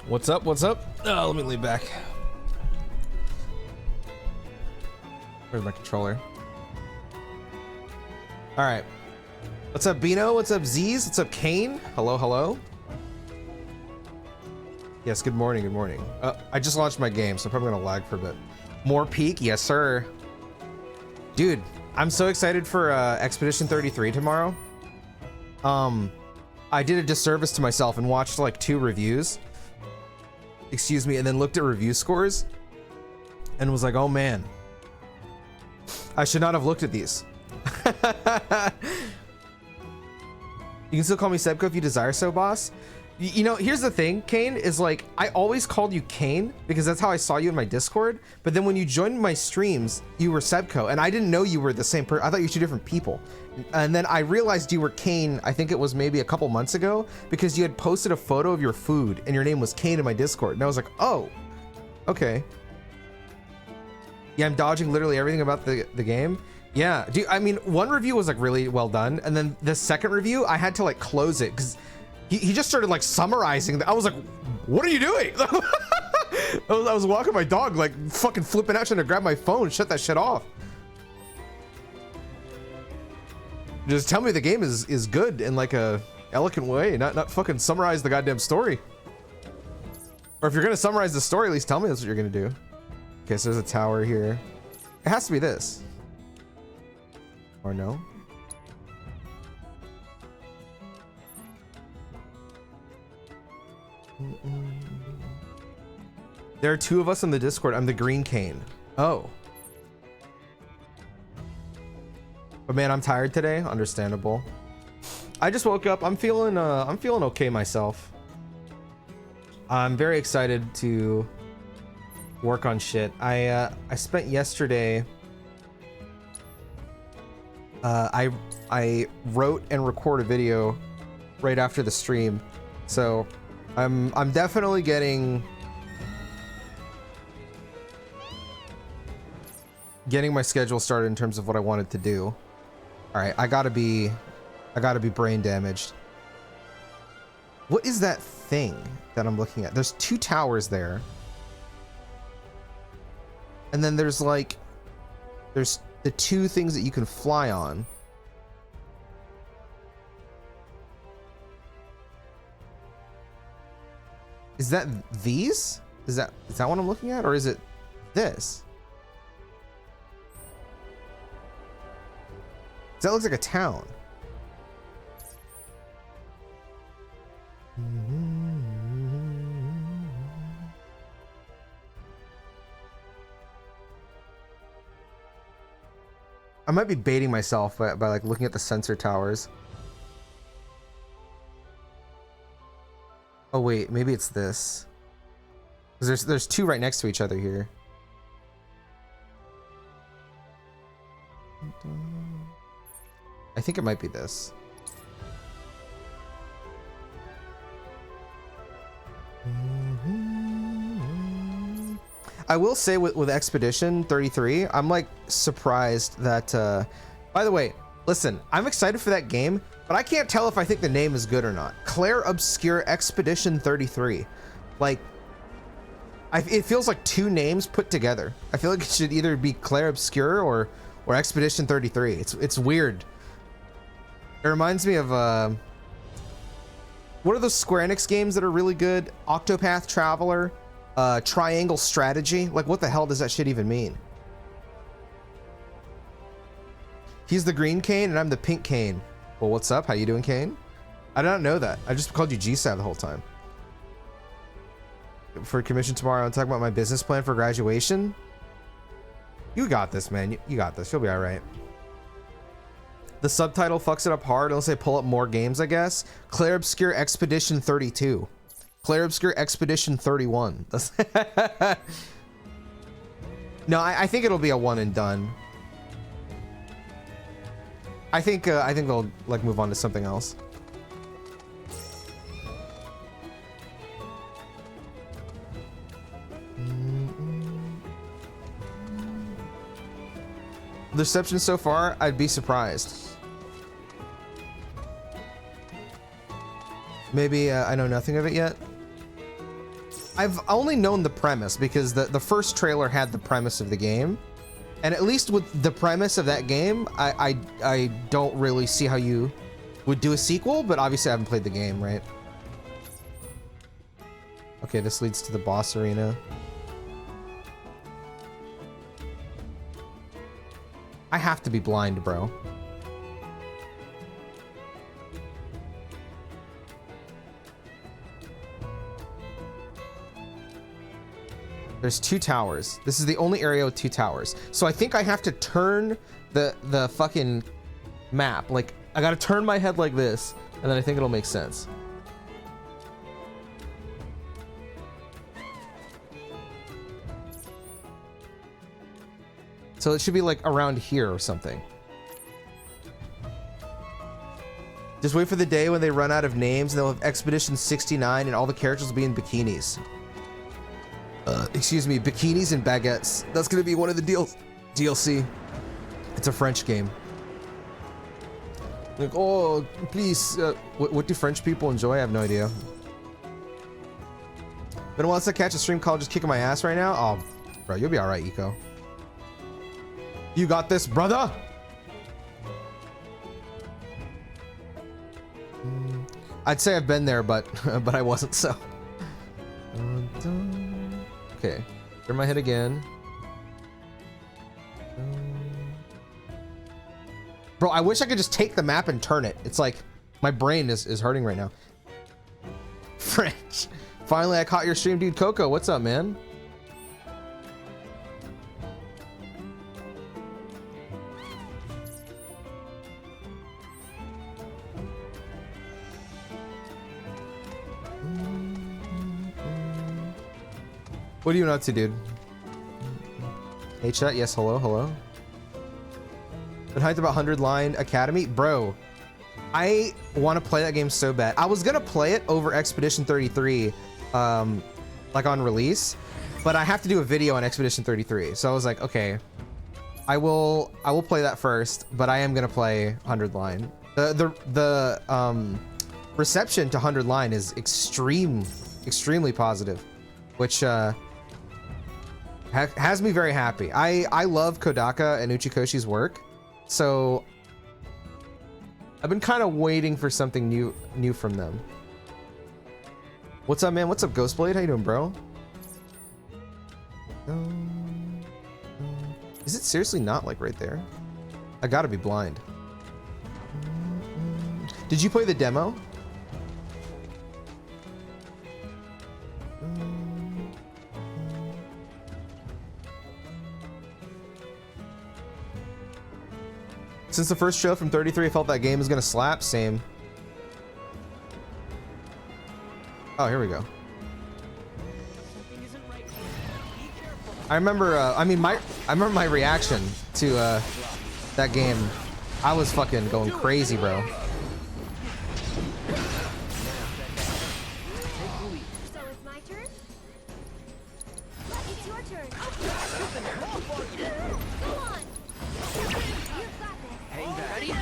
What's up? What's up? Oh, let me lean back. Where's my controller? All right. What's up, Bino? What's up, Z's? What's up, Kane? Hello, hello. Yes, good morning, good morning. I just launched my game, so I'm probably gonna lag for a bit. More peak? Yes, sir. Dude, I'm so excited for Expedition 33 tomorrow. I did a disservice to myself and watched like 2 reviews. Excuse me, and then looked at review scores and was like, oh man, I should not have looked at these. You can still call me Sebco if you desire so, boss. You know, here's the thing, Kane, is like, I always called you Kane because that's how I saw you in my Discord. But then when you joined my streams, you were Sebco, and I didn't know you were the same person. I thought you were 2 different people. And then I realized you were Kane, I think it was maybe a couple months ago, because you had posted a photo of your food and your name was Kane in my Discord. And I was like, oh, okay. Yeah, I'm dodging literally everything about the game. Yeah, dude, I mean, one review was like really well done. And then the second review, I had to like close it because he just started like summarizing. I was like, what are you doing? I was walking my dog, like fucking flipping out, trying to grab my phone, shut that shit off. Just tell me the game is good in like a elegant way, not fucking summarize the goddamn story. Or if you're gonna summarize the story, at least tell me that's what you're gonna do. Okay, so there's a tower here. It has to be this. Or no? There are 2 of us on the Discord. I'm the Green Cane. Oh. But man, I'm tired today. Understandable. I just woke up. I'm feeling okay myself. I'm very excited to work on shit. I spent yesterday. I wrote and recorded a video right after the stream, so I'm definitely getting my schedule started in terms of what I wanted to do. All right, I gotta be brain damaged. What is that thing that I'm looking at? There's 2 towers there, and then there's the 2 things that you can fly on. Is that these? Is that what I'm looking at, or is it this? That looks like a town. I might be baiting myself by like looking at the sensor towers. Oh wait, maybe it's this. 'Cause there's 2 right next to each other here. I think it might be this. I will say with Expedition 33, I'm like surprised that, by the way, listen, I'm excited for that game, but I can't tell if I think the name is good or not. Claire Obscure Expedition 33. Like, it feels like 2 names put together. I feel like it should either be Claire Obscure or Expedition 33. It's weird. It reminds me of, what are those Square Enix games that are really good? Octopath Traveler, Triangle Strategy. Like, what the hell does that shit even mean? He's the green Cane and I'm the pink Cane. Well, what's up? How you doing, Cane? I did not know that. I just called you G-Sab the whole time. For commission tomorrow, I'm talking about my business plan for graduation. You got this, man. You got this. You'll be all right. The subtitle fucks it up hard unless I pull up more games, I guess. Claire Obscure Expedition 32. Claire Obscure Expedition 31. No, I think it'll be a one and done. I think they'll like move on to something else. The reception so far, I'd be surprised. Maybe I know nothing of it yet. I've only known the premise because the first trailer had the premise of the game. And at least with the premise of that game, I don't really see how you would do a sequel, but obviously I haven't played the game, right? Okay, this leads to the boss arena. I have to be blind, bro. There's 2 towers. This is the only area with 2 towers. So I think I have to turn the fucking map. Like, I gotta turn my head like this, and then I think it'll make sense. So it should be like around here or something. Just wait for the day when they run out of names and they'll have Expedition 69 and all the characters will be in bikinis. Excuse me, bikinis and baguettes. That's gonna be one of the DLC. It's a French game. Like, oh, please, what do French people enjoy? I have no idea. But once I catch a stream call just kicking my ass right now, oh, bro, you'll be all right, Eco. You got this, brother. I'd say I've been there, but but I wasn't, so. Okay, turn my head again. Bro, I wish I could just take the map and turn it. It's like my brain is hurting right now. French. Finally, I caught your stream, dude. Coco, what's up, man? What are you up to, dude? Hey, chat. Yes, hello, hello. Been hyped about 100 Line Academy. Bro, I want to play that game so bad. I was going to play it over Expedition 33, like on release, but I have to do a video on Expedition 33. So I was like, okay, I will play that first, but I am going to play 100 Line. The reception to 100 Line is extremely positive, which has me very happy. I love Kodaka and Uchikoshi's work, so I've been kind of waiting for something new from them. What's up, man? What's up, Ghostblade? How you doing, bro? Is it seriously not like right there? I gotta be blind. Did you play the demo? Since the first show from 33, I felt that game was gonna slap. Same. Oh, here we go. I remember. I remember my reaction to that game. I was fucking going crazy, bro. So it's my turn? It's your turn. Go on. You've got this. Hang back. Ready?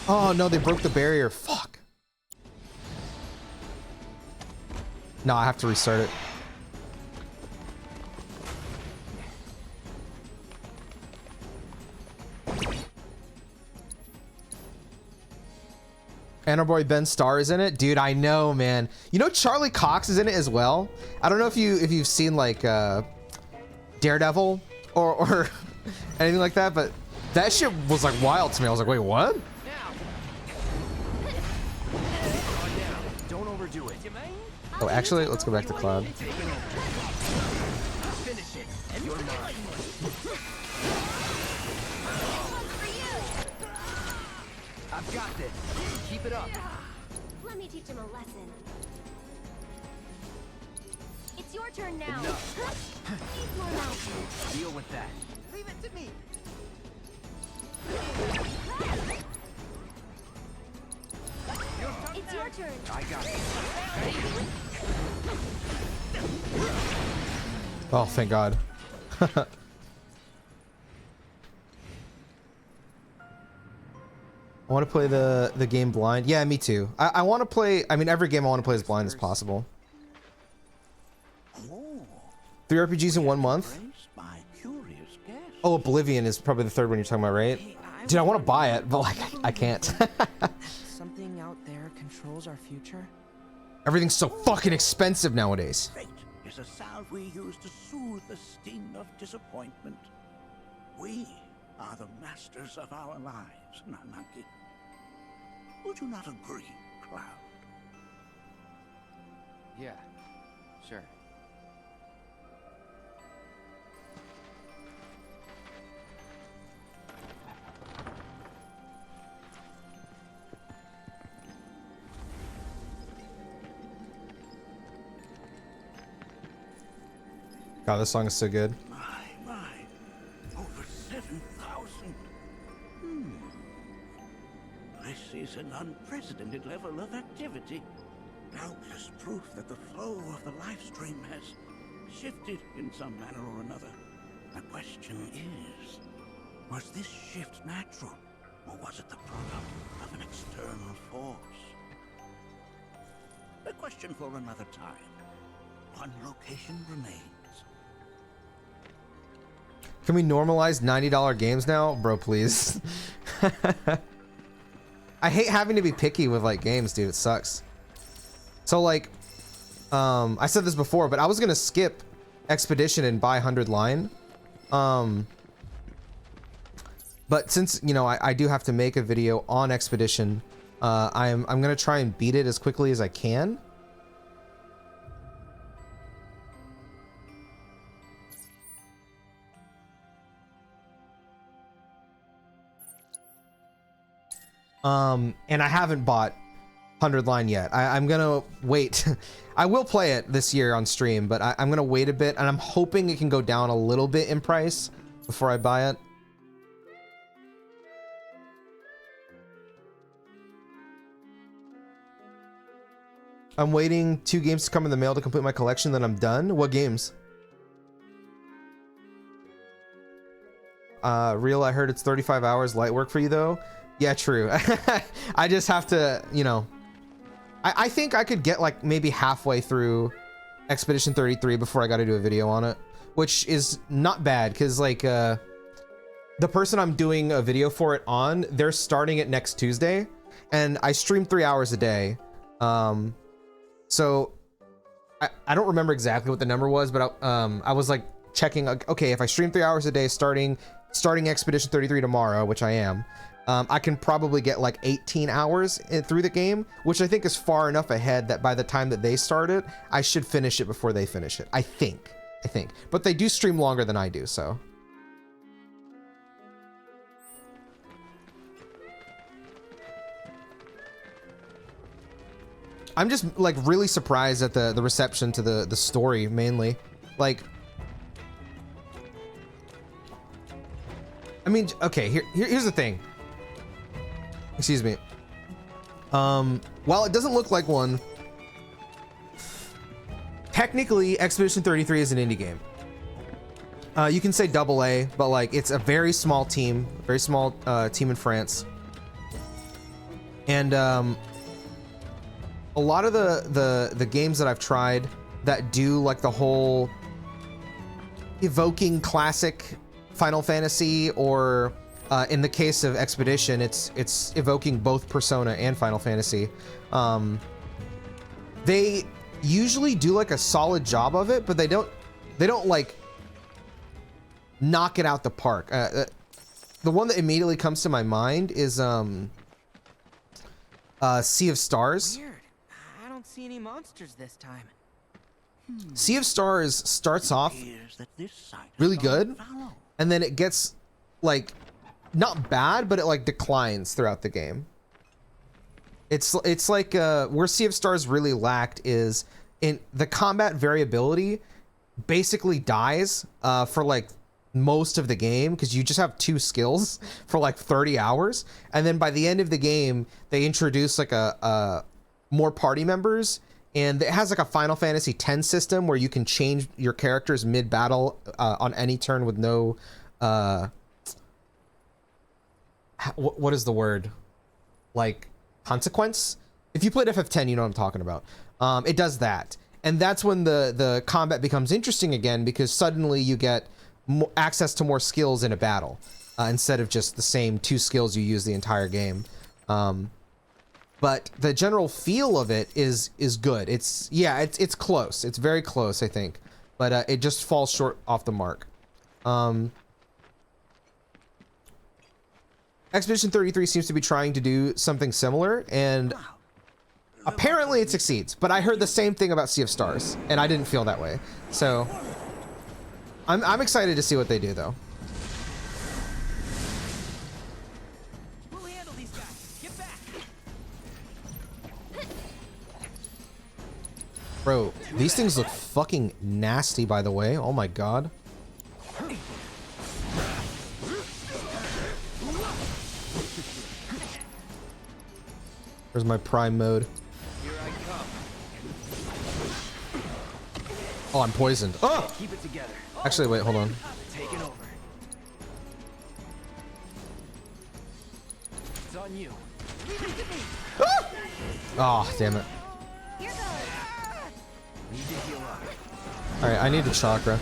Oh no, they broke the barrier. Fuck. No, I have to restart it. And our boy Ben Starr is in it, dude. I know, man. You know Charlie Cox is in it as well. I don't know if you've seen like Daredevil or anything like that, but that shit was like wild to me. I was like, wait, what? Don't overdo it. Oh, actually, let's go back to Cloud. Finish it. And you're mine. I've got this. Keep it up. Let me teach him a lesson. It's your turn now. Enough. He's more mountain. Deal with that. Leave it to me. It's your turn. I got it. Oh, thank God. I want to play the game blind. Yeah, me too. I want to play. I mean, every game I want to play as blind as possible. 3 RPGs in 1 month. Oh, Oblivion is probably the third one you're talking about, right? Dude, I want to buy it, but like I can't. Something out there controls our future. Everything's so fucking expensive nowadays. Fate is a salve we use to soothe the sting of disappointment. We are the masters of our lives, Nanaki. Would you not agree, Cloud? Yeah, sure. God, this song is so good. My, over 7,000. This is an unprecedented level of activity. Doubtless proof that the flow of the live stream has shifted in some manner or another. The question is, was this shift natural, or was it the product of an external force? A question for another time. One location remains. Can we normalize $90 games now? Bro, please. I hate having to be picky with like games, dude. It sucks. So like, I said this before, but I was gonna skip Expedition and buy 100 Line. But since, you know, I do have to make a video on Expedition, I'm gonna try and beat it as quickly as I can. And I haven't bought 100 Line yet. I'm gonna wait. I will play it this year on stream, but I'm gonna wait a bit, and I'm hoping it can go down a little bit in price before I buy it. I'm waiting 2 games to come in the mail to complete my collection, then I'm done. What games? Real, I heard it's 35 hours light work for you though. Yeah, true. I just have to, you know, I think I could get like maybe halfway through Expedition 33 before I got to do a video on it, which is not bad because like the person I'm doing a video for it on, they're starting it next Tuesday, and I stream 3 hours a day. So I don't remember exactly what the number was, but I was like checking, okay, if I stream 3 hours a day starting Expedition 33 tomorrow, which I am, I can probably get like 18 hours through the game, which I think is far enough ahead that by the time that they start it, I should finish it before they finish it. I think. But they do stream longer than I do, so. I'm just like really surprised at the reception to the story mainly. Like, I mean, okay, here's the thing. Excuse me. While it doesn't look like one, technically Expedition 33 is an indie game. You can say AA, but like it's a very small team in France. And a lot of the games that I've tried that do like the whole evoking classic Final Fantasy, or in the case of Expedition, it's evoking both Persona and Final Fantasy. They usually do like a solid job of it, but they don't like knock it out the park. The one that immediately comes to my mind is Sea of Stars. Weird. I don't see any monsters this time. Sea of Stars starts off Appears that this site has really gone good, fallow. and then it gets like not bad, but it like declines throughout the game. It's like where Sea of Stars really lacked is in the combat variability basically dies for like most of the game, because you just have 2 skills for like 30 hours, and then by the end of the game they introduce like a more party members, and it has like a Final Fantasy X system where you can change your characters mid-battle on any turn with no what is the word? like consequence. If you played FF10, you know what I'm talking about. It does that, and that's when the combat becomes interesting again, because suddenly you get access to more skills in a battle instead of just the same 2 skills you use the entire game. But the general feel of it is good. It's close. It's very close, I think, but it just falls short off the mark. Expedition 33 seems to be trying to do something similar, and apparently it succeeds. But I heard the same thing about Sea of Stars, and I didn't feel that way. So I'm excited to see what they do, though. We'll handle these guys. Get back. Bro, these things look fucking nasty, by the way. Oh my god. Where's my prime mode? Here I come. Oh, I'm poisoned. Oh! Keep it together. Actually, wait, hold on. Take it over. It's on you. Oh, damn it. Here goes. Need to heal up. Alright, I need the chakra.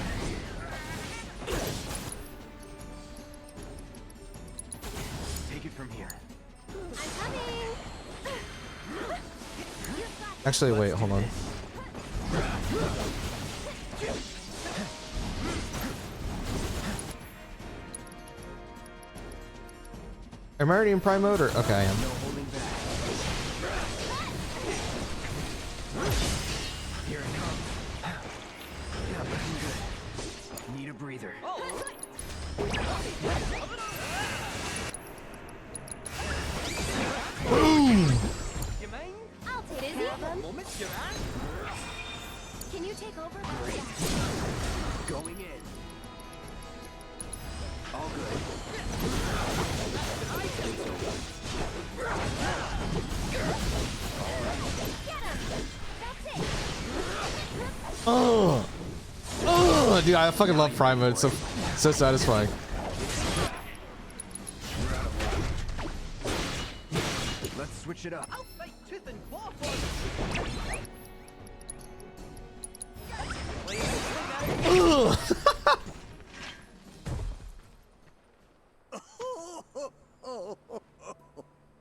Take it from here. I'm coming. Actually, wait, hold on. Am I already in prime mode, or okay, I am. No holding back. Here it comes. Yeah, looking good. Need a breather. I'll take it. Can you take over? Going in. All good. Oh, oh, dude, I fucking love prime mode. It's so satisfying. Let's switch it up. I'll fight tooth and claw for you. Ugh.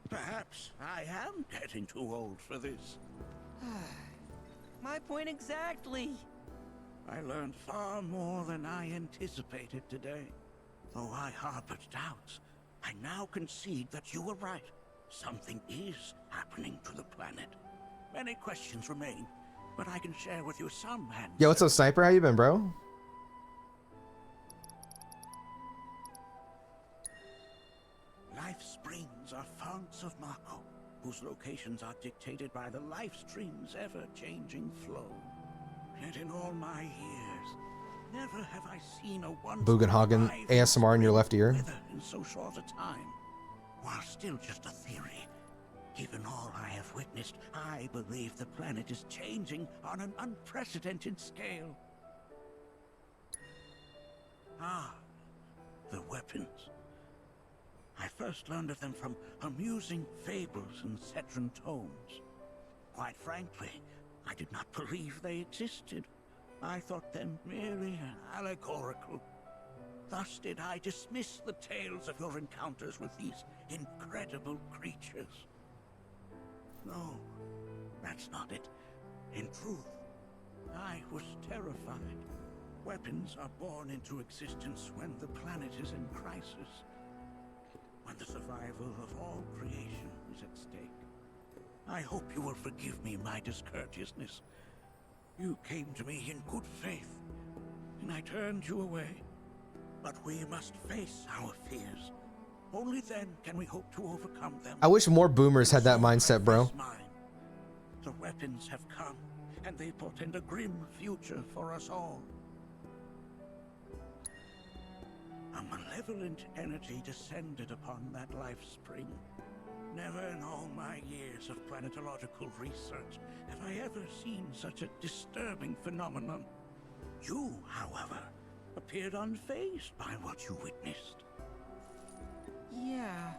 Perhaps I am getting too old for this. My point exactly. I learned far more than I anticipated today. Though I harbored doubts, I now concede that you were right. Something is happening to the planet. Many questions remain, but I can share with you some answers. Yo, what's up, Sniper? How you been, bro? Life springs are founts of Mako, whose locations are dictated by the life stream's ever-changing flow. Yet in all my years, never have I seen a once Bugenhagen alive ASMR in your left ear. wither in so short a time. While still just a theory, given all I have witnessed, I believe the planet is changing on an unprecedented scale. Ah, the weapons. I first learned of them from amusing fables and Cetran tomes. Quite frankly, I did not believe they existed. I thought them merely allegorical. Thus did I dismiss the tales of your encounters with these incredible creatures. No, that's not it. In truth, I was terrified. Weapons are born into existence when the planet is in crisis. When the survival of all creation is at stake. I hope you will forgive me my discourteousness. You came to me in good faith, and I turned you away. But we must face our fears. Only then can we hope to overcome them. I wish more boomers had that mindset, bro. Mine. The weapons have come, and they portend a grim future for us all. A malevolent energy descended upon that life spring. Never in all my years of planetological research have I ever seen such a disturbing phenomenon. You, however, appeared unfazed by what you witnessed. Yeah.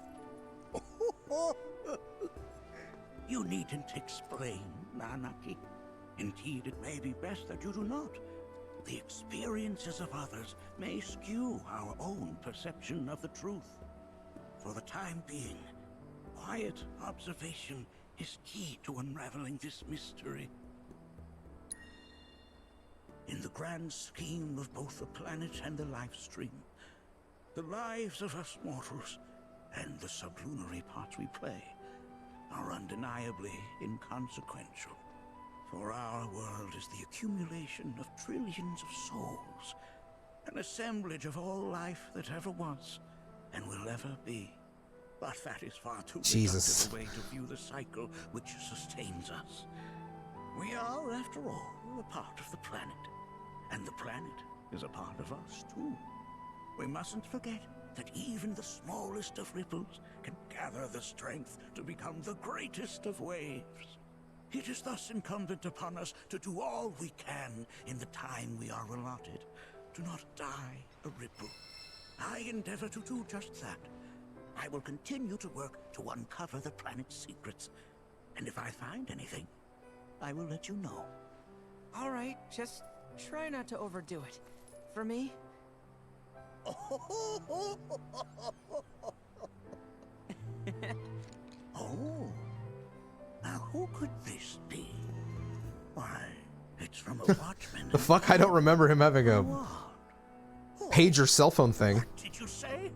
You needn't explain, Nanaki. Indeed, it may be best that you do not. The experiences of others may skew our own perception of the truth. For the time being, quiet observation is key to unraveling this mystery. In the grand scheme of both the planet and the life stream, the lives of us mortals and the sublunary parts we play are undeniably inconsequential. For our world is the accumulation of trillions of souls, an assemblage of all life that ever was and will ever be. But that is far too Jesus. reductive a way to view the cycle which sustains us. We are, after all, a part of the planet, and the planet is a part of us too. We mustn't forget that even the smallest of ripples can gather the strength to become the greatest of waves. It is thus incumbent upon us to do all we can in the time we are allotted, to not die a ripple. I endeavor to do just that. I will continue to work to uncover the planet's secrets, and if I find anything, I will let you know. All right, just try not to overdo it. For me? Oh, now who could this be? Why, it's from a watchman. The fuck? I don't remember him having a What? pager cell phone thing. What did you say?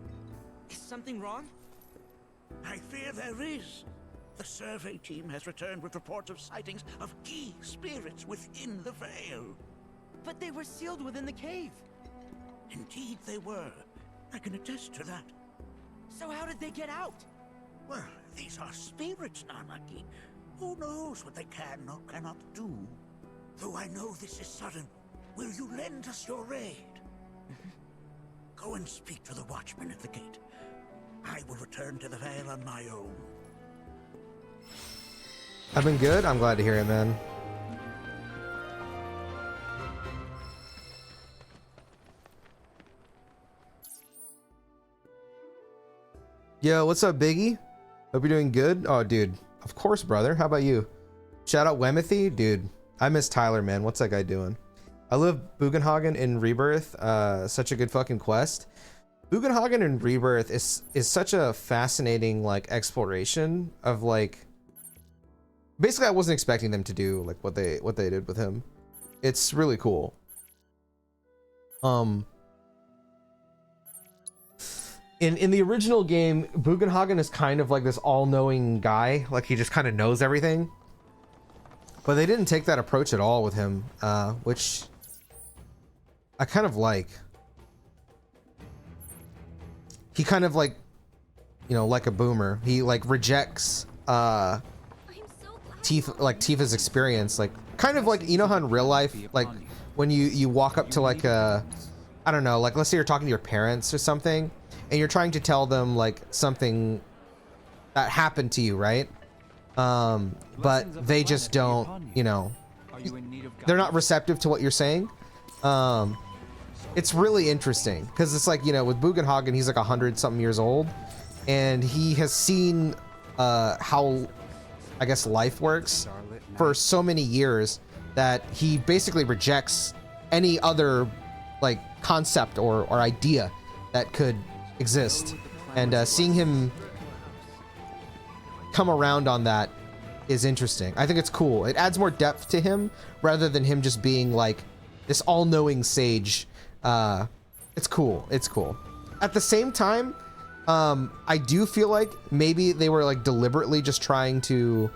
Is something wrong? I fear there is. The survey team has returned with reports of sightings of key spirits within the veil. But they were sealed within the cave. Indeed they were. I can attest to that. So how did they get out? Well, these are spirits, Nanaki. Who knows what they can or cannot do? Though I know this is sudden, will you lend us your aid? Go and speak to the watchman at the gate. I will return to the Vale on my own. I've been good. I'm glad to hear it, man. Yo, what's up, Biggie? Hope you're doing good. Oh, dude. Of course, brother. How about you? Shout out Wemethy. Dude, I miss Tyler, man. What's that guy doing? I love Bugenhagen in Rebirth. Such a good fucking quest. Bugenhagen in Rebirth is such a fascinating, like, exploration of, like... Basically, I wasn't expecting them to do, like, what they did with him. It's really cool. In the original game, Bugenhagen is kind of like this all-knowing guy. Like, he just kind of knows everything. But they didn't take that approach at all with him, which I kind of like. He kind of, like, you know, like a boomer. He, like, rejects I'm so glad. Tifa's experience. Like, kind of like, you know how in real life, like, when you walk up to, like, I don't know, like, let's say you're talking to your parents or something, and you're trying to tell them, like, something that happened to you, right? But they just don't, you know, they're not receptive to what you're saying. It's really interesting because it's like, you know, with Bugenhagen, he's like 100-something years old, and he has seen how, I guess, life works for so many years that he basically rejects any other, like, concept or idea that could exist. And seeing him come around on that is interesting. I think it's cool. It adds more depth to him rather than him just being like this all-knowing sage. It's cool. It's cool. At the same time, I do feel like maybe they were like deliberately just trying to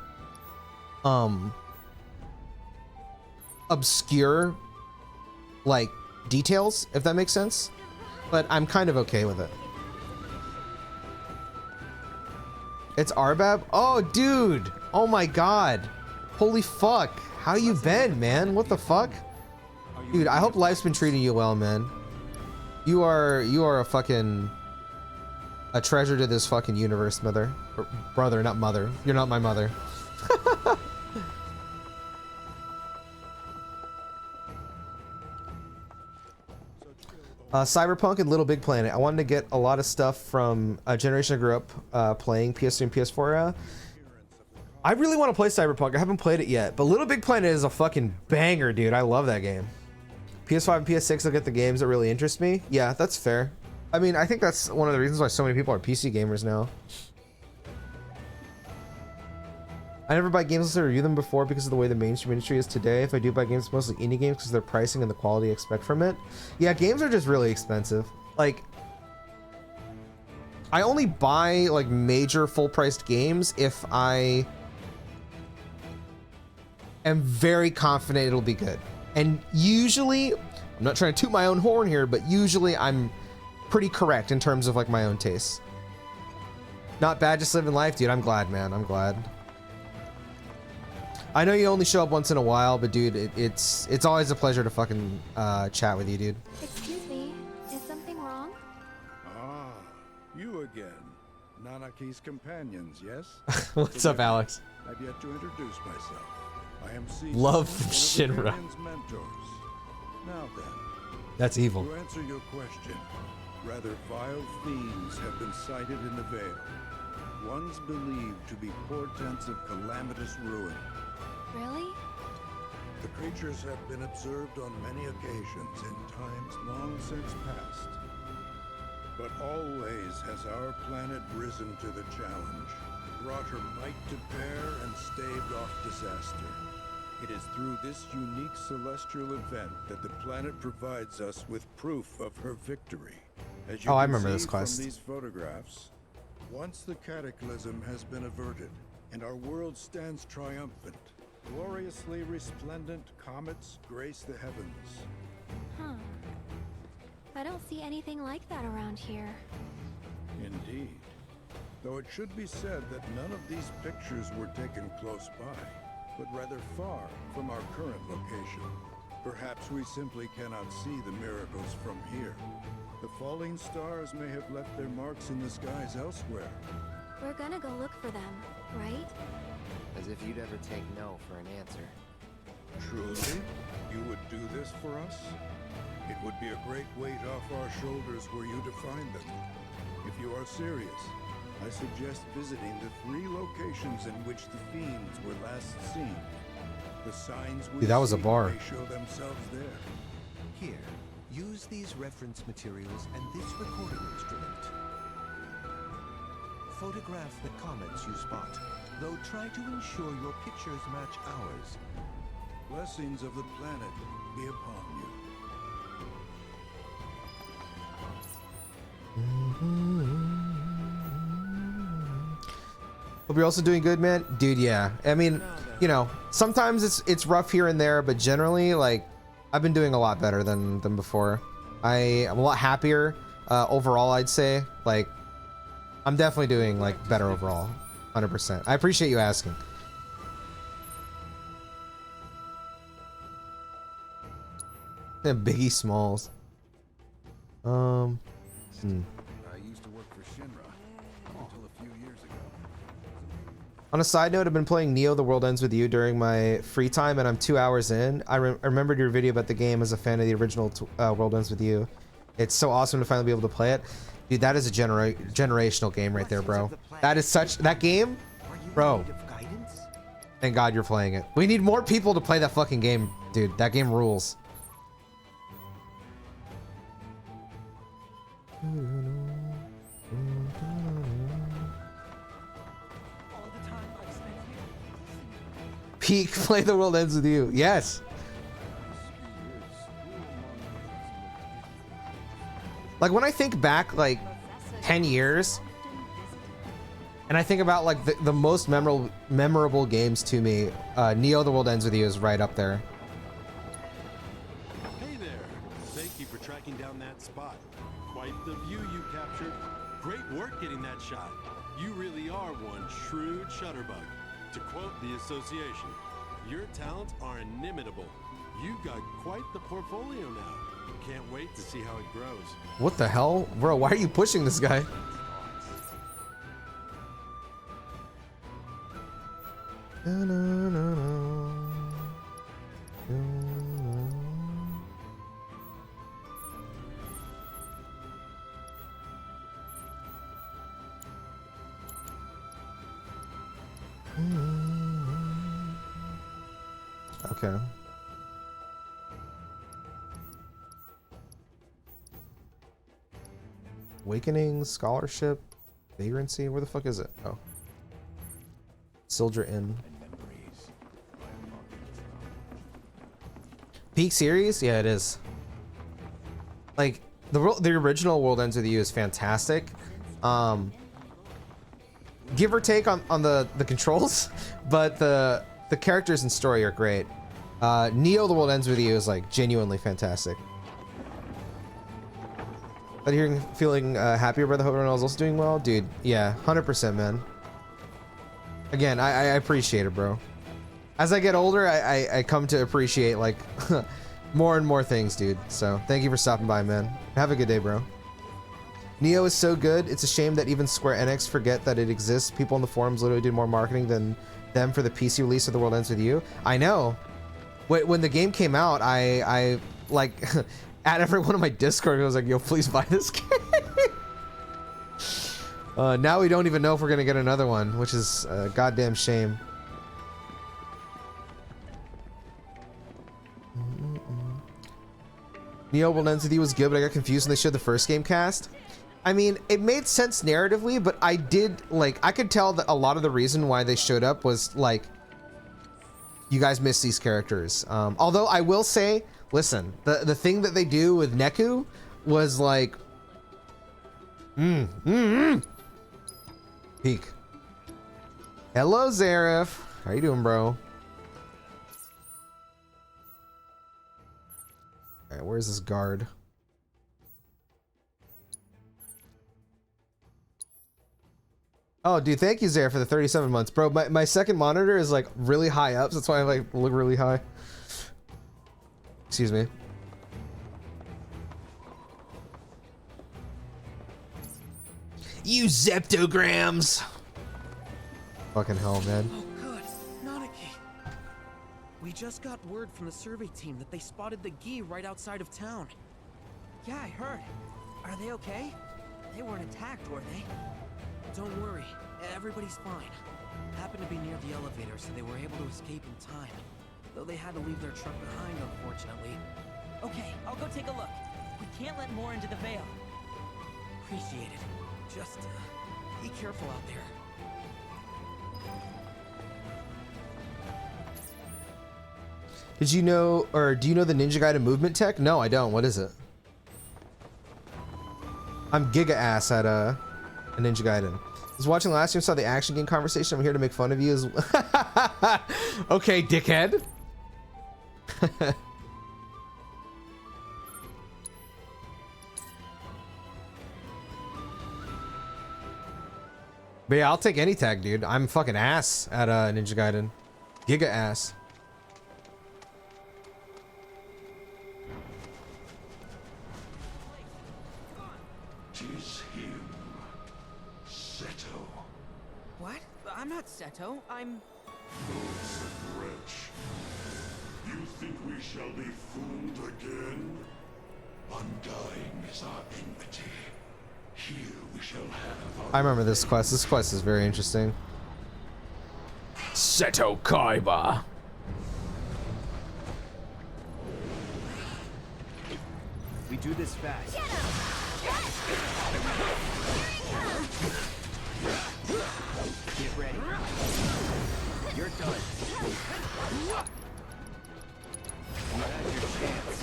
obscure like details, if that makes sense. But I'm kind of okay with it. It's Arbab? Oh, dude. Oh my god. Holy fuck. How you been, man? What the fuck? Dude, I hope life's been treating you well, man. You are a fucking a treasure to this fucking universe, mother. Or brother, not mother. You're not my mother. Cyberpunk and Little Big Planet. I wanted to get a lot of stuff from a generation I grew up playing PS3 and PS4 era. I really want to play Cyberpunk. I haven't played it yet, but Little Big Planet is a fucking banger, dude. I love that game. PS5 and PS6 will get the games that really interest me. Yeah, that's fair. I mean, I think that's one of the reasons why so many people are PC gamers now. I never buy games unless I review them before because of the way the mainstream industry is today. If I do buy games, it's mostly indie games because of their pricing and the quality I expect from it. Yeah, games are just really expensive. Like, I only buy like major full-priced games if I am very confident it'll be good. And usually, I'm not trying to toot my own horn here, but usually I'm pretty correct in terms of like my own tastes. Not bad, just living life, dude. I'm glad, man. I'm glad. I know you only show up once in a while, but dude, it's always a pleasure to fucking chat with you, dude. Excuse me, is something wrong? Ah, you again. Nanaki's companions, yes? What's up, Alex? I've yet to introduce myself. I am Caesar, Love one of Shinra. Varian's mentors. Now then, That's evil. to answer your question, rather vile fiends have been sighted in the Vale. Ones believed to be portents of calamitous ruin. Really? The creatures have been observed on many occasions in times long since past. But always has our planet risen to the challenge, brought her might to bear and staved off disaster. It is through this unique celestial event that the planet provides us with proof of her victory. As you Oh, I can remember see this quest. from these photographs, once the cataclysm has been averted and our world stands triumphant, gloriously resplendent comets grace the heavens. Huh. I don't see anything like that around here. Indeed. Though it should be said that none of these pictures were taken close by, but rather far from our current location. Perhaps we simply cannot see the miracles from here. The falling stars may have left their marks in the skies elsewhere. We're gonna go look for them, right? As if you'd ever take no for an answer. Truly? You would do this for us? It would be a great weight off our shoulders were you to find them. If you are serious, I suggest visiting the 3 locations in which the fiends were last seen. The signs we Dude, that was a see bar. may show themselves there. Here, use these reference materials and this recording instrument. Photograph the comets you spot, though try to ensure your pictures match ours. Blessings of the planet be upon you. Hope you're also doing good, man. Dude, yeah. I mean, you know, sometimes it's rough here and there, but generally, like, I've been doing a lot better than before. I'm a lot happier overall, I'd say. Like, I'm definitely doing, like, better overall. 100%. I appreciate you asking. Yeah, Biggie Smalls. I used to work for Shinra until a few years ago. On a side note, I've been playing Neo The World Ends With You during my free time, and I'm 2 hours in. I remembered your video about the game as a fan of the original World Ends With You. It's so awesome to finally be able to play it. Dude, that is a generational game right there, bro. That is such... That game? Bro. Thank God you're playing it. We need more people to play that fucking game, dude. That game rules. Peak, play The World Ends With You. Yes. Like, when I think back, like, 10 years, and I think about, like, the most memorable games to me, Neo The World Ends With You is right up there. Hey there. Thank you for tracking down that spot. Quite the view you captured. Great work getting that shot. You really are one shrewd shutterbug. To quote the association, your talents are inimitable. You've got quite the portfolio now. Can't wait to see how it grows. What the hell? Bro, why are you pushing this guy? Okay. Awakening, scholarship, vagrancy. Where the fuck is it? Oh. Sildra Inn. Peak series? Yeah, it is. Like the original World Ends With You is fantastic. Give or take on the controls, but the characters and story are great. Neo: The World Ends With You is like genuinely fantastic. But hearing, feeling happier about the Hope Ronald is also doing well, dude. Yeah, 100%, man. Again, I appreciate it, bro. As I get older, I come to appreciate like more and more things, dude. So thank you for stopping by, man. Have a good day, bro. Neo is so good. It's a shame that even Square Enix forget that it exists. People in the forums literally did more marketing than them for the PC release of The World Ends With You. I know. When the game came out, I like at everyone on my Discord, I was like, yo, please buy this game. Now we don't even know if we're gonna get another one, which is a goddamn shame. Neo: World Ends With You was good, but I got confused when they showed the first game cast. I mean, it made sense narratively, but I could tell that a lot of the reason why they showed up was like, you guys miss these characters. Although I will say, listen, the thing that they do with Neku was like, peak. Hello, Zareth. How you doing, bro? All right, where's this guard? Oh, dude, thank you, Zare, for the 37 months. Bro, my second monitor is, like, really high up, so that's why I, like, look really high. Excuse me. You zeptograms! Fucking hell, man. Oh, good. Nanaki. We just got word from the survey team that they spotted the Gi right outside of town. Yeah, I heard. Are they okay? They weren't attacked, were they? Don't worry, everybody's fine. Happened to be near the elevator, so they were able to escape in time. Though they had to leave their truck behind, unfortunately. Okay, I'll go take a look. We can't let more into the Veil. Appreciate it. Just, be careful out there. Did you know, or do you know the Ninja Gaiden movement tech? No, I don't. What is it? I'm giga ass at a Ninja Gaiden. I was watching last year, saw the action game conversation. I'm here to make fun of you as okay, dickhead. But yeah, I'll take any tag, dude. I'm fucking ass at Ninja Gaiden. Giga ass. What? I'm not Seto. I'm... Cursed wretch. You think we shall be fooled again? Undying is our enmity. Here we shall have our... I remember this quest. This quest is very interesting. Seto Kaiba. We do this fast. Get ready. You're done. You had your chance.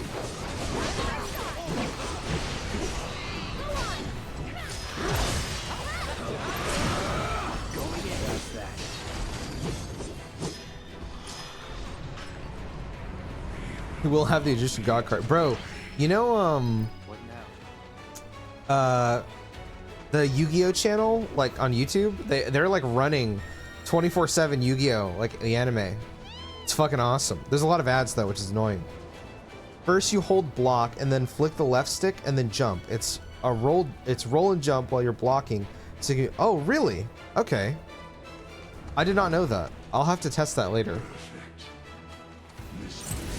Going in. That's that. We will have the Egyptian God card. Bro, you know, What now? the Yu-Gi-Oh channel, like on YouTube, they're like running 24/7 Yu-Gi-Oh, like the anime. It's fucking awesome. There's a lot of ads though, which is annoying. First you hold block and then flick the left stick and then jump. It's roll and jump while you're blocking. So you, oh really? Okay. I did not know that. I'll have to test that later.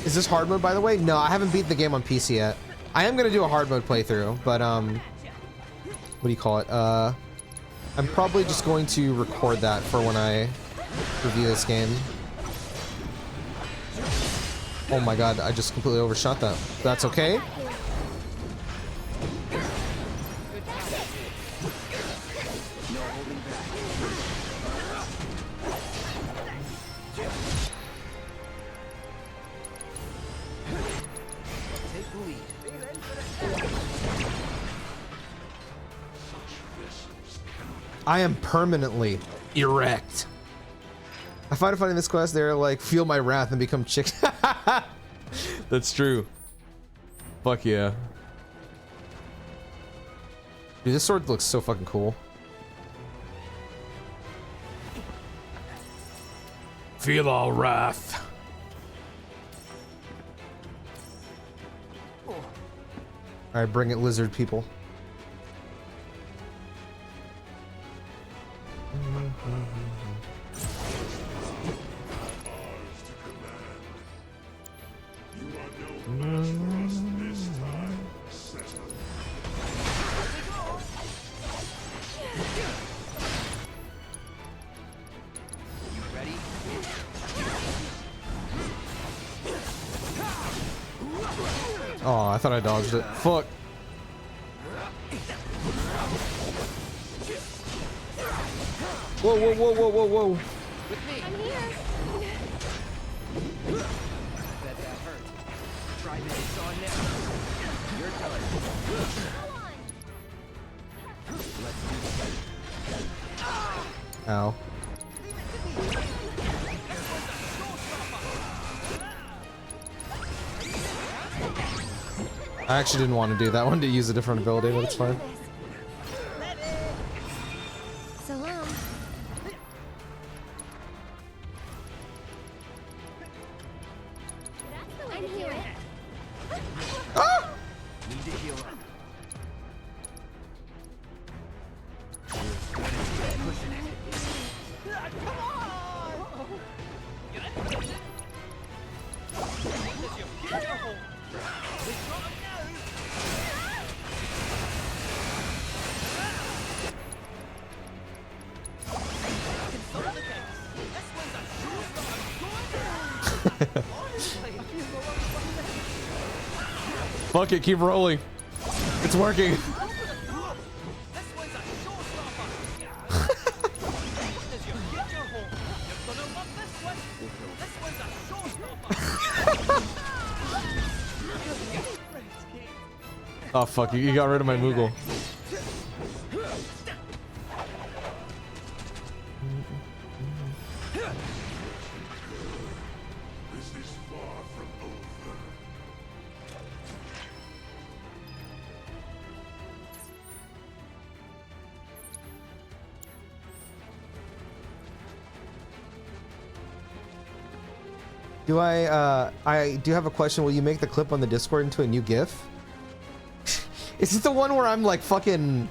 Is this hard mode, by the way? No, I haven't beat the game on PC yet. I am gonna do a hard mode playthrough, but what do you call it? I'm probably just going to record that for when I review this game. Oh my god, I just completely overshot that. That's okay. Take the lead. I am permanently erect. I find it funny in this quest, they're like, feel my wrath and become chick. That's true. Fuck yeah. Dude, this sword looks so fucking cool. Feel all wrath. Alright, bring it, lizard people. Oh, I thought I dodged it. Fuck. Whoa, whoa, whoa, whoa, whoa, whoa. I'm here. Bet that hurt. Try this on now. Your turn. Let's do Ow. I actually didn't want to do that one to use a different ability, but it's fine. So long. I'm here. Ah! Need to heal up. Pushing it. Fuck it, keep rolling. It's working. Oh fuck, you got rid of my Moogle. I do have a question. Will you make the clip on the Discord into a new GIF? Is it the one where I'm like fucking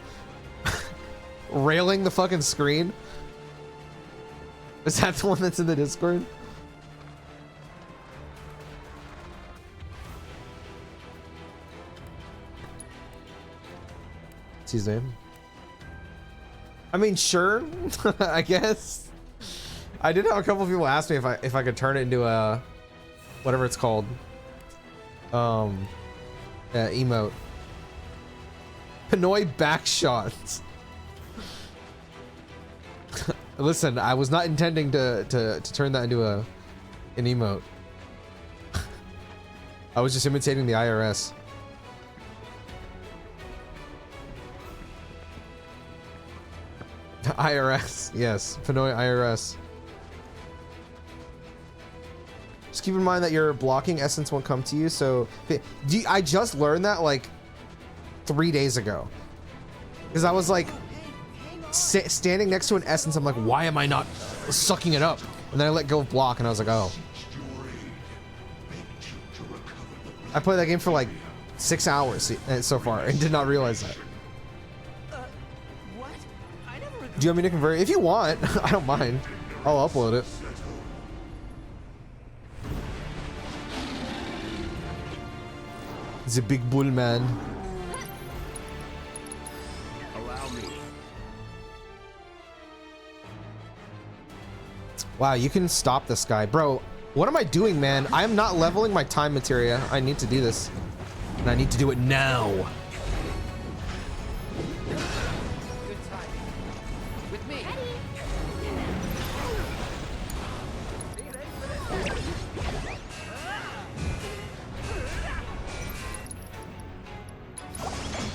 railing the fucking screen? Is that the one that's in the Discord? What's his name? I mean, sure, I guess. I did have a couple of people ask me if I could turn it into a whatever it's called, emote. Pinoy backshots. Listen, I was not intending to turn that into an emote. I was just imitating the IRS. The IRS, yes, Pinoy IRS. Just keep in mind that your blocking essence won't come to you. So, I just learned that like 3 days ago, because I was like standing next to an essence. I'm like, why am I not sucking it up? And then I let go of block, and I was like, oh. I played that game for like 6 hours so far, and did not realize that. What? I never. Do you want me to convert it? If you want, I don't mind. I'll upload it. The big bull man. Allow me. Wow, you can stop this guy, bro. What am I doing, man? I am not leveling my time materia. I need to do this. And I need to do it now. Good timing. With me.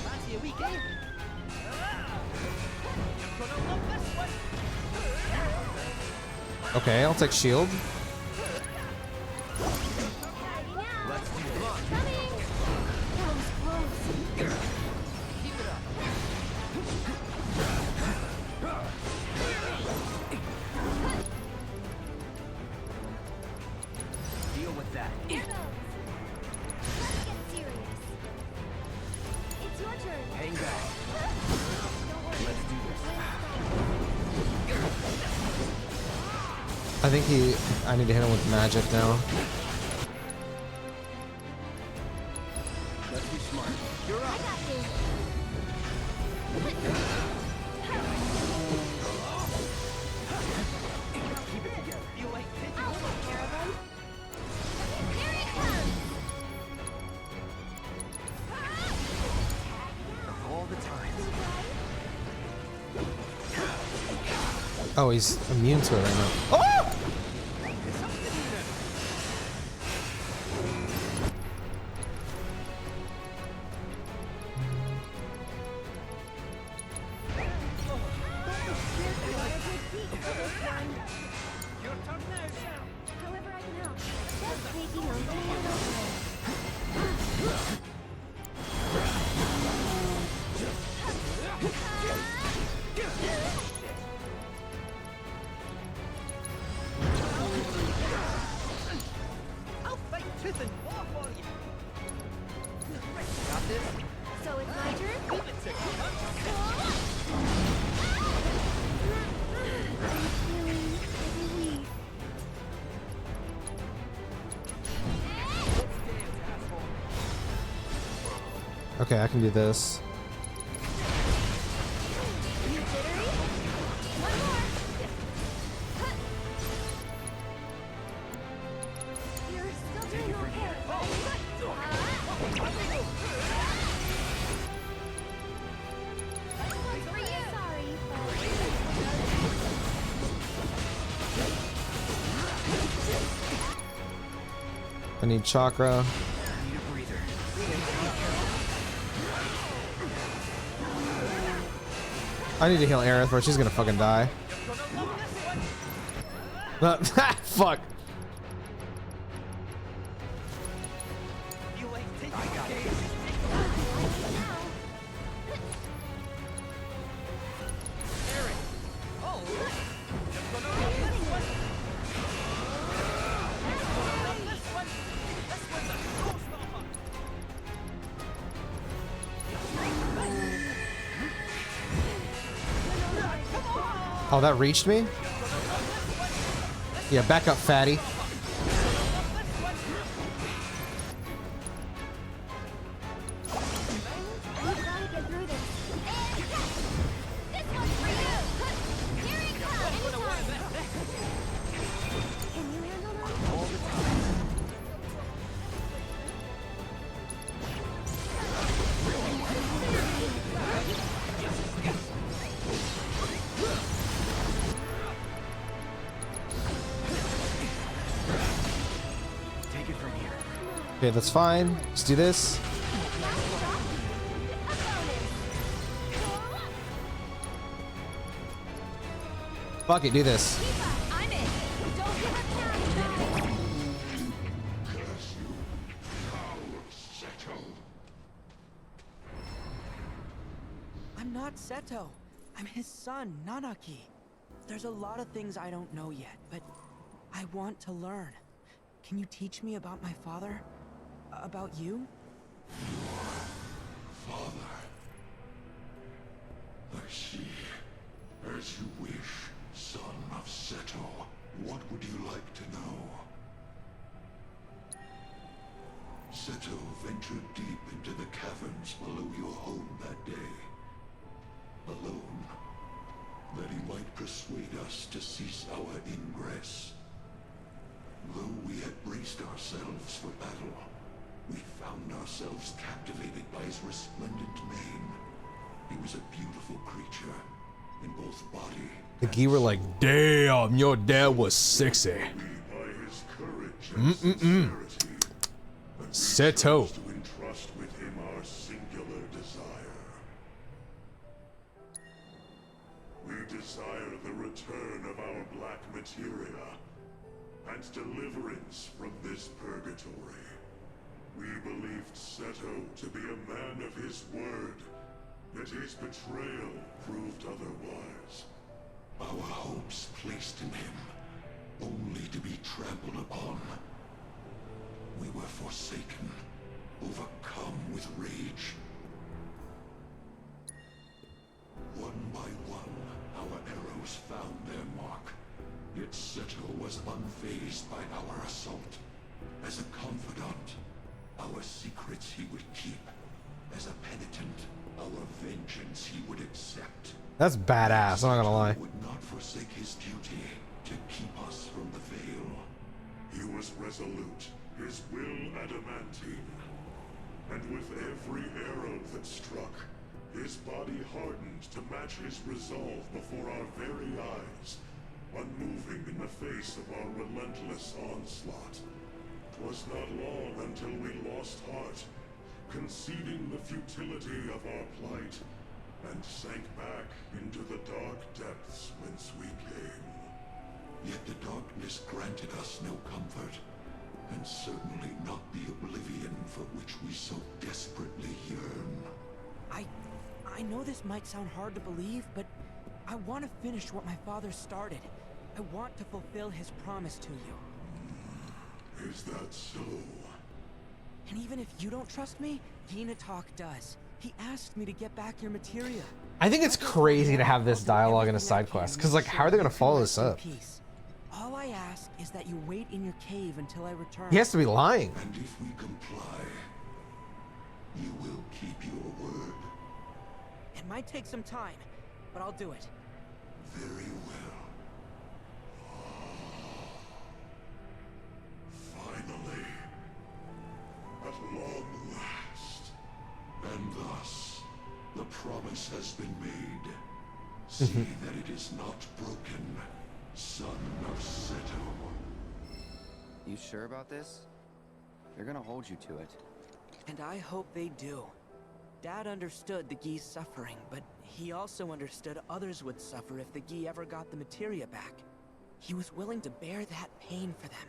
Fancy a week, eh? Okay, I'll take shield. Let's do it. Coming! That was close. Keep it up. Deal with that. Here goes. Let's get serious. It's your turn. Hang back. Don't worry. Let's do this. I think I need to hit him with magic now. Let's be smart. You're I up. got this. Keep it together. You like I'll take care of him. Here it comes. all the time. Oh, he's immune to it right now. Oh! Your turn now, Sam. However I can help. Just taking a little I'll fight tooth and claw for you. Got this? So it's my turn? Leave it to me. I'm feeling really weak. Let's dance, asshole. Okay, I can do this. You jittery? One more. You're still doing okay. One's for you. Sorry, I need chakra. Need a breather. I need to heal Aerith or she's gonna fucking die. Fuck. You like taking the case? Aaron. Oh. Just gonna roll this one. Roll this one. This one's a showstopper. Oh, that reached me? Yeah, back up, fatty. We've gotta get through this. This one's for you. Here it comes. Anytime. Can you handle that? All the time. Take it from here. Okay, that's fine. Let's do this. Fuck it, do this. I'm in. Don't give up now, guys. I'm not Seto. I'm his son, Nanaki. There's a lot of things I don't know yet, but I want to learn. Can you teach me about my father? About you? Father. I see. As you wish, son of Seto. What would you like to know? Seto ventured deep into the caverns below your home that day. Alone. That he might persuade us to cease our ingress. Though we had braced ourselves for battle, we found ourselves captivated by his resplendent mane. He was a beautiful creature in both body. The Gi were like, damn, your dad was sexy. By his courage and sincerity, Seto. to entrust with him our singular desire. We desire the return of our black materia and deliverance from this purgatory. We believed Seto to be a man of his word, yet his betrayal proved otherwise. Our hopes placed in him, only to be trampled upon. We were forsaken, overcome with rage. One by one, our arrows found their mark. Yet Seto was unfazed by our assault. As a confidant, our secrets he would keep. As a penitent, our vengeance he would accept. That's badass, I'm not gonna lie. He would not forsake his duty to keep us from the veil. He was resolute, his will adamantine. And with every arrow that struck, his body hardened to match his resolve before our very eyes, unmoving in the face of our relentless onslaught. 'Twas not long until we lost heart, conceding the futility of our plight, and sank back into the dark depths whence we came. Yet the darkness granted us no comfort, and certainly not the oblivion for which we so desperately yearn. I know this might sound hard to believe, but I want to finish what my father started. I want to fulfill his promise to you. Is that so? And even if you don't trust me, Talk does. He asked me to get back your materia. I think it's crazy to have this dialogue in a side quest, because like, how are they gonna follow this up? All I ask is that you wait in your cave until I return. He has to be lying. And if we comply, you will keep your word. It might take some time, but I'll do it. Very well. Finally, at long last. And thus, the promise has been made. See that it is not broken, son of Seto. You sure about this? They're gonna hold you to it. And I hope they do. Dad understood the Gi's suffering, but he also understood others would suffer if the Gi ever got the materia back. He was willing to bear that pain for them,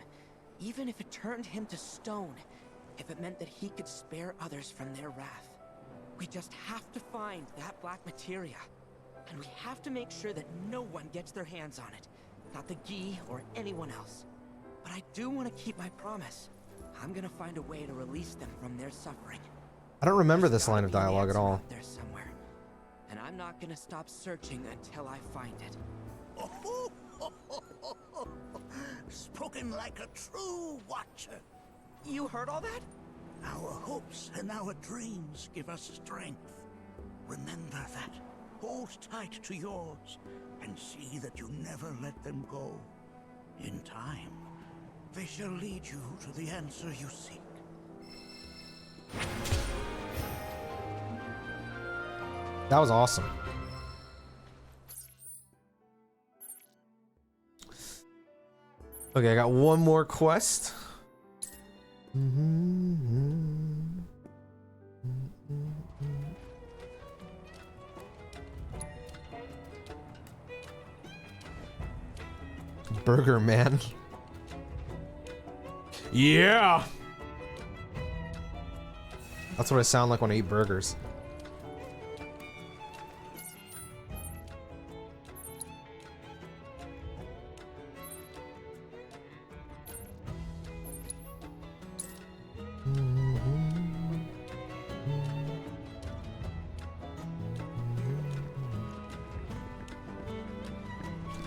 even if it turned him to stone, if it meant that he could spare others from their wrath. We just have to find that black materia, and we have to make sure that no one gets their hands on it, not the Gi or anyone else. But I do want to keep my promise. I'm gonna find a way to release them from their suffering. I don't remember this line of dialogue at all. There somewhere, and I'm not gonna stop searching until I find it. Spoken like a true watcher. You heard all that? Our hopes and our dreams give us strength. Remember that. Hold tight to yours, and see that you never let them go. In time, they shall lead you to the answer you seek. That was awesome. Okay, I got one more quest. Burger Man. Yeah. That's what I sound like when I eat burgers.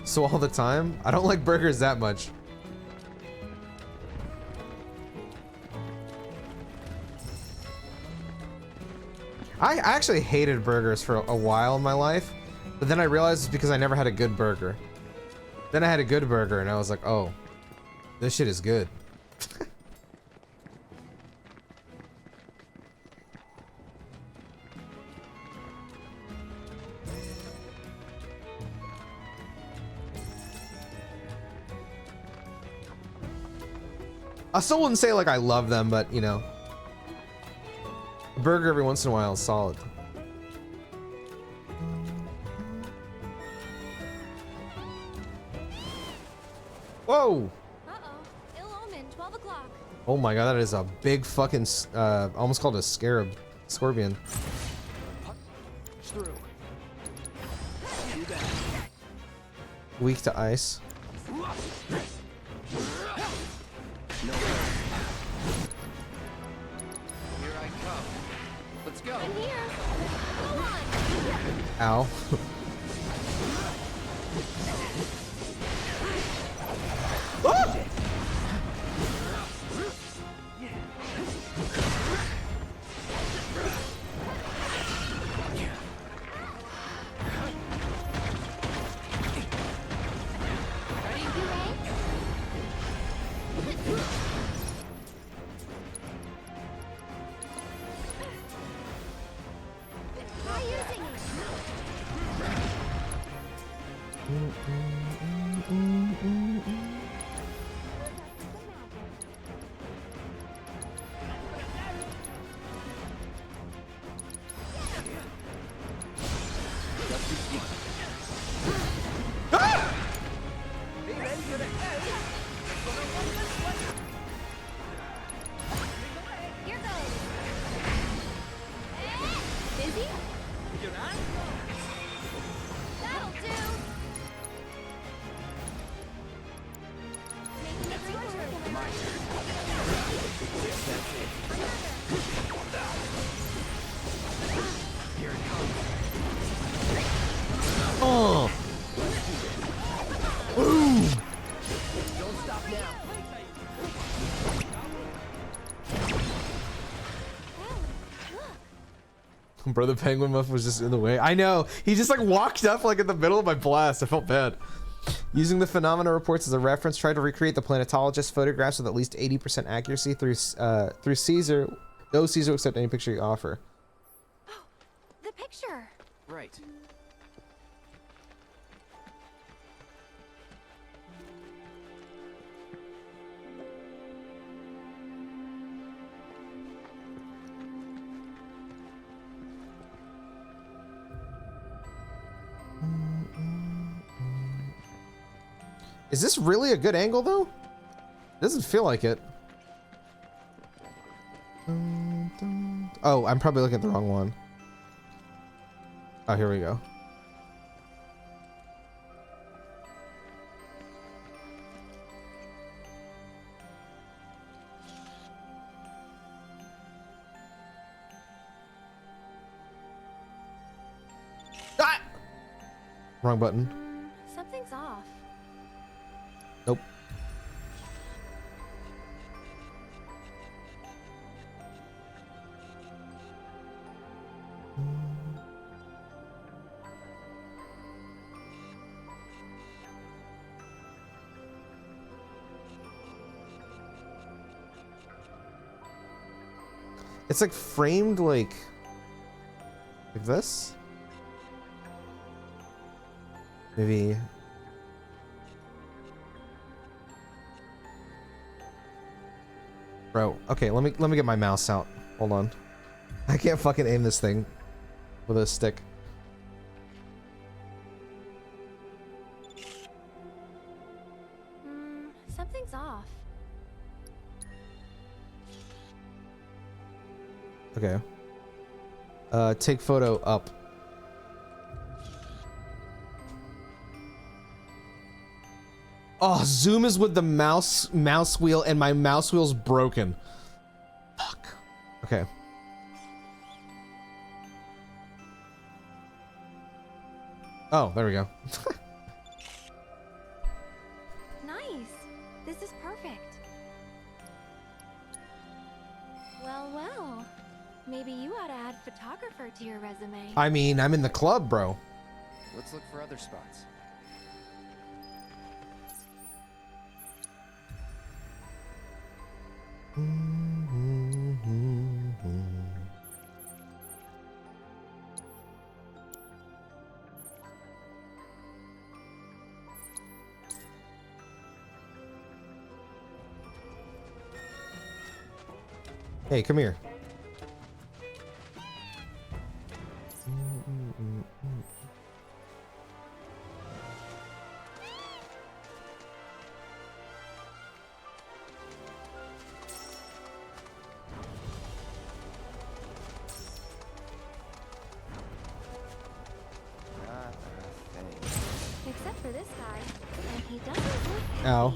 So all the time? I don't like burgers that much. I actually hated burgers for a while in my life, but then I realized it's because I never had a good burger. Then I had a good burger and I was like, oh, this shit is good. I still wouldn't say like I love them, but you know, a burger every once in a while is solid. Whoa! Uh-oh. Ill omen, 12 o'clock. Oh my god, that is a big fucking, almost called a scarab. Scorpion. Through. Weak to ice. No. Here I come. Let's go. I'm here. Go on. Ow. Ah! Try using Here goes. Busy? That'll do. Making a breakthrough. My turn. That's it. Here it comes. Oh. Ooh. Don't stop now. Brother Penguin Muff was just in the way. I know. He just like walked up like in the middle of my blast. I felt bad. Using the phenomena reports as a reference, try to recreate the planetologist photographs with at least 80% accuracy through Caesar. Those Caesar will accept any picture you offer. Oh, the picture. Right. Is this really a good angle though? It doesn't feel like it. Oh, I'm probably looking at the wrong one. Oh, here we go. Ah! Wrong button. Something's off. Nope. It's like framed like this. Maybe. Bro, okay, let me get my mouse out. Hold on. I can't fucking aim this thing with a stick. Something's off. Okay. Take photo up. Oh, zoom is with the mouse wheel, and my mouse wheel's broken. Fuck. Okay. Oh, there we go. Nice. This is perfect. Well, well. Maybe you ought to add photographer to your resume. I mean, I'm in the club, bro. Let's look for other spots. Hey, come here. Not a thing. Except for this guy. And he doesn't look Ow.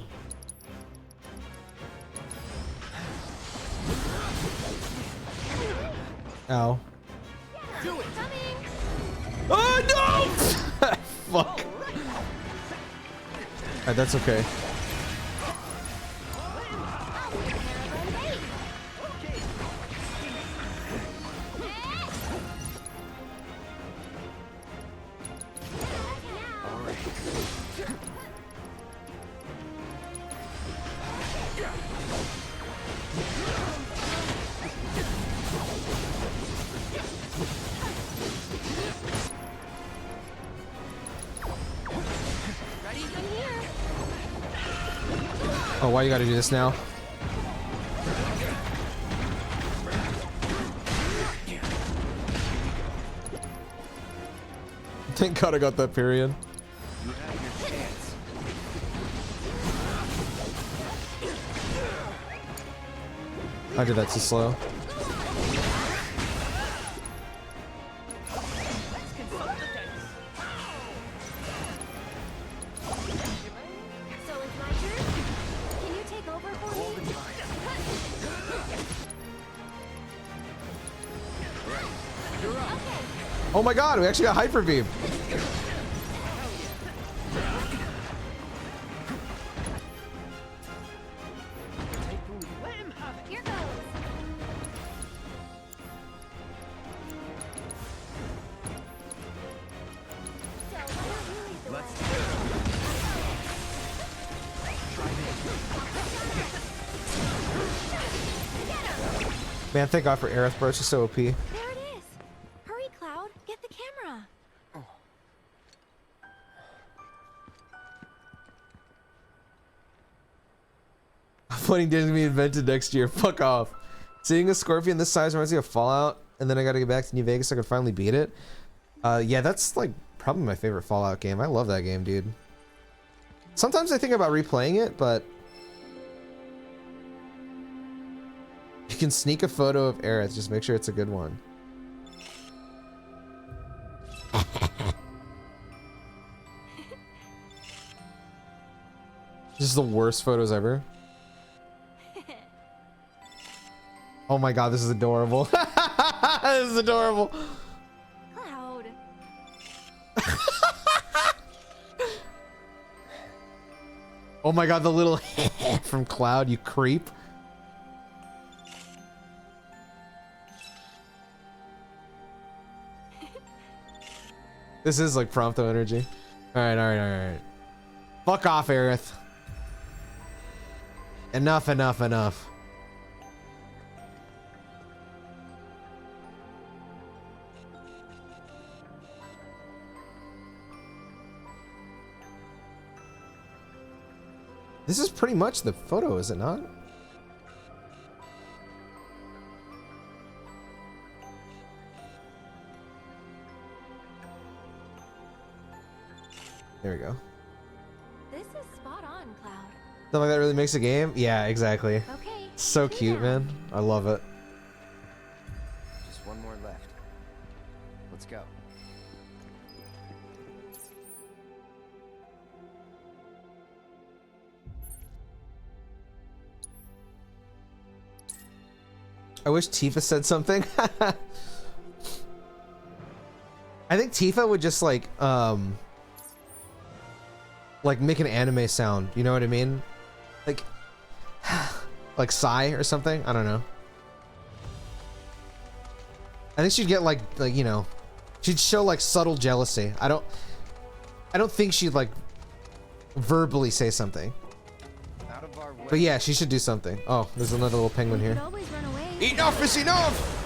Ow. Do it. Coming. Oh no! Fuck. Alright, that's okay. Oh, why you gotta do this now? Thank God I got that period. You have your chance. I did that too slow. So it's my turn? Can you take over for me? Okay. Oh my God, we actually got hyper beam. Here goes. So why don't you lead the way? Man, thank God for Aerith, bro. She's so OP. There it is. Hurry, Cloud. Get the camera. Floating days gonna be invented next year. Fuck off. Seeing a scorpion this size reminds me of Fallout, and then I gotta get back to New Vegas so I can finally beat it. Yeah, that's like probably my favorite Fallout game. I love that game, dude. Sometimes I think about replaying it, but you can sneak a photo of Aerith. Just make sure it's a good one. This is the worst photos ever. Oh my God, this is adorable. This is adorable. Cloud. Oh my God, the little from Cloud, you creep. This is like Prompto energy. Alright, alright, alright. Fuck off, Aerith. Enough, enough, enough. This is pretty much the photo, is it not? There we go. This is spot on, Cloud. Something like that really makes a game? Yeah, exactly. Okay. So sit cute, down. man. I love it. Just one more left. Let's go. I wish Tifa said something. I think Tifa would just like make an anime sound, you know what I mean? Like like sigh or something. I don't know. I think she'd get like you know, she'd show like subtle jealousy. I don't think she'd like verbally say something. Out of our way. But yeah, she should do something. Oh, there's another little penguin You here. could always run away. Enough is enough!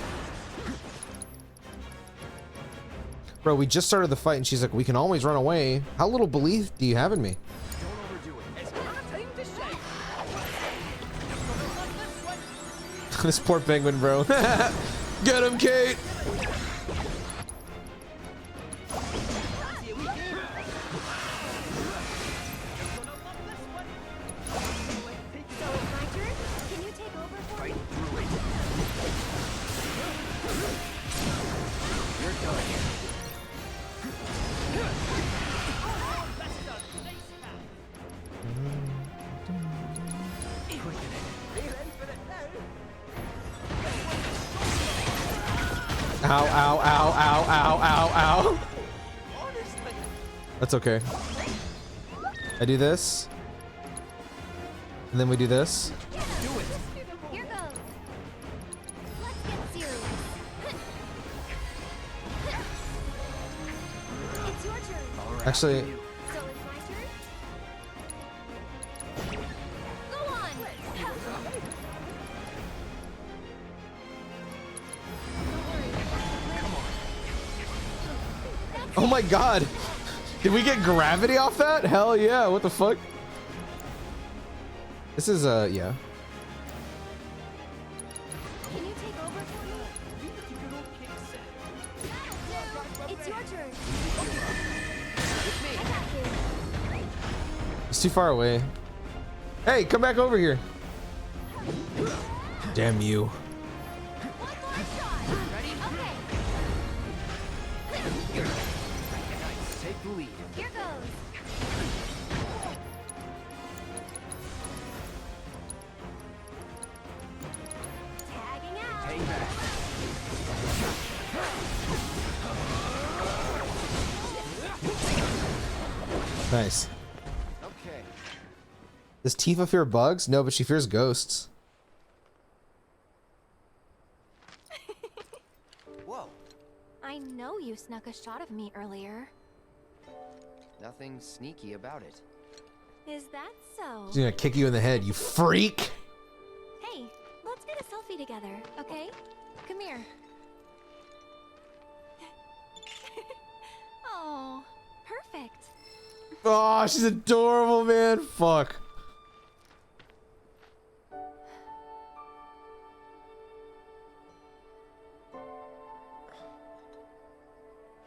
Bro, we just started the fight and she's like, we can always run away. How little belief do you have in me? Don't overdo it. It's nothing to This poor penguin, bro. Get him, Kate. Ow, ow, ow, ow, ow, ow, ow. That's okay. I do this. And then we do this. Here goes. Let's get serious. It's your turn. Actually, So it's my turn? Go on! oh my god. Did we get gravity off that? Hell yeah, what the fuck? This is, yeah. Can you take over for me? It's your turn. I got you. It's too far away. Hey, come back over here. Damn you. One more shot. Ready? Okay. Take the lead. Here goes. Tagging out. Hang back. Nice. Okay. Does Tifa fear bugs? No, but she fears ghosts. Whoa. I know you snuck a shot of me earlier. Nothing sneaky about it. Is that so? She's gonna kick you in the head, you freak! Hey, let's get a selfie together, okay? Come here. Oh, perfect. Oh, she's adorable, man. Fuck.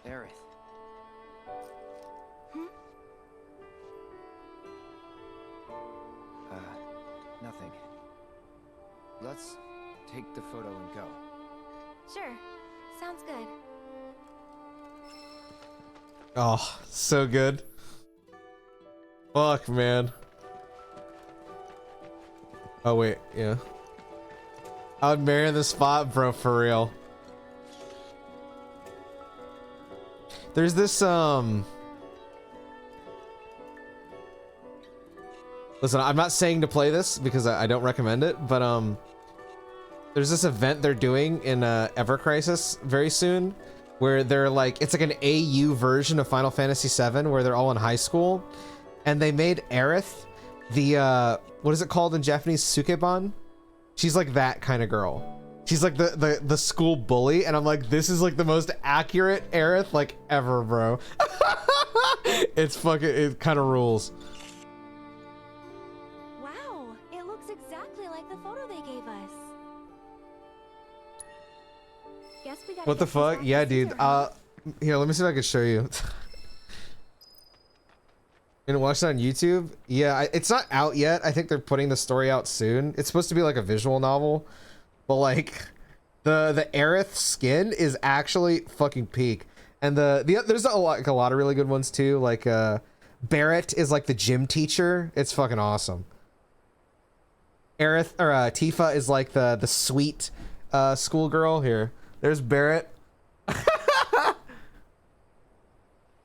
Aerith. Nothing. Let's take the photo and go. Sure, sounds good. Oh, so good. Fuck, man. Oh, wait, yeah. I would marry the spot, bro, for real. There's this, listen, I'm not saying to play this because I don't recommend it, but, there's this event they're doing in, Ever Crisis very soon where they're like, it's like an AU version of Final Fantasy VII where they're all in high school, and they made Aerith the, what is it called in Japanese? Sukeban? She's like that kind of girl. She's like the school bully, and I'm like, this is like the most accurate Aerith like ever, bro. It's fucking, it kind of rules. Wow, it looks exactly like the photo they gave us. Guess we gotta What the get fuck? these Yeah, off the dude. scissor, huh? Here, let me see if I can show you. And watch that on YouTube? Yeah, it's not out yet. I think they're putting the story out soon. It's supposed to be like a visual novel, but like the Aerith skin is actually fucking peak. And there's a lot of really good ones too. Like Barrett is like the gym teacher. It's fucking awesome. Aerith or Tifa is like the sweet schoolgirl. Here, there's Barrett.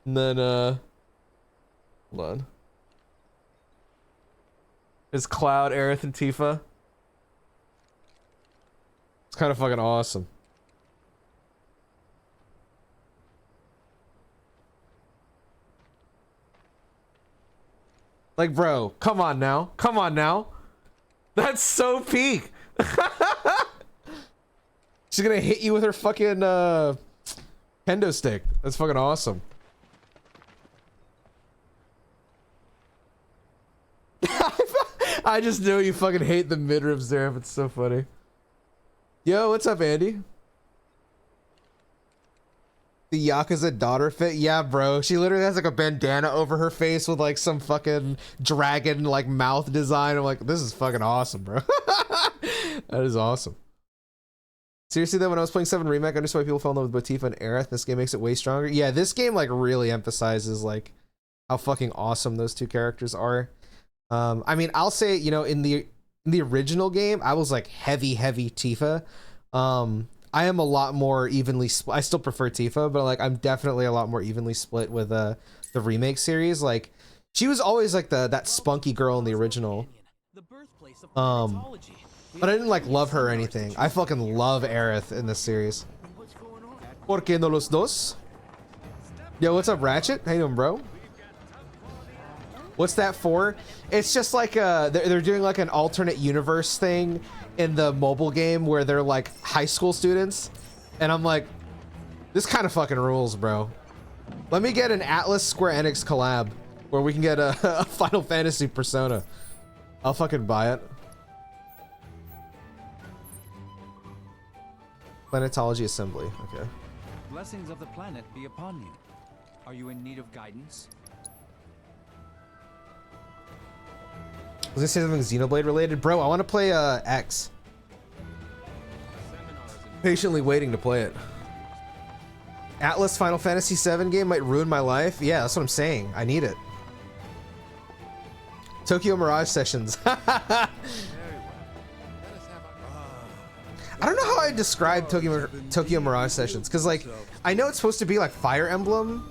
And then hold on. It's Cloud, Aerith, and Tifa. It's kind of fucking awesome. Like, bro, come on now. Come on now. That's so peak. She's gonna hit you with her fucking kendo stick. That's fucking awesome. I just know you fucking hate the midriffs there, but it's so funny. Yo, what's up, Andy? The Yakuza daughter fit? Yeah, bro. She literally has like a bandana over her face with like some fucking dragon like mouth design. I'm like, this is fucking awesome, bro. That is awesome. Seriously though, when I was playing 7 Remake, I understood why people fell in love with Botifa and Aerith. This game makes it way stronger. Yeah, this game like really emphasizes like how fucking awesome those two characters are. I mean, I'll say, you know, in the original game, I was like heavy Tifa. I am a lot more evenly split. I still prefer Tifa, but like I'm definitely a lot more evenly split with the remake series. Like she was always like that spunky girl in the original. But I didn't like love her or anything. I fucking love Aerith in this series. ¿Por qué no los dos? Yo, what's up, Ratchet? How you doing, bro? What's that for? It's just like they're doing like an alternate universe thing in the mobile game where they're like high school students, and I'm like, this kind of fucking rules, bro. Let me get an Atlas Square Enix collab where we can get a Final Fantasy Persona. I'll fucking buy it. Planetology Assembly. Okay. Blessings of the planet be upon you. Are you in need of guidance? Was gonna say something Xenoblade related, bro. I want to play X. Patiently waiting to play it. Atlas Final Fantasy VII game might ruin my life. Yeah, that's what I'm saying. I need it. Tokyo Mirage Sessions. I don't know how I describe Tokyo Mirage Sessions, because like I know it's supposed to be like Fire Emblem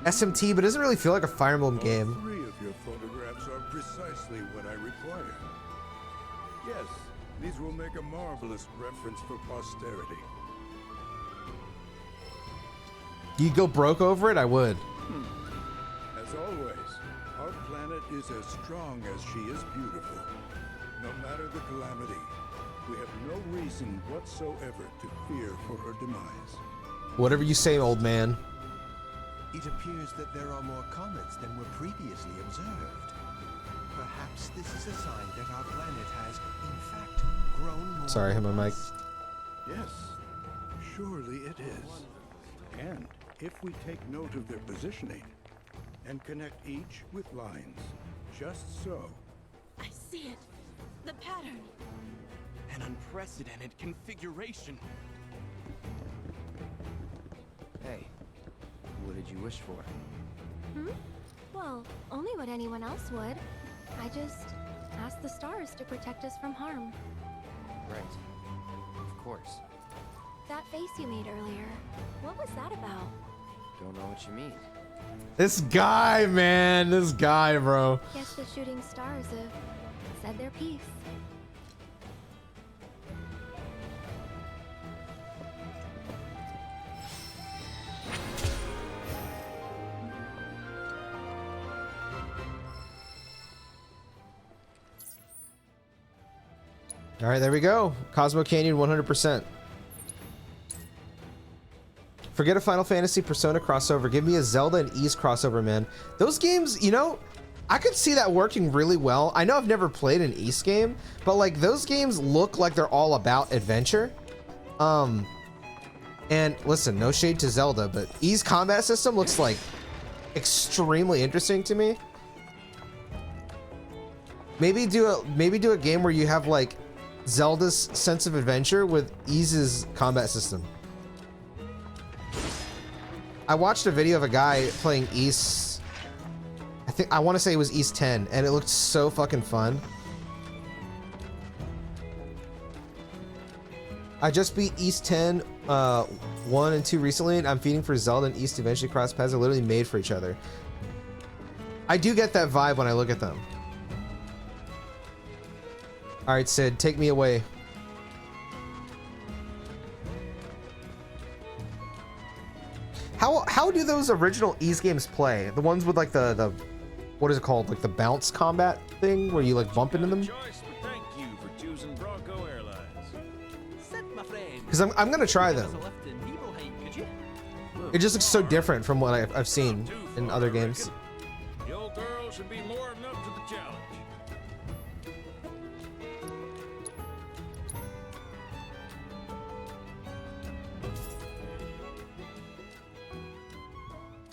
SMT, but it doesn't really feel like a Fire Emblem game. Three of your photographs are precisely what I require. Yes, these will make a marvelous reference for posterity. You go broke over it? I would. As always, our planet is as strong as she is beautiful. No matter the calamity, we have no reason whatsoever to fear for her demise. Whatever you say, old man. It appears that there are more comets than were previously observed. Perhaps this is a sign that our planet has, in fact, grown more. Sorry, I hit my mic. Yes, surely it is. And if we take note of their positioning and connect each with lines, just so. I see it. The pattern. An unprecedented configuration. Hey, what did you wish for? Well, only what anyone else would. I just asked the stars to protect us from harm. Right. Of course. That face you made earlier, what was that about? Don't know what you mean. This guy, man. This guy, bro. Guess the shooting stars have said their piece. All right, there we go. Cosmo Canyon 100%. Forget a Final Fantasy Persona crossover. Give me a Zelda and Ys crossover, man. Those games, you know, I could see that working really well. I know I've never played an Ys game, but like those games look like they're all about adventure. And listen, no shade to Zelda, but Ys combat system looks like extremely interesting to me. Maybe do a game where you have like Zelda's sense of adventure with Ys's combat system. I watched a video of a guy playing Ys. I want to say it was Ys 10, and it looked so fucking fun. I just beat Ys 10 1 and 2 recently, and I'm feeding for Zelda and Ys to eventually cross paths. Are literally made for each other. I do get that vibe when I look at them. All right, Sid, take me away. How do those original Ys games play? The ones with like the what is it called? Like the bounce combat thing where you like bump into them? Thank you for choosing Bronco Airlines. Because I'm gonna try them. It just looks so different from what I've seen in other games. The old girl should be more than up to the challenge.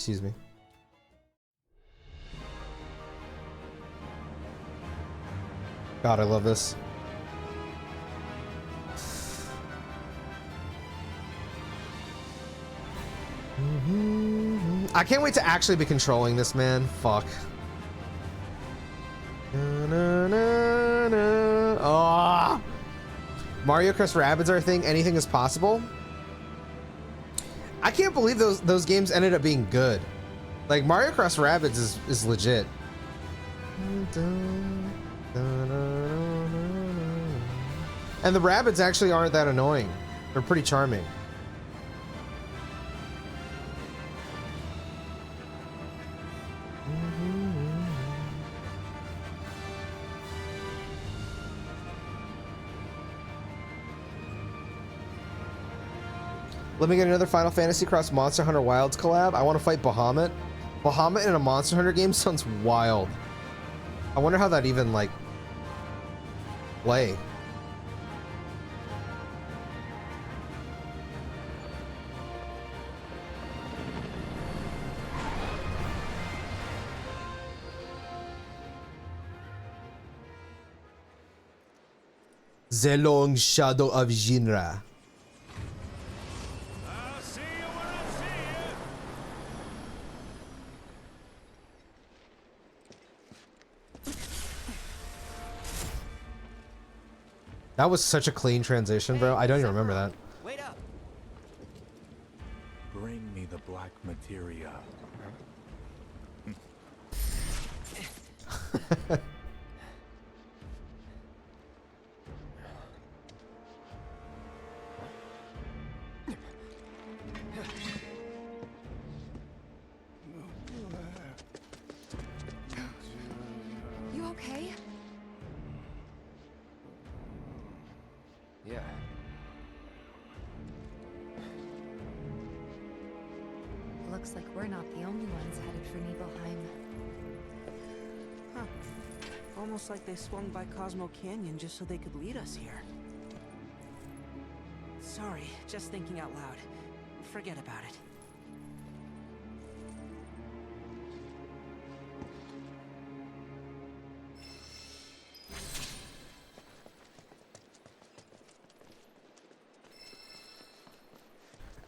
Excuse me. God, I love this. I can't wait to actually be controlling this, man. Fuck. Oh. Mario Kart Rabbids are a thing. Anything is possible. I can't believe those games ended up being good. Like Mario Kart Rabbids is legit. And the rabbits actually aren't that annoying. They're pretty charming. Let me get another Final Fantasy Cross Monster Hunter Wilds collab. I want to fight Bahamut. Bahamut in a Monster Hunter game sounds wild. I wonder how that even, like, play. The Long Shadow of Jinra. I'll see you when I see you. That was such a clean transition, bro. I don't even remember that. Wait up. Bring me the black materia. You okay? Yeah. Looks like we're not the only ones headed for Nibelheim. Huh. Almost like they swung by Cosmo Canyon just so they could lead us here. Sorry, just thinking out loud. Forget about it.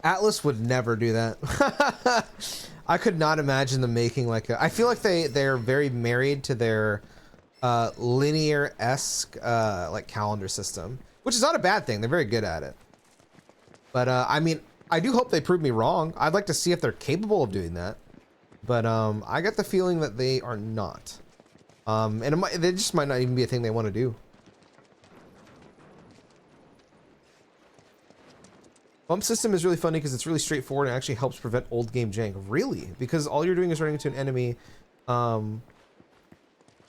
Atlas would never do that. I could not imagine them making like a... I feel like they're very married to their linear-esque like calendar system, which is not a bad thing. They're very good at it. But I mean, I do hope they prove me wrong. I'd like to see if they're capable of doing that. But I get the feeling that they are not. And they just might not even be a thing they want to do. Bump system is really funny because it's really straightforward and actually helps prevent old game jank. Really? Because all you're doing is running into an enemy. You're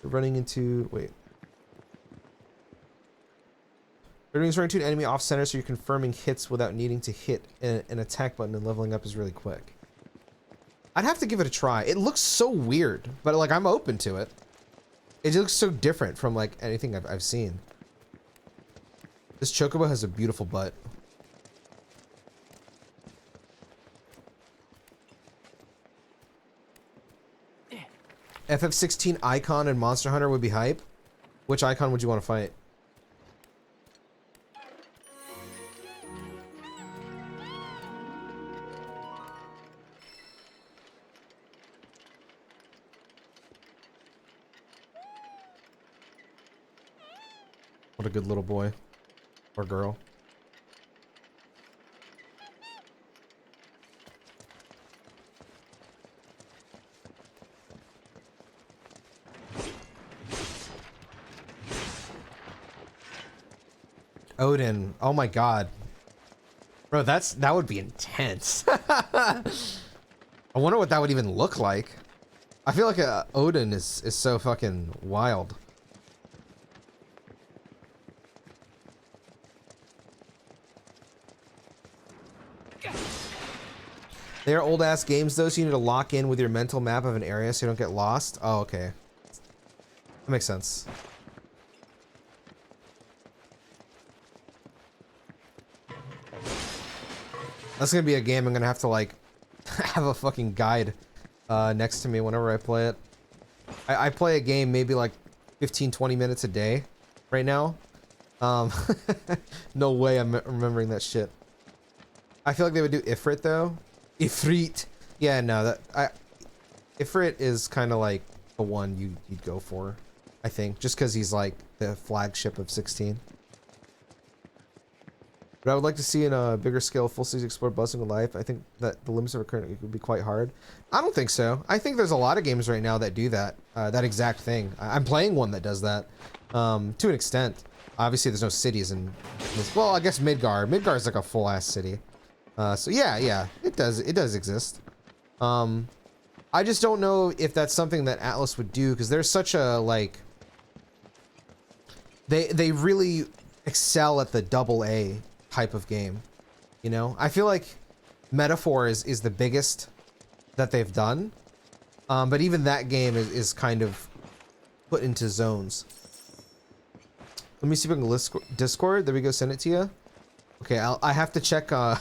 running into... Wait. You're running into an enemy off center, so you're confirming hits without needing to hit an attack button, and leveling up is really quick. I'd have to give it a try. It looks so weird, but like I'm open to it. It looks so different from like anything I've seen. This chocobo has a beautiful butt. FF16 icon and Monster Hunter would be hype. Which icon would you want to fight? What a good little boy or girl. Odin. Oh my god. Bro, that would be intense. I wonder what that would even look like. I feel like Odin is so fucking wild. They are old ass games though, so you need to lock in with your mental map of an area so you don't get lost. Oh, okay. That makes sense. That's gonna be a game I'm gonna have to like have a fucking guide next to me whenever I play it. I play a game maybe like 15-20 minutes a day right now. No way I'm remembering that shit. I feel like they would do Ifrit though. Ifrit. Yeah, no, Ifrit is kind of like the one you'd go for, I think, just because he's like the flagship of 16. But I would like to see in a bigger scale full season explore buzzing with life. I think that the limits of our current would be quite hard. I don't think so. I think there's a lot of games right now that do that, that exact thing. I'm playing one that does that, to an extent. Obviously, there's no cities in this. Well, I guess Midgar. Midgar is like a full ass city. So yeah, it does exist. I just don't know if that's something that Atlas would do because they're such a like. They really excel at the AA type of game, you know. I feel like Metaphor is the biggest that they've done, but even that game is kind of put into zones. Let me see if I can list Discord. There we go. Send it to you. Okay, I have to check. I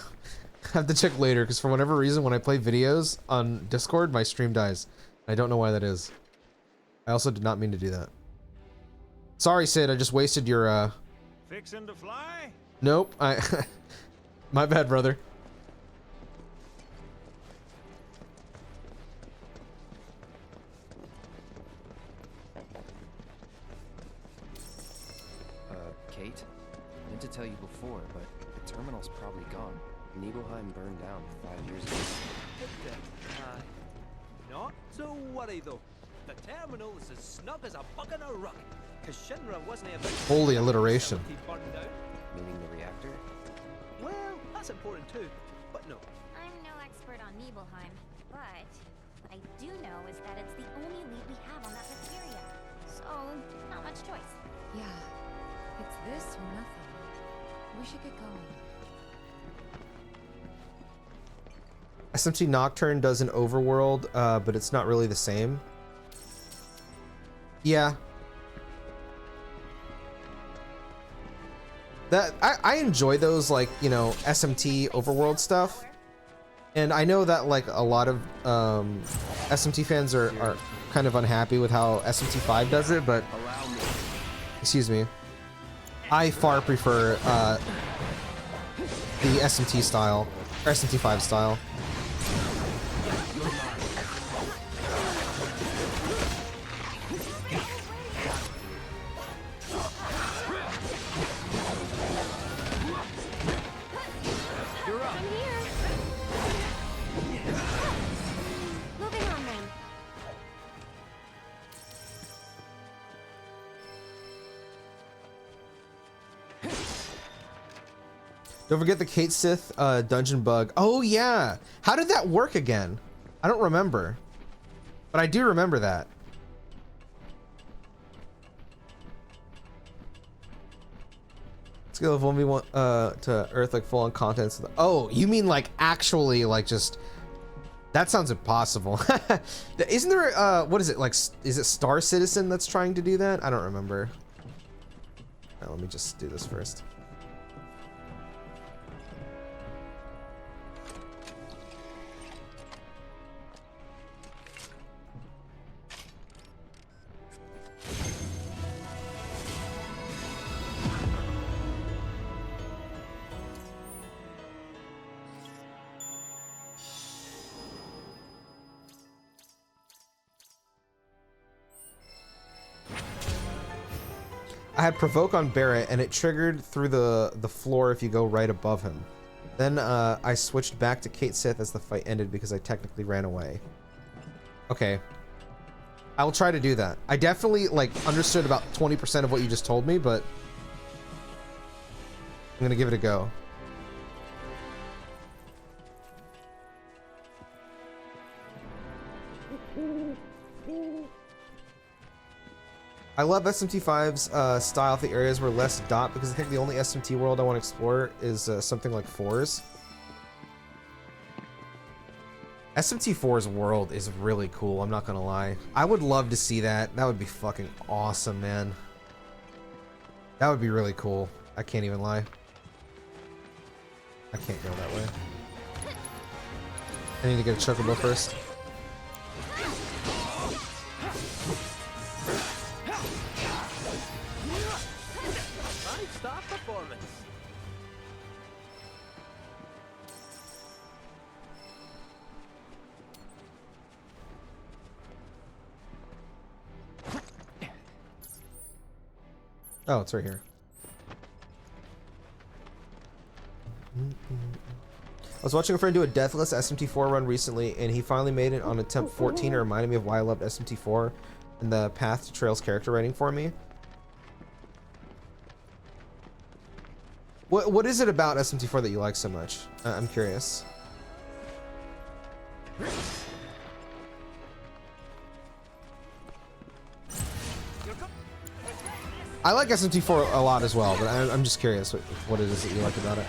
have to check later because for whatever reason, when I play videos on Discord, my stream dies. I don't know why that is. I also did not mean to do that. Sorry, Sid. I just wasted your. Fixing to fly? Nope. My bad, brother. Kate? I meant to tell you before, but the terminal's probably gone. Nibelheim burned down 5 years ago. Not to worry though. The terminal is as snug as a bug in a rug. Cause Shinra wasn't about Holy alliteration. Meaning the reactor? Well, that's important too. But no. I'm no expert on Nibelheim, but what I do know is that it's the only lead we have on that materia. So, not much choice. Yeah, it's this or nothing. We should get going. SMT Nocturne does an overworld, but it's not really the same. Yeah. That I enjoy those, like, you know, SMT overworld stuff. And I know that like a lot of SMT fans are kind of unhappy with how SMT5 does it, but excuse me. I far prefer the SMT style, or SMT5 style. Don't forget the Kate Sith dungeon bug. Oh yeah, how did that work again? I don't remember, but I do remember that. Let's go 1v1 to Earth like full on contents. Oh, you mean like actually like just? That sounds impossible. Isn't there what is it like? Is it Star Citizen that's trying to do that? I don't remember. Right, let me just do this first. I had provoke on Barrett and it triggered through the floor if you go right above him. Then I switched back to Kate Sith as the fight ended because I technically ran away. Okay. I will try to do that. I definitely like understood about 20% of what you just told me, but I'm gonna give it a go. I love SMT5's style of the areas where less dot because I think the only SMT world I want to explore is something like 4's. SMT4's world is really cool, I'm not gonna lie. I would love to see that. That would be fucking awesome, man. That would be really cool. I can't even lie. I can't go that way. I need to get a chocobo first. Five-star performance. Oh, it's right here. I was watching a friend do a deathless SMT4 run recently, and he finally made it on attempt 14. It reminded me of why I loved SMT4 and the path to Trail's character writing for me. What is it about SMT4 that you like so much? I'm curious. I like SMT4 a lot as well, but I'm just curious what it is that you like about it.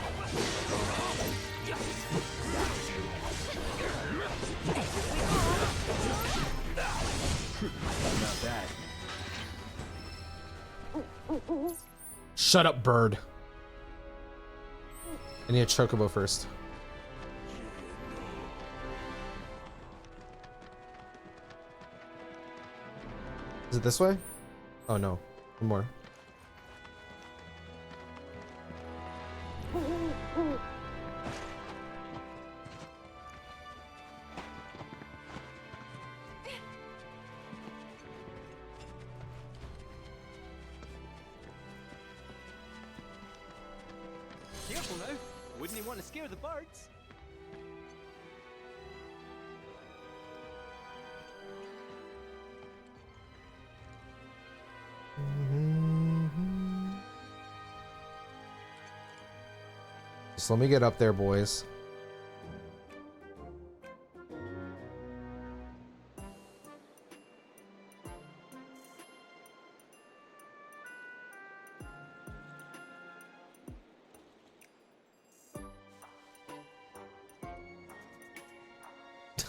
Shut up, bird. I need a chocobo first. Is it this way? Oh no, one more. Careful now. Wouldn't you want to scare the birds? Just let me get up there, boys.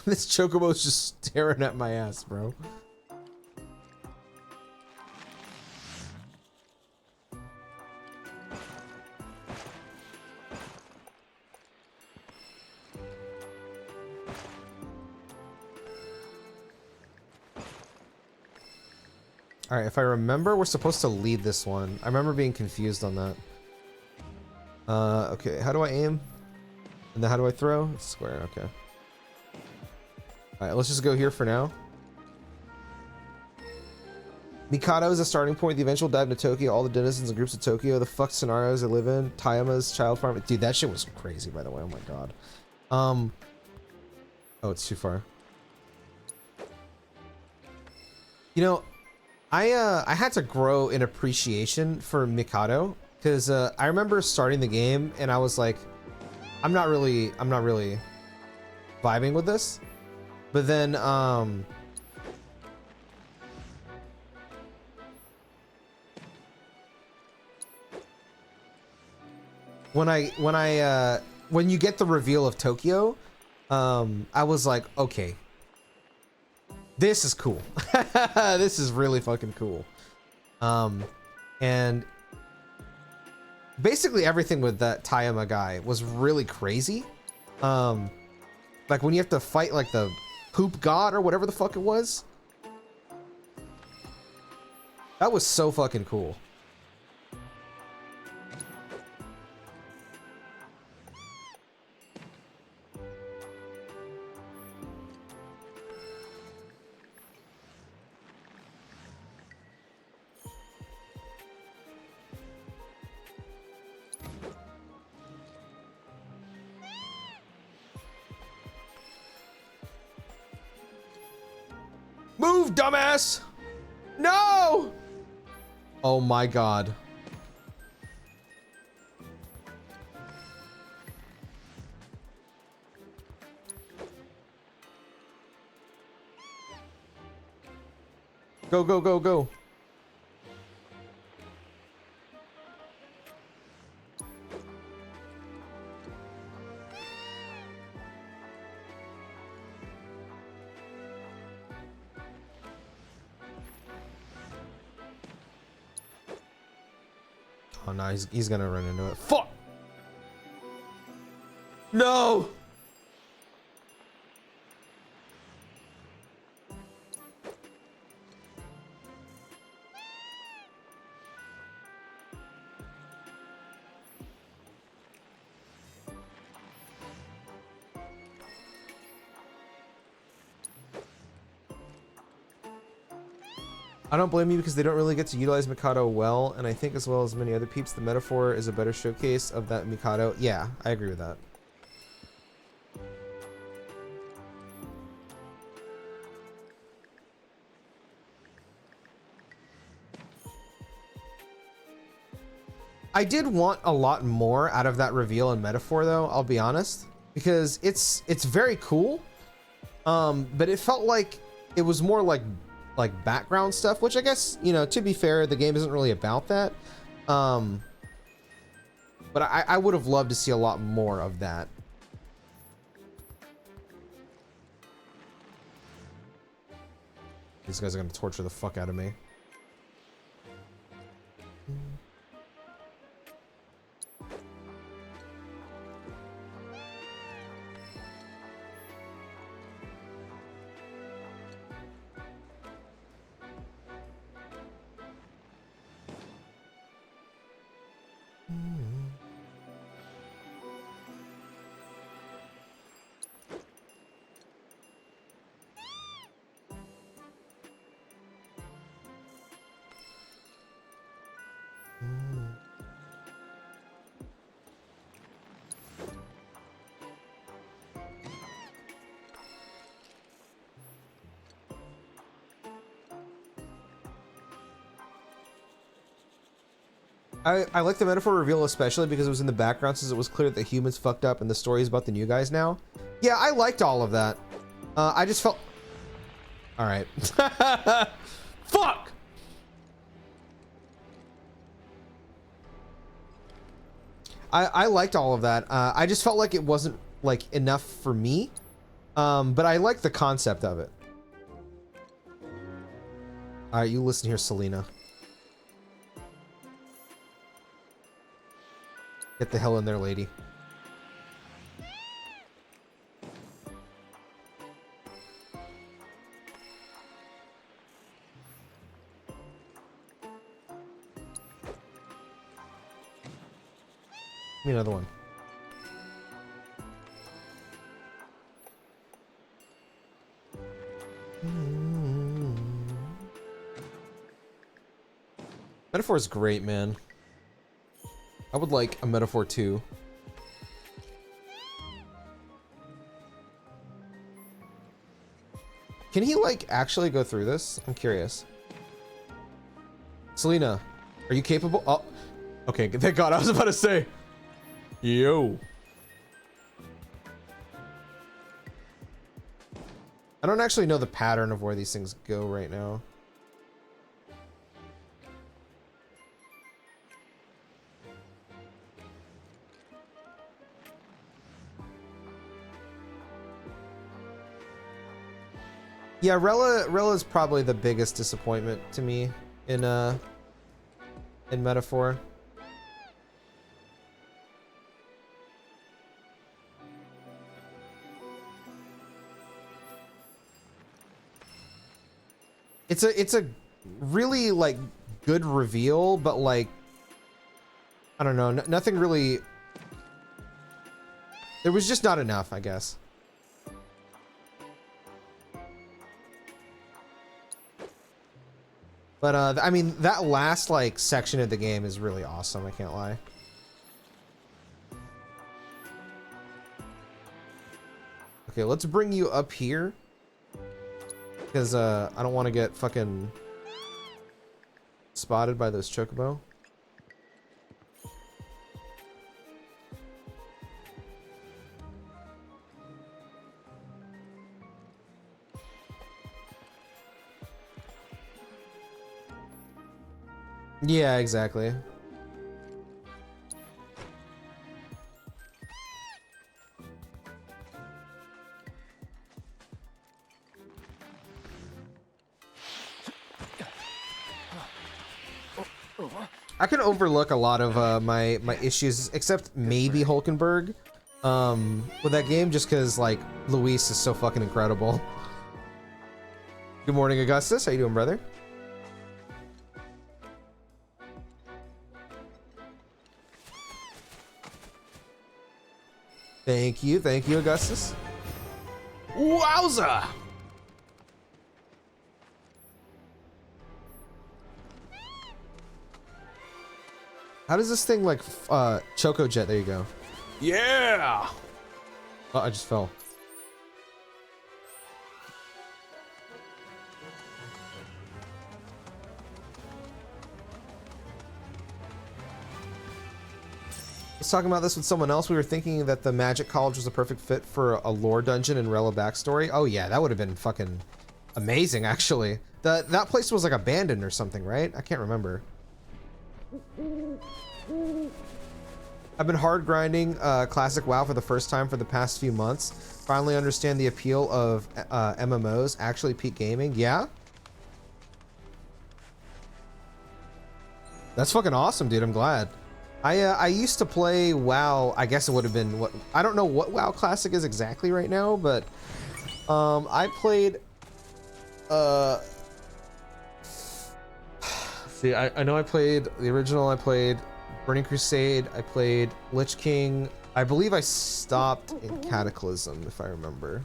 This chocobo's just staring at my ass, bro. All right, if I remember, we're supposed to lead this one. I remember being confused on that. Okay, how do I aim? And then how do I throw? It's square, okay. All right, let's just go here for now. Mikado is a starting point. The eventual dive into Tokyo. All the denizens and groups of Tokyo. The fucked scenarios they live in. Tayama's child farm. Dude, that shit was crazy, by the way. Oh my god. Oh, it's too far. You know, I had to grow an appreciation for Mikado because I remember starting the game and I was like, I'm not really vibing with this. But then when you get the reveal of Tokyo, I was like, okay, this is cool. This is really fucking cool. And basically everything with that Tayama guy was really crazy. Like when you have to fight like the poop god or whatever the fuck it was. That was so fucking cool. Move, dumbass! No! Oh my god. Go, go, go, go. Oh no, he's gonna run into it. Fuck! No! I don't blame you because they don't really get to utilize Mikado well, and I think as well as many other peeps, the metaphor is a better showcase of that Mikado. Yeah, I agree with that. I did want a lot more out of that reveal and metaphor though, I'll be honest, because it's very cool. But it felt like it was more like background stuff, which I guess, you know, to be fair, the game isn't really about that. But I would have loved to see a lot more of that. These guys are gonna torture the fuck out of me. I like the metaphor reveal especially because it was in the background since it was clear that humans fucked up and the story is about the new guys now. Yeah, I liked all of that. I just felt... Alright. Fuck! I liked all of that. I just felt like it wasn't like enough for me. But I like the concept of it. Alright, you listen here, Selena. Get the hell in there, lady. Give me another one. Metaphor is great, man. I would like a metaphor too. Can he like actually go through this? I'm curious. Selena, are you capable? Oh, okay. Thank God. I was about to say, yo. I don't actually know the pattern of where these things go right now. Yeah, Rella is probably the biggest disappointment to me in Metaphor. It's a really like good reveal, but like I don't know, nothing really. There was just not enough, I guess. But I mean, that last like section of the game is really awesome. I can't lie. Okay, let's bring you up here because I don't want to get fucking spotted by those chocobo. Yeah, exactly. I can overlook a lot of my issues, except maybe Hulkenberg with that game, just because like Luis is so fucking incredible. Good morning, Augustus. How you doing, brother? Thank you, Augustus. Wowza! How does this thing like Choco Jet? There you go. Yeah. Oh, I just fell. I was talking about this with someone else. We were thinking that the Magic College was a perfect fit for a lore dungeon and Rella backstory. Oh yeah, that would have been fucking amazing, actually. That place was like abandoned or something, right? I can't remember. I've been hard grinding classic WoW for the first time for the past few months. Finally understand the appeal of MMOs, actually peak gaming. Yeah? That's fucking awesome, dude. I'm glad. I used to play WoW. I guess it would have been what, I don't know what WoW Classic is exactly right now, but I played see, I know I played the original. I played Burning Crusade. I played Lich King. I believe I stopped in Cataclysm, if I remember.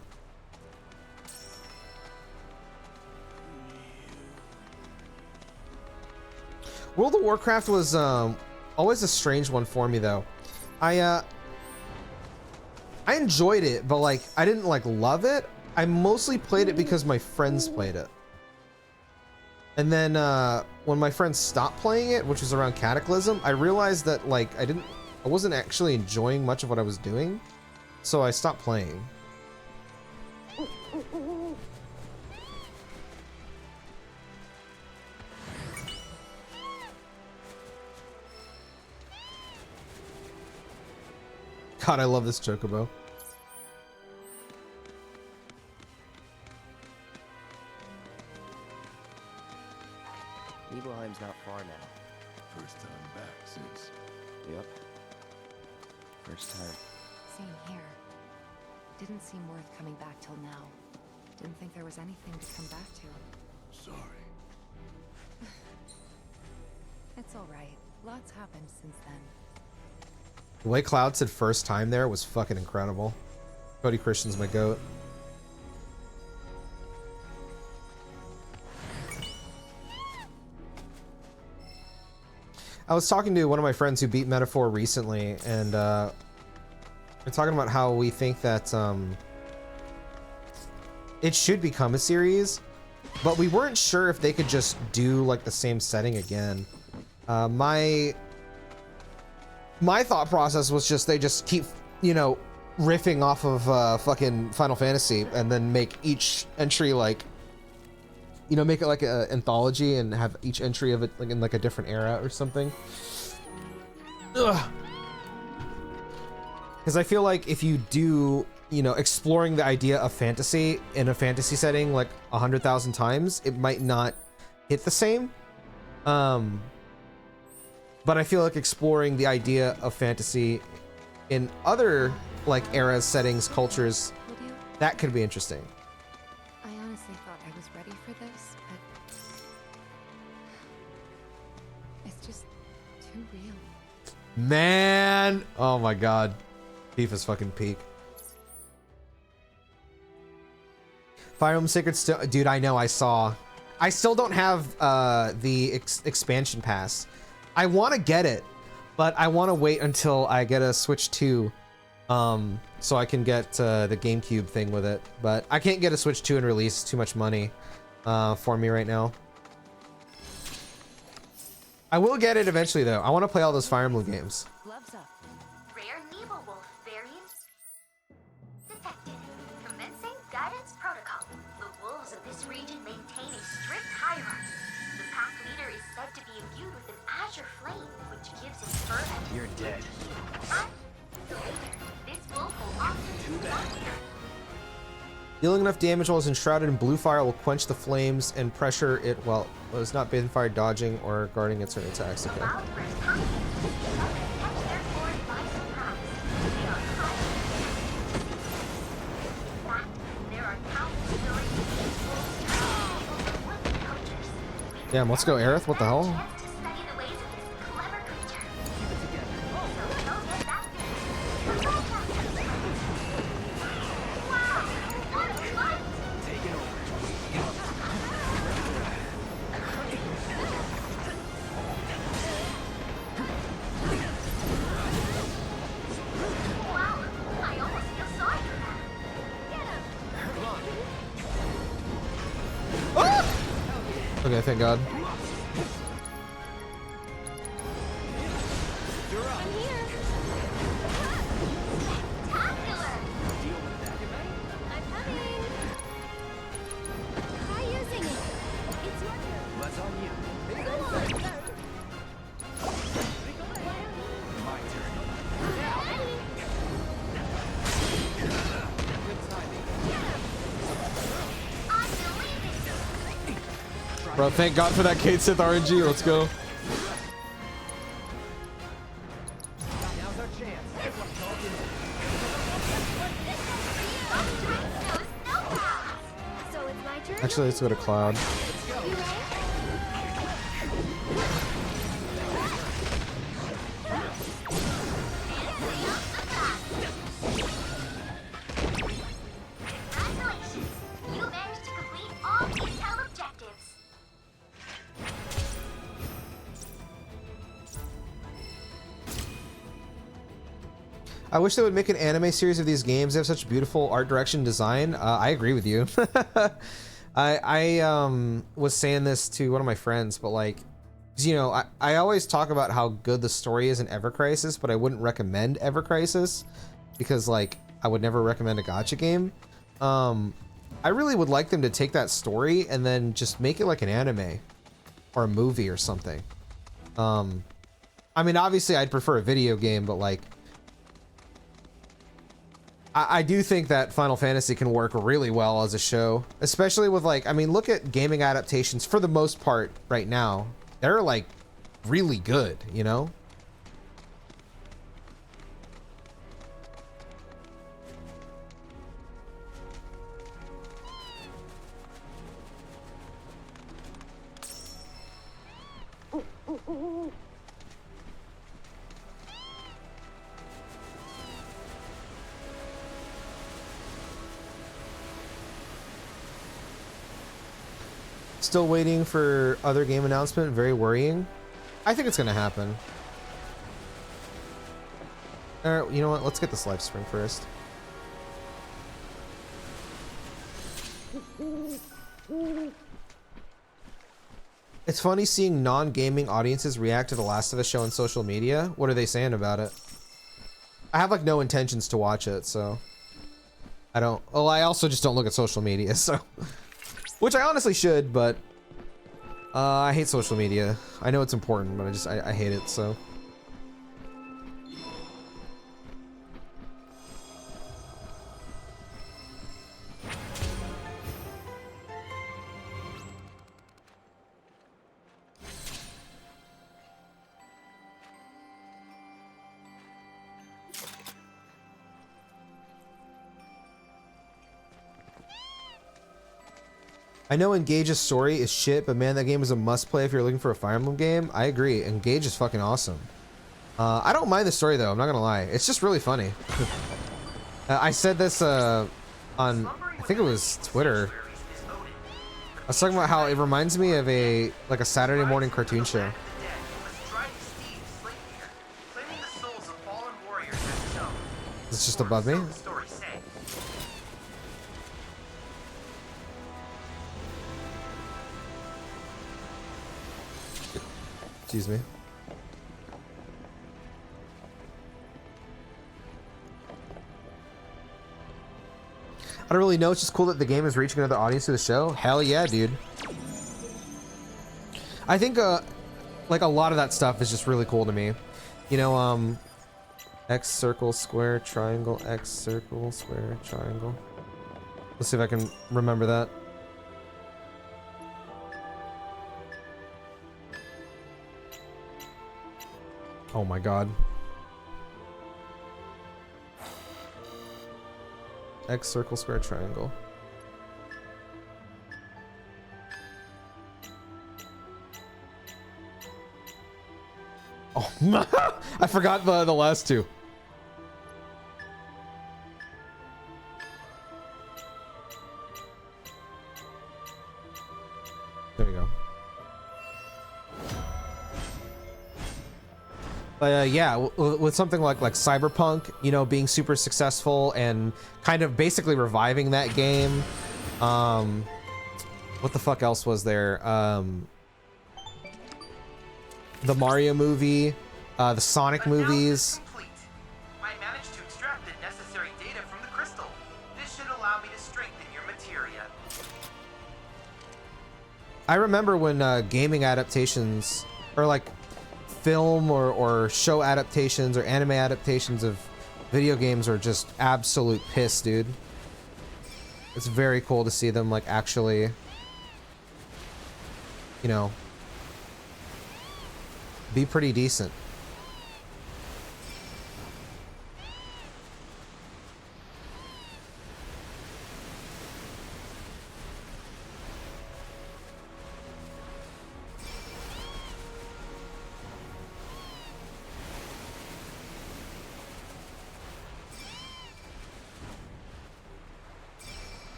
World of Warcraft was always a strange one for me, though. I enjoyed it, but like I didn't like love it. I mostly played it because my friends played it. And then when my friends stopped playing it, which was around Cataclysm, I realized that like I wasn't actually enjoying much of what I was doing, so I stopped playing. God, I love this chocobo. Nibelheim's not far now. First time back since. Yep. First time. Same here. Didn't seem worth coming back till now. Didn't think there was anything to come back to. Sorry. It's all right. Lots happened since then. The way Cloud said first time there was fucking incredible. Cody Christian's my goat. I was talking to one of my friends who beat Metaphor recently, and we're talking about how we think that it should become a series, but we weren't sure if they could just do like the same setting again. My thought process was just they just keep, you know, riffing off of fucking Final Fantasy and then make each entry like, you know, make it like an anthology and have each entry of it like in like a different era or something. Ugh. Because I feel like if you do, you know, exploring the idea of fantasy in a fantasy setting like 100,000 times, it might not hit the same. But I feel like exploring the idea of fantasy in other like eras, settings, cultures, that could be interesting. I honestly thought I was ready for this, but it's just too real. Man, oh my god, Tifa's fucking peak. Fire Emblem Sacred Stone, dude. I know. I still don't have the expansion pass. I want to get it, but I want to wait until I get a Switch 2, so I can get the GameCube thing with it. But I can't get a Switch 2 and release. Too much money for me right now. I will get it eventually, though. I want to play all those Fire Emblem games. Gloves up. Rare Nibelwolf variant detected. Commencing guidance protocol. The wolves of this region maintain a strict hierarchy. The pack leader is said to be imbued with an azure flame, which gives his fur a You're dead. the leader. This wolf will often do that. Dealing enough damage while it's enshrouded in blue fire will quench the flames and pressure it while it is not bathed in fire, dodging or guarding its certain attacks. Okay. Damn, let's go, Aerith. What the hell? Okay, thank God. Bro, thank God for that Kate Sith RNG. Let's go. Actually, let's go to Cloud. I wish they would make an anime series of these games. They have such beautiful art direction design. I agree with you. I was saying this to one of my friends, but like, you know, I always talk about how good the story is in Ever Crisis, but I wouldn't recommend Ever Crisis because like I would never recommend a gacha game. I really would like them to take that story and then just make it like an anime or a movie or something. I mean, obviously I'd prefer a video game, but like, I do think that Final Fantasy can work really well as a show, especially with like, I mean, look at gaming adaptations for the most part right now. They're like really good, you know? Still waiting for other game announcement. Very worrying. I think it's gonna happen. Alright, you know what? Let's get this live spring first. It's funny seeing non-gaming audiences react to the Last of Us show on social media. What are they saying about it? I have like no intentions to watch it, so I don't. Well, I also just don't look at social media, so. Which I honestly should, but I hate social media. I know it's important, but I hate it, so. I know Engage's story is shit, but man, that game is a must-play if you're looking for a Fire Emblem game. I agree. Engage is fucking awesome. I don't mind the story, though. I'm not gonna lie. It's just really funny. I said this on, I think it was Twitter. I was talking about how it reminds me of a Saturday morning cartoon show. It's just above me. Excuse me. I don't really know. It's just cool that the game is reaching another audience through the show. Hell yeah, dude. I think like a lot of that stuff is just really cool to me. You know, X circle square triangle, X circle square triangle. Let's see if I can remember that. Oh my god. X circle square triangle. Oh, I forgot the last two. There we go. But yeah, with something like Cyberpunk, you know, being super successful and kind of basically reviving that game. What What the fuck else was there? The Mario movie, the Sonic movies. I managed to extract the necessary data from the crystal. This should allow me to strengthen your materia. I remember when gaming adaptations, or like film or show adaptations or anime adaptations of video games are just absolute piss, dude. It's very cool to see them like actually, you know, be pretty decent.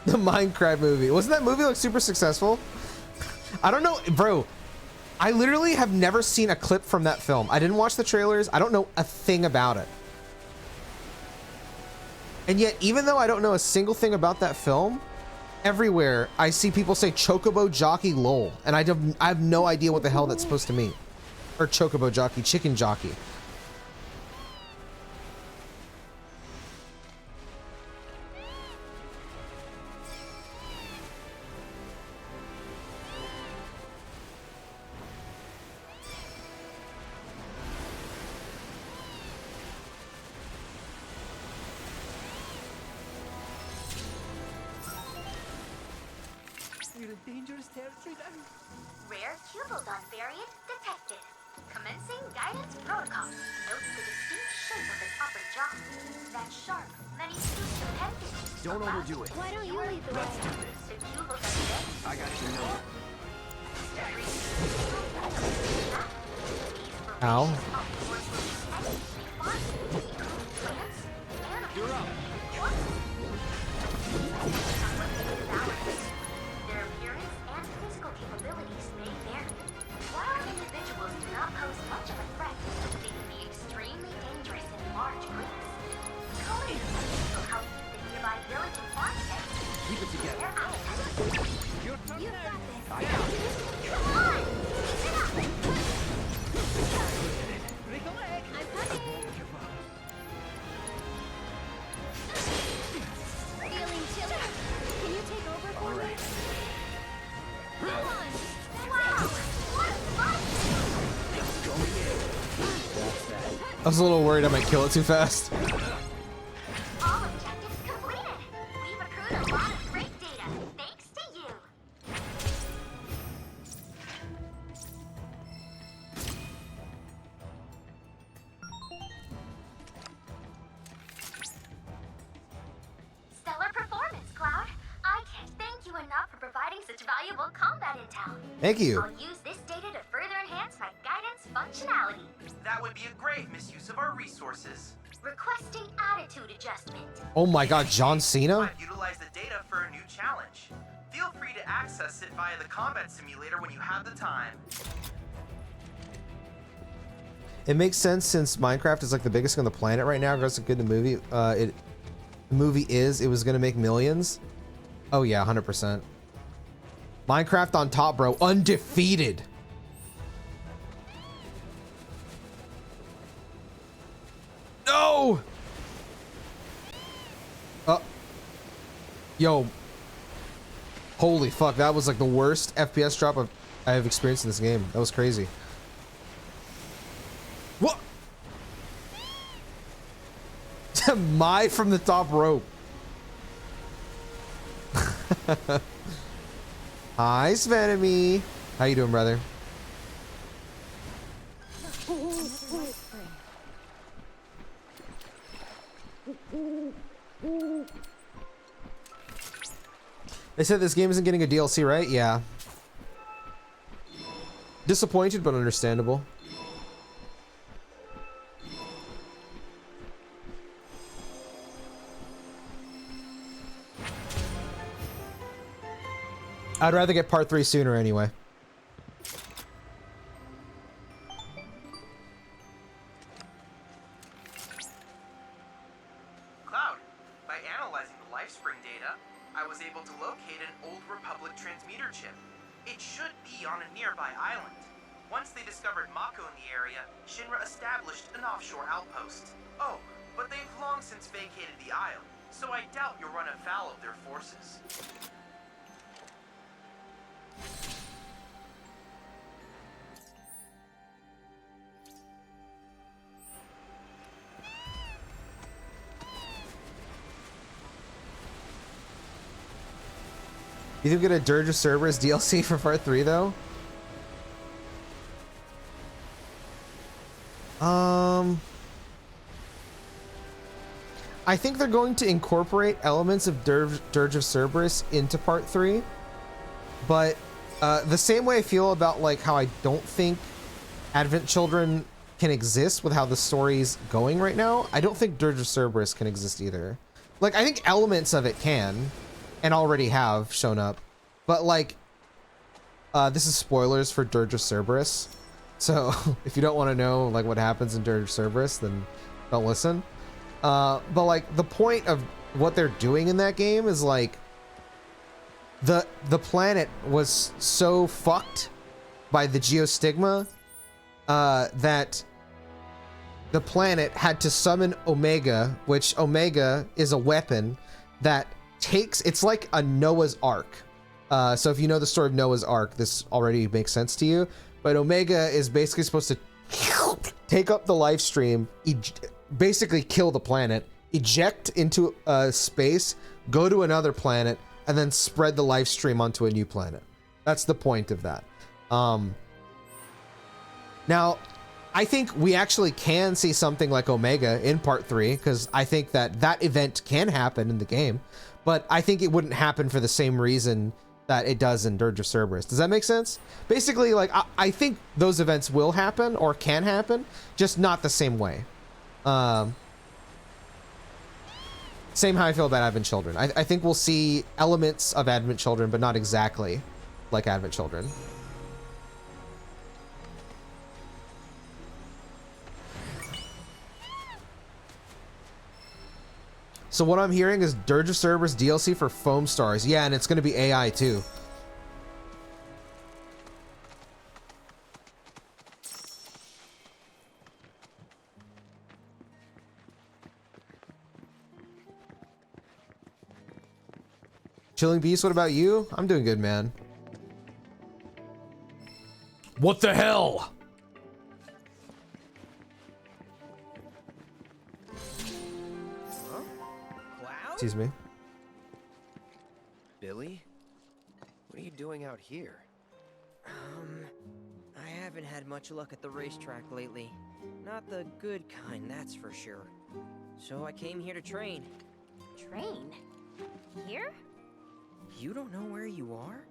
The Minecraft movie. Wasn't that movie like super successful? I don't know, bro. I literally have never seen a clip from that film. I didn't watch the trailers. I don't know a thing about it. And yet, even though I don't know a single thing about that film, everywhere I see people say Chocobo Jockey lol. And I have no idea what the hell that's supposed to mean. Or Chocobo Jockey, Chicken Jockey. Dangerous territory then. Rare Cubodon variant detected. Commencing guidance protocol. Note the distinct shape of its upper jaw. That sharp, many toothed appendage. Don't overdo it. Why don't you lead the way? Let's do this. The Cubodon. I got your number. Ow. You're up. Their appearance and physical capabilities may vary. While individuals do not pose much of a threat, they can be extremely dangerous in large groups. Coexistence will help keep the nearby village and farmstead. Keep it together. Their appetite. Your turn. You got this. I got it. Come on! Keep it up! Break a leg. I'm coming! Feeling chilly. Can you take over for me? Come on! Wow! What fun! I was a little worried I might kill it too fast. All objectives completed. We've accrued a lot of great data, thanks to you. Stellar performance, Cloud. I can't thank you enough for providing such valuable combat intel. Thank you. I'll use this data to further enhance my guidance functionality. That would be a grave misuse of our resources. Requesting attitude adjustment. Oh my god, John Cena? I've utilized the data for a new challenge. Feel free to access it via the combat simulator when you have the time. It makes sense since Minecraft is like the biggest on the planet right now, regardless of good the movie. It was gonna make millions. Oh yeah, 100%. Minecraft on top, bro. Undefeated. No! Yo. Holy fuck, that was like the worst FPS drop I have experienced in this game. That was crazy. What? My from the top rope. Hi, Svenemy. How you doing, brother? They said this game isn't getting a DLC, right? Yeah. Disappointed, but understandable. I'd rather get part 3 sooner anyway. Cloud, by analyzing the LifeSpring data, I was able to locate an old Republic transmuter chip. It should be on a nearby island. Once they discovered Mako in the area, Shinra established an offshore outpost. Oh, but they've long since vacated the isle, so I doubt you'll run afoul of their forces. You think we get a Dirge of Cerberus DLC for part 3 though? I think they're going to incorporate elements of Dirge of Cerberus into part 3, but the same way I feel about like how I don't think Advent Children can exist with how the story's going right now, I don't think Dirge of Cerberus can exist either. Like, I think elements of it can, and already have shown up, but like, this is spoilers for Dirge of Cerberus, so if you don't want to know like what happens in Dirge of Cerberus, then don't listen. But like, the point of what they're doing in that game is like, the planet was so fucked by the geostigma that the planet had to summon Omega, which Omega is a weapon that takes, it's like a Noah's Ark. So if you know the story of Noah's Ark, this already makes sense to you. But Omega is basically supposed to take up the live stream, basically kill the planet, eject into space, go to another planet, and then spread the live stream onto a new planet. That's the point of that. Now, I think we actually can see something like Omega in part 3, because I think that that event can happen in the game, but I think it wouldn't happen for the same reason that it does in Dirge of Cerberus. Does that make sense? Basically, like, I think those events will happen or can happen, just not the same way. Same how I feel about Advent Children. I think we'll see elements of Advent Children, but not exactly like Advent Children. So what I'm hearing is Dirge of Cerberus DLC for Foam Stars. Yeah, and it's going to be AI too. Chilling Beast, what about you? I'm doing good, man. What the hell? Excuse me. Billy? What are you doing out here? I haven't had much luck at the racetrack lately. Not the good kind, that's for sure. So I came here to train. Train? Here? You don't know where you are?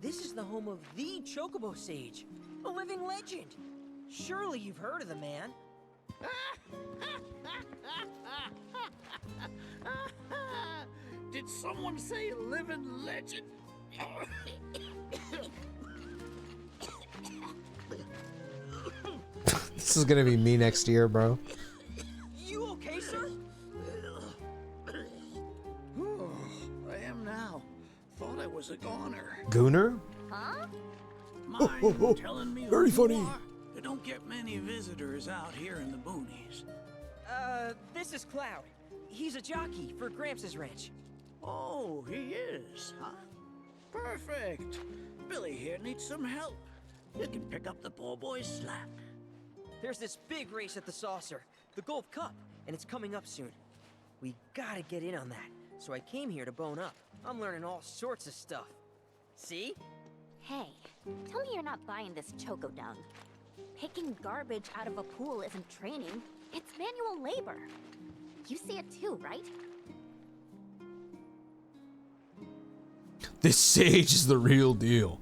This is the home of the Chocobo Sage, a living legend. Surely you've heard of the man. Did someone say living legend? This is gonna be me next year, bro. You okay, sir? I am now. Thought I was a goner. Gooner? Huh? Mind telling me Very who you funny. are? They don't get many visitors out here in the boonies. This is Cloud. He's a jockey for Gramps' ranch. Oh, he is, huh? Perfect. Billy here needs some help. You can pick up the poor boy's slack. There's this big race at the Saucer, the Gold Cup, and it's coming up soon. We gotta get in on that, so I came here to bone up. I'm learning all sorts of stuff. See? Hey, tell me you're not buying this choco dung. Picking garbage out of a pool isn't training, it's manual labor. You see it too, right? This sage is the real deal.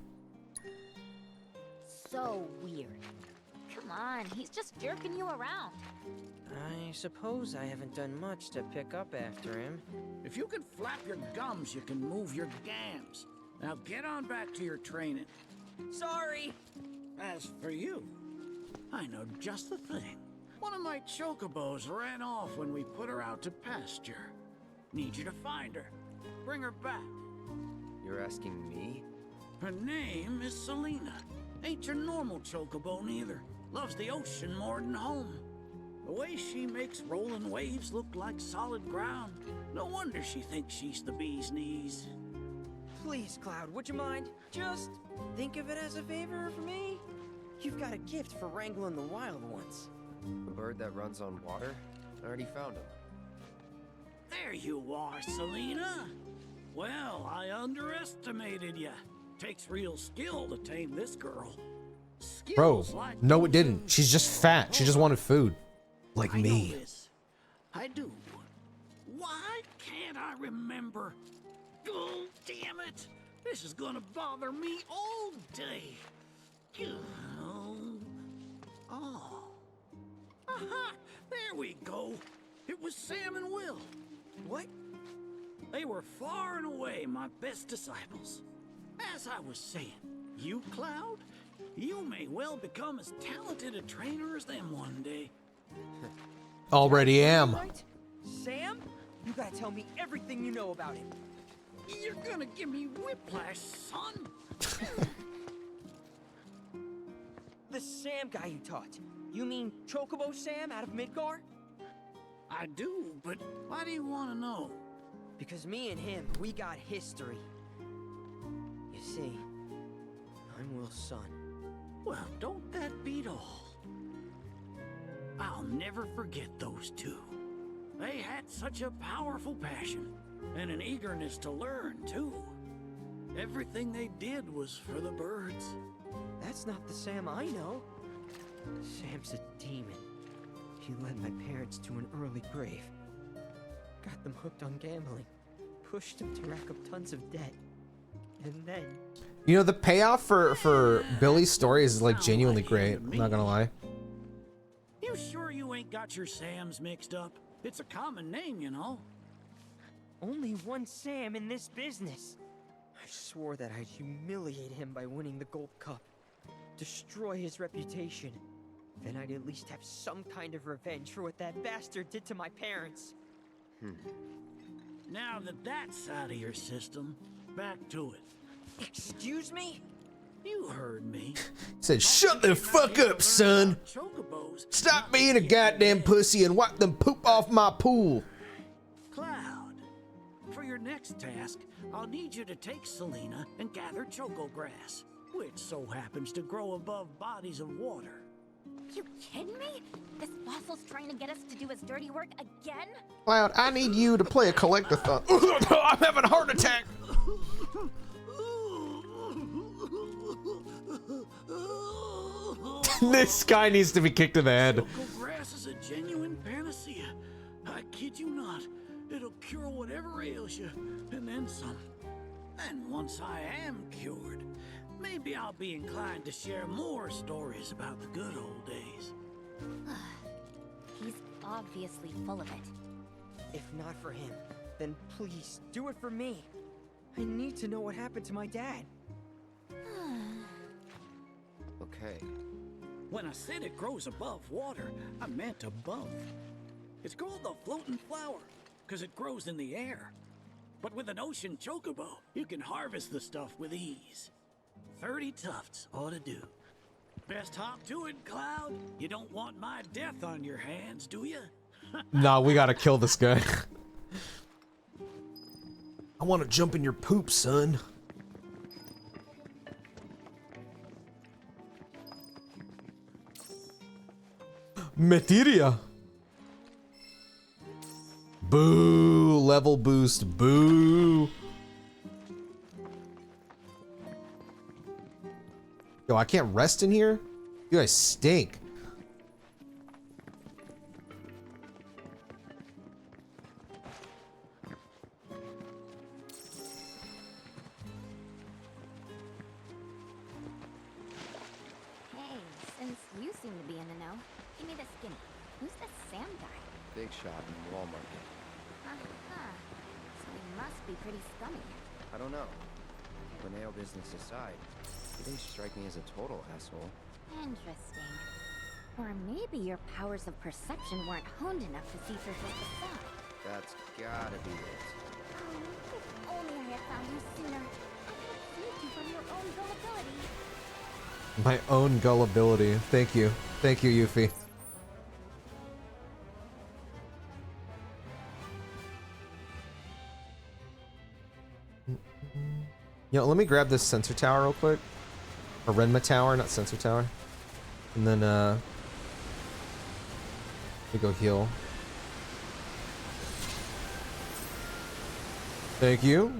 So weird. Come on, he's just jerking you around. I suppose I haven't done much to pick up after him. If you can flap your gums, you can move your gams. Now get on back to your training. Sorry! As for you, I know just the thing. One of my chocobos ran off when we put her out to pasture. Need you to find her. Bring her back. You're asking me? Her name is Selena. Ain't your normal chocobo neither. Loves the ocean more than home. The way she makes rolling waves look like solid ground. No wonder she thinks she's the bee's knees. Please, Cloud, would you mind? Just think of it as a favor for me. You've got a gift for wrangling the wild ones. A bird that runs on water? I already found him. There you are, Selena. Well, I underestimated you. Takes real skill to tame this girl. Bro, Skills like no, it those didn't. She's just fat. She just wanted food. Like I know me. this. I do. Why can't I remember? Oh, damn it. This is gonna bother me all day. Oh. Aha! There we go. It was Sam and Will. What? They were far and away my best disciples. As I was saying, you, Cloud, you may well become as talented a trainer as them one day. Already am. Right? Sam? You gotta tell me everything you know about him. You're gonna give me whiplash, son. The Sam guy you taught. You mean Chocobo Sam out of Midgar? I do, but why do you want to know? Because me and him, we got history. You see, I'm Will's son. Well, don't that beat all? I'll never forget those two. They had such a powerful passion, and an eagerness to learn, too. Everything they did was for the birds. That's not the Sam I know. Sam's a demon. He led my parents to an early grave. Got them hooked on gambling. Pushed them to rack up tons of debt. And then... You know, the payoff for Billy's story is like genuinely great. I'm not gonna lie. You sure you ain't got your Sams mixed up? It's a common name, you know. Only one Sam in this business. I swore that I'd humiliate him by winning the Gold Cup. Destroy his reputation. Then I'd at least have some kind of revenge for what that bastard did to my parents. Now that that's out of your system, back to it. Excuse me? You heard me. Said, shut the fuck up, son. Stop being a goddamn pussy and wipe them poop off my pool. Cloud, for your next task, I'll need you to take Selena and gather choco grass, which so happens to grow above bodies of water. You kidding me? This fossil's trying to get us to do his dirty work again? Cloud, I need you to play a collectathon. I'm having a heart attack. This guy needs to be kicked in the head. Choco grass is a genuine panacea. I kid you not. It'll cure whatever ails you, and then some. And once I am cured, maybe I'll be inclined to share more stories about the good old days. He's obviously full of it. If not for him, then please do it for me. I need to know what happened to my dad. Okay. When I said it grows above water, I meant above. It's called the floating flower, because it grows in the air. But with an ocean chocobo, you can harvest the stuff with ease. 30 tufts ought to do. Best hop to it, Cloud. You don't want my death on your hands, do you? Nah, we gotta kill this guy. I want to jump in your poop, son. Materia. Boo. Level boost. Boo. Yo, I can't rest in here? You guys stink. Hey, since you seem to be in the know, give me the skinny. Who's this Sam guy? Big shot in Walmart. Uh-huh. So he must be pretty scummy. I don't know. Linneo business aside, he didn't strike me as a total asshole. Interesting. Or maybe your powers of perception weren't honed enough to see through his facade. That's gotta be it. Oh, look at you sooner. I saved you from your own gullibility. My own gullibility. Thank you. Thank you, Yuffie. Yo, let me grab this sensor tower real quick. Or Renma tower, not sensor tower. And then, we go heal. Thank you.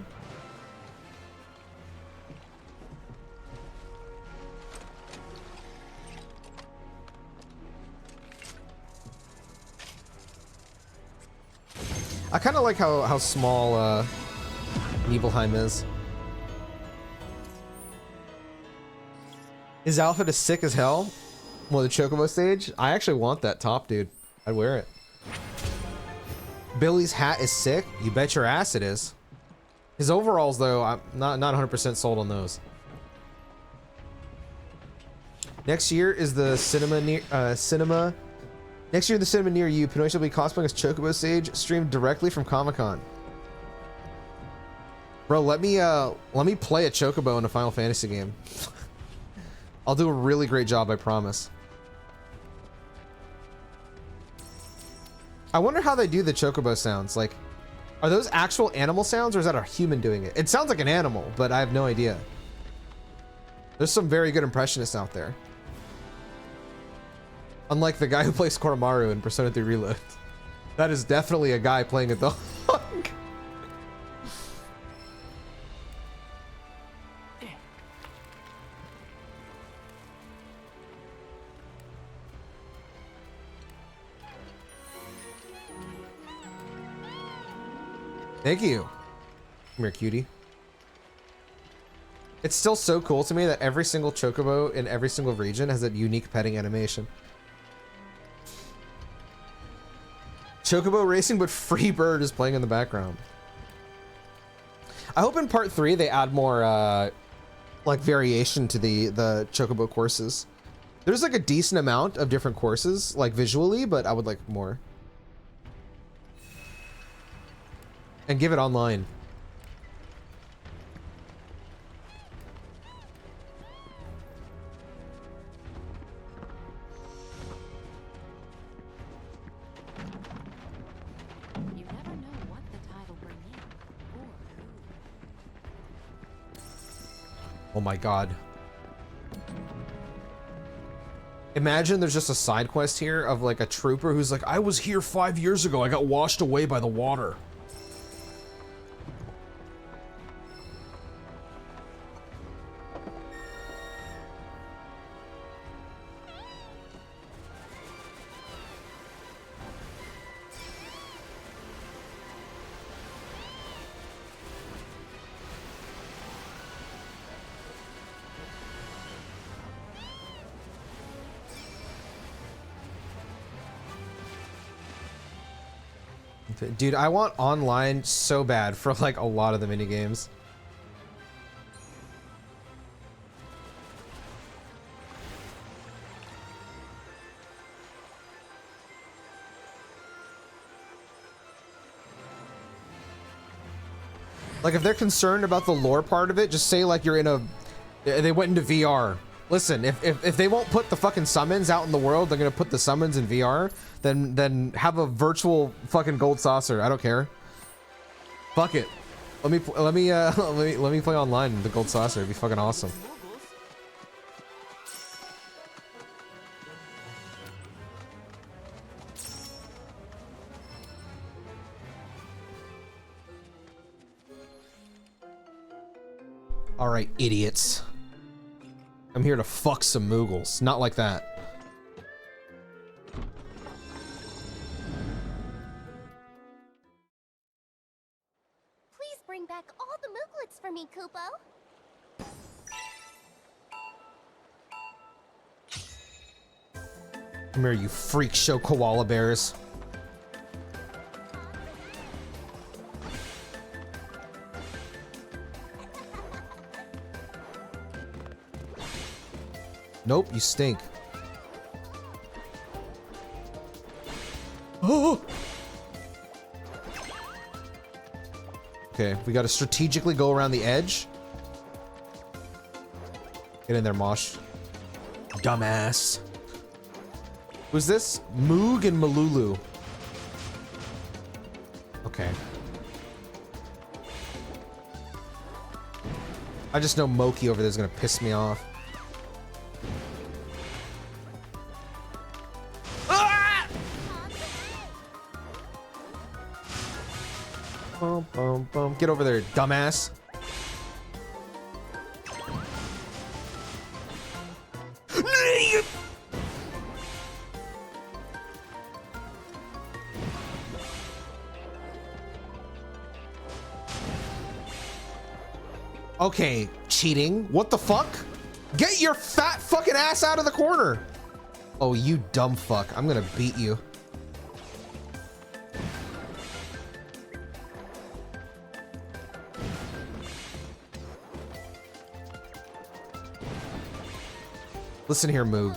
I kind of like how small Nibelheim is. His outfit is sick as hell. Well, the Chocobo stage. I actually want that top, dude. I'd wear it. Billy's hat is sick. You bet your ass it is. His overalls, though, I'm not 100% sold on those. Next year is the cinema near Next year, the cinema near you. Pinoy will be cosplaying as Chocobo Sage, streamed directly from Comic-Con. Bro, let me play a Chocobo in a Final Fantasy game. I'll do a really great job, I promise. I wonder how they do the Chocobo sounds. Like, are those actual animal sounds, or is that a human doing it? It sounds like an animal, but I have no idea. There's some very good impressionists out there. Unlike the guy who plays Koromaru in Persona 3 Reload. That is definitely a guy playing a dog. Thank you. Come here, cutie. It's still so cool to me that every single Chocobo in every single region has a unique petting animation. Chocobo racing, but Free Bird is playing in the background. I hope in part 3 they add more like variation to the Chocobo courses. There's like a decent amount of different courses, like visually, but I would like more. And give it online. You never know what the tide will bring in, or who. Oh my god. Imagine there's just a side quest here of like a trooper who's like, I was here 5 years ago. I got washed away by the water. Dude, I want online so bad for like a lot of the mini games. Like if they're concerned about the lore part of it, just say like you're in a, they went into VR. Listen, if they won't put the fucking summons out in the world, they're gonna put the summons in VR. Then have a virtual fucking gold saucer. I don't care. Fuck it. Let me play online with the gold saucer. It'd be fucking awesome. All right, idiots. I'm here to fuck some Moogles. Not like that. Please bring back all the Mooglets for me, Kupo. Come here, you freak show koala bears. Nope, you stink. Okay, Okay, we gotta strategically go around the edge. Get in there, Mosh. Dumbass. Who's this? Moog and Malulu. Okay. I just know Moki over there is gonna piss me off. Ah! Bum, bum, bum. Get over there, dumbass. Okay, cheating. What the fuck? Get your fat fucking ass out of the corner. Oh, you dumb fuck. I'm gonna beat you. Listen here, Moog.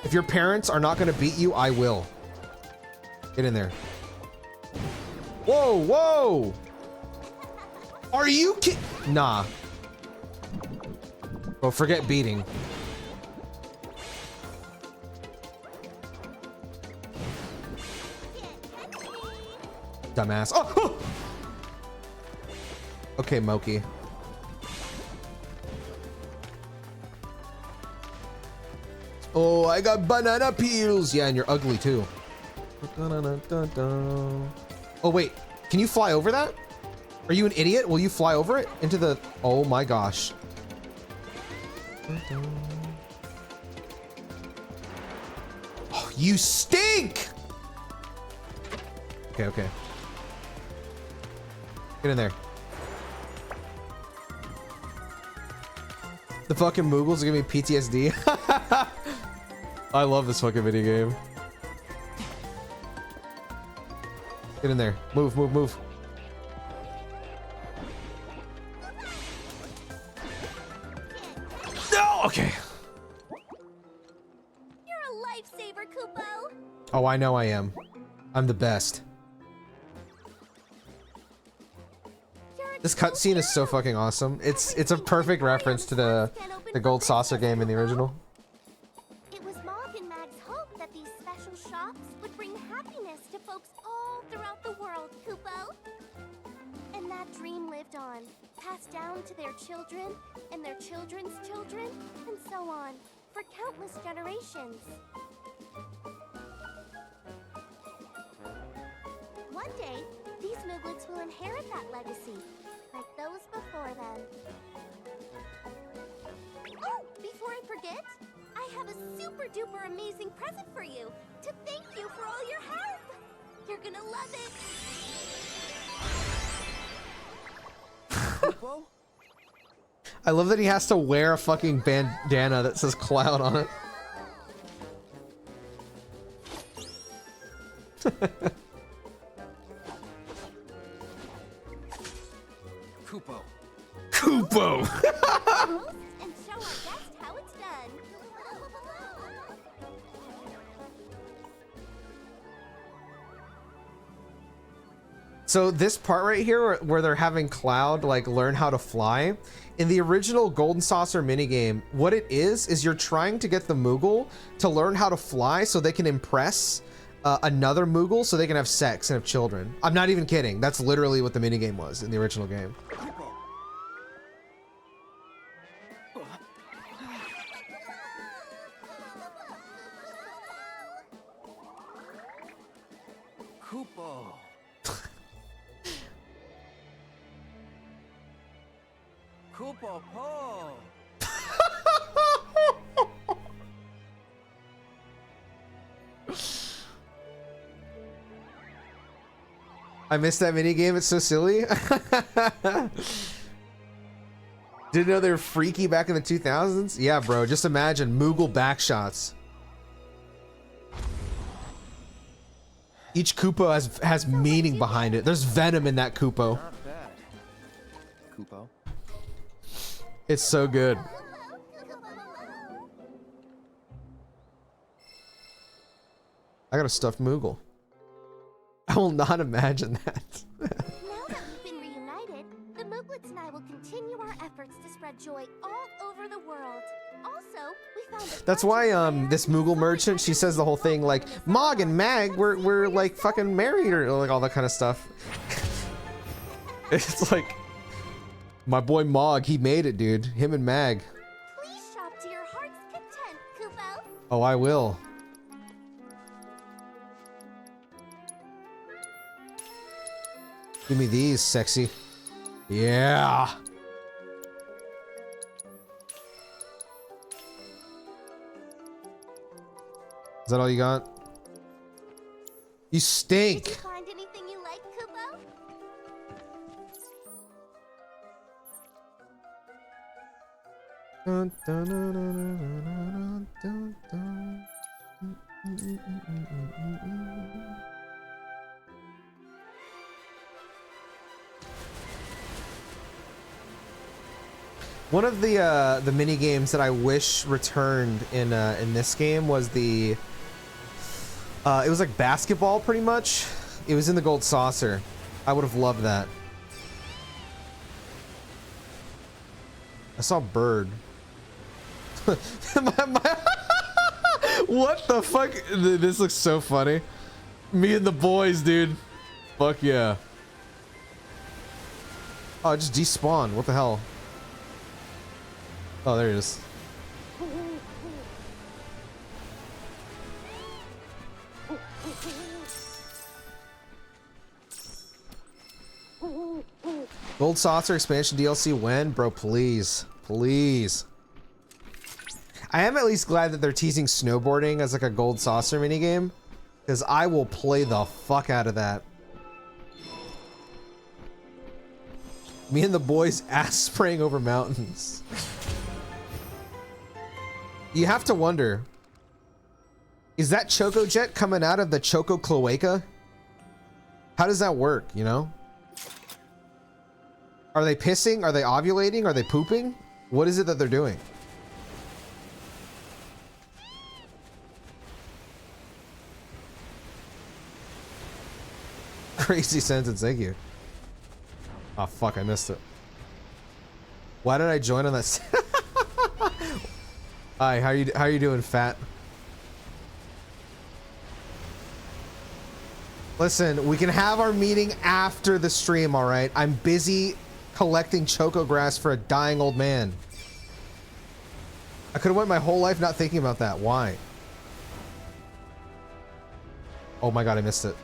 If your parents are not gonna beat you, I will. Get in there. Whoa, whoa! Are you Nah. Well, forget beating. Dumbass. Oh! Oh! Okay, Moki. Oh, I got banana peels. Yeah, and you're ugly too. Oh, wait. Can you fly over that? Are you an idiot? Will you fly over it? Into the... Oh my gosh. Oh, you stink! Okay, okay. Get in there. The fucking Moogles are giving me PTSD. I love this fucking video game. Get in there. Move, move, move. No! Okay. You're a lifesaver, Kupo. Oh, I know I am. I'm the best. This cutscene is so fucking awesome. It's a perfect reference to the Gold Saucer game in the original. It was Mog and Mag's hope that these special shops would bring happiness to folks all throughout the world, Kupo. And that dream lived on, passed down to their children and their children's children, and so on, for countless generations. One day, these Mooglets will inherit that legacy, like those before them. Oh, before I forget, I have a super duper amazing present for you to thank you for all your help. You're gonna love it. I love that he has to wear a fucking bandana that says Cloud on it. Kupo. Kupo! And show our guest how it's done. So this part right here where they're having Cloud like learn how to fly, in the original Golden Saucer minigame, what it is you're trying to get the Moogle to learn how to fly so they can impress another Moogle so they can have sex and have children. I'm not even kidding. That's literally what the minigame was in the original game. Kupo. Kupo po. I missed that minigame. It's so silly. Didn't know they were freaky back in the 2000s? Yeah, bro. Just imagine Moogle backshots. Each Koopa has meaning behind it. There's venom in that Koopa. Not bad. Kupo. It's so good. I got a stuffed Moogle. I will not imagine that. Now that we've been reunited, spread joy all over the world. Also, we found a That's why this Moogle merchant, she says the whole thing like Mog and Mag, we're like fucking married or like all that kind of stuff. It's like my boy Mog, he made it, dude. Him and Mag. Please shop to your heart's content, Kupo. Oh, I will. Give me these, sexy. Yeah. Is that all you got? You stink. Did you find anything you like, Kupo? Dun, dun, dun, dun, dun, dun, dun. One of the mini games that I wish returned in this game was the it was like basketball pretty much. It was in the gold saucer. I would have loved that. I saw a bird. What the fuck? This looks so funny. Me and the boys, dude. Fuck yeah. Oh, it just despawned. What the hell? Oh, there it is. Gold Saucer expansion DLC when? Bro, please. Please. I am at least glad that they're teasing snowboarding as like a Gold Saucer minigame, because I will play the fuck out of that. Me and the boys ass spraying over mountains. You have to wonder, is that Choco Jet coming out of the Choco Cloaca? How does that work, you know? Are they pissing? Are they ovulating? Are they pooping? What is it that they're doing? Crazy sentence, thank you. Oh fuck, I missed it. Why did I join on that? Hi, how you doing, fat? Listen, we can have our meeting after the stream, all right? I'm busy collecting choco grass for a dying old man. I could have went my whole life not thinking about that. Why? Oh my god, I missed it.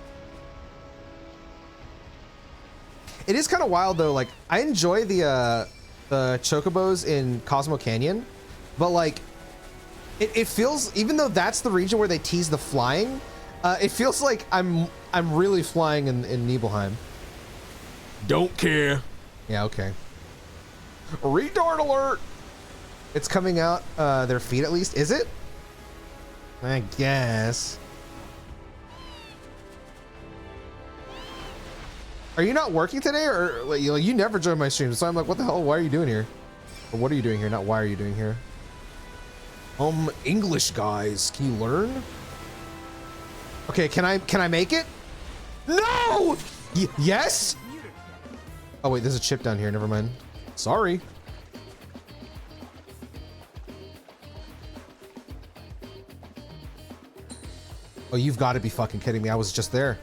It is kind of wild though. Like, I enjoy the chocobos in Cosmo Canyon, but like, it feels, even though that's the region where they tease the flying, it feels like I'm really flying in Nibelheim. Don't care. Yeah, okay. Retard alert. It's coming out their feet at least. Is it? I guess. Are you not working today, or like, you never join my stream? So I'm like, what the hell? Why are you doing here? Or what are you doing here? Not why are you doing here? English guys, can you learn? Okay, can I make it? No! Yes? Oh wait, there's a chip down here. Never mind. Sorry. Oh, you've got to be fucking kidding me. I was just there.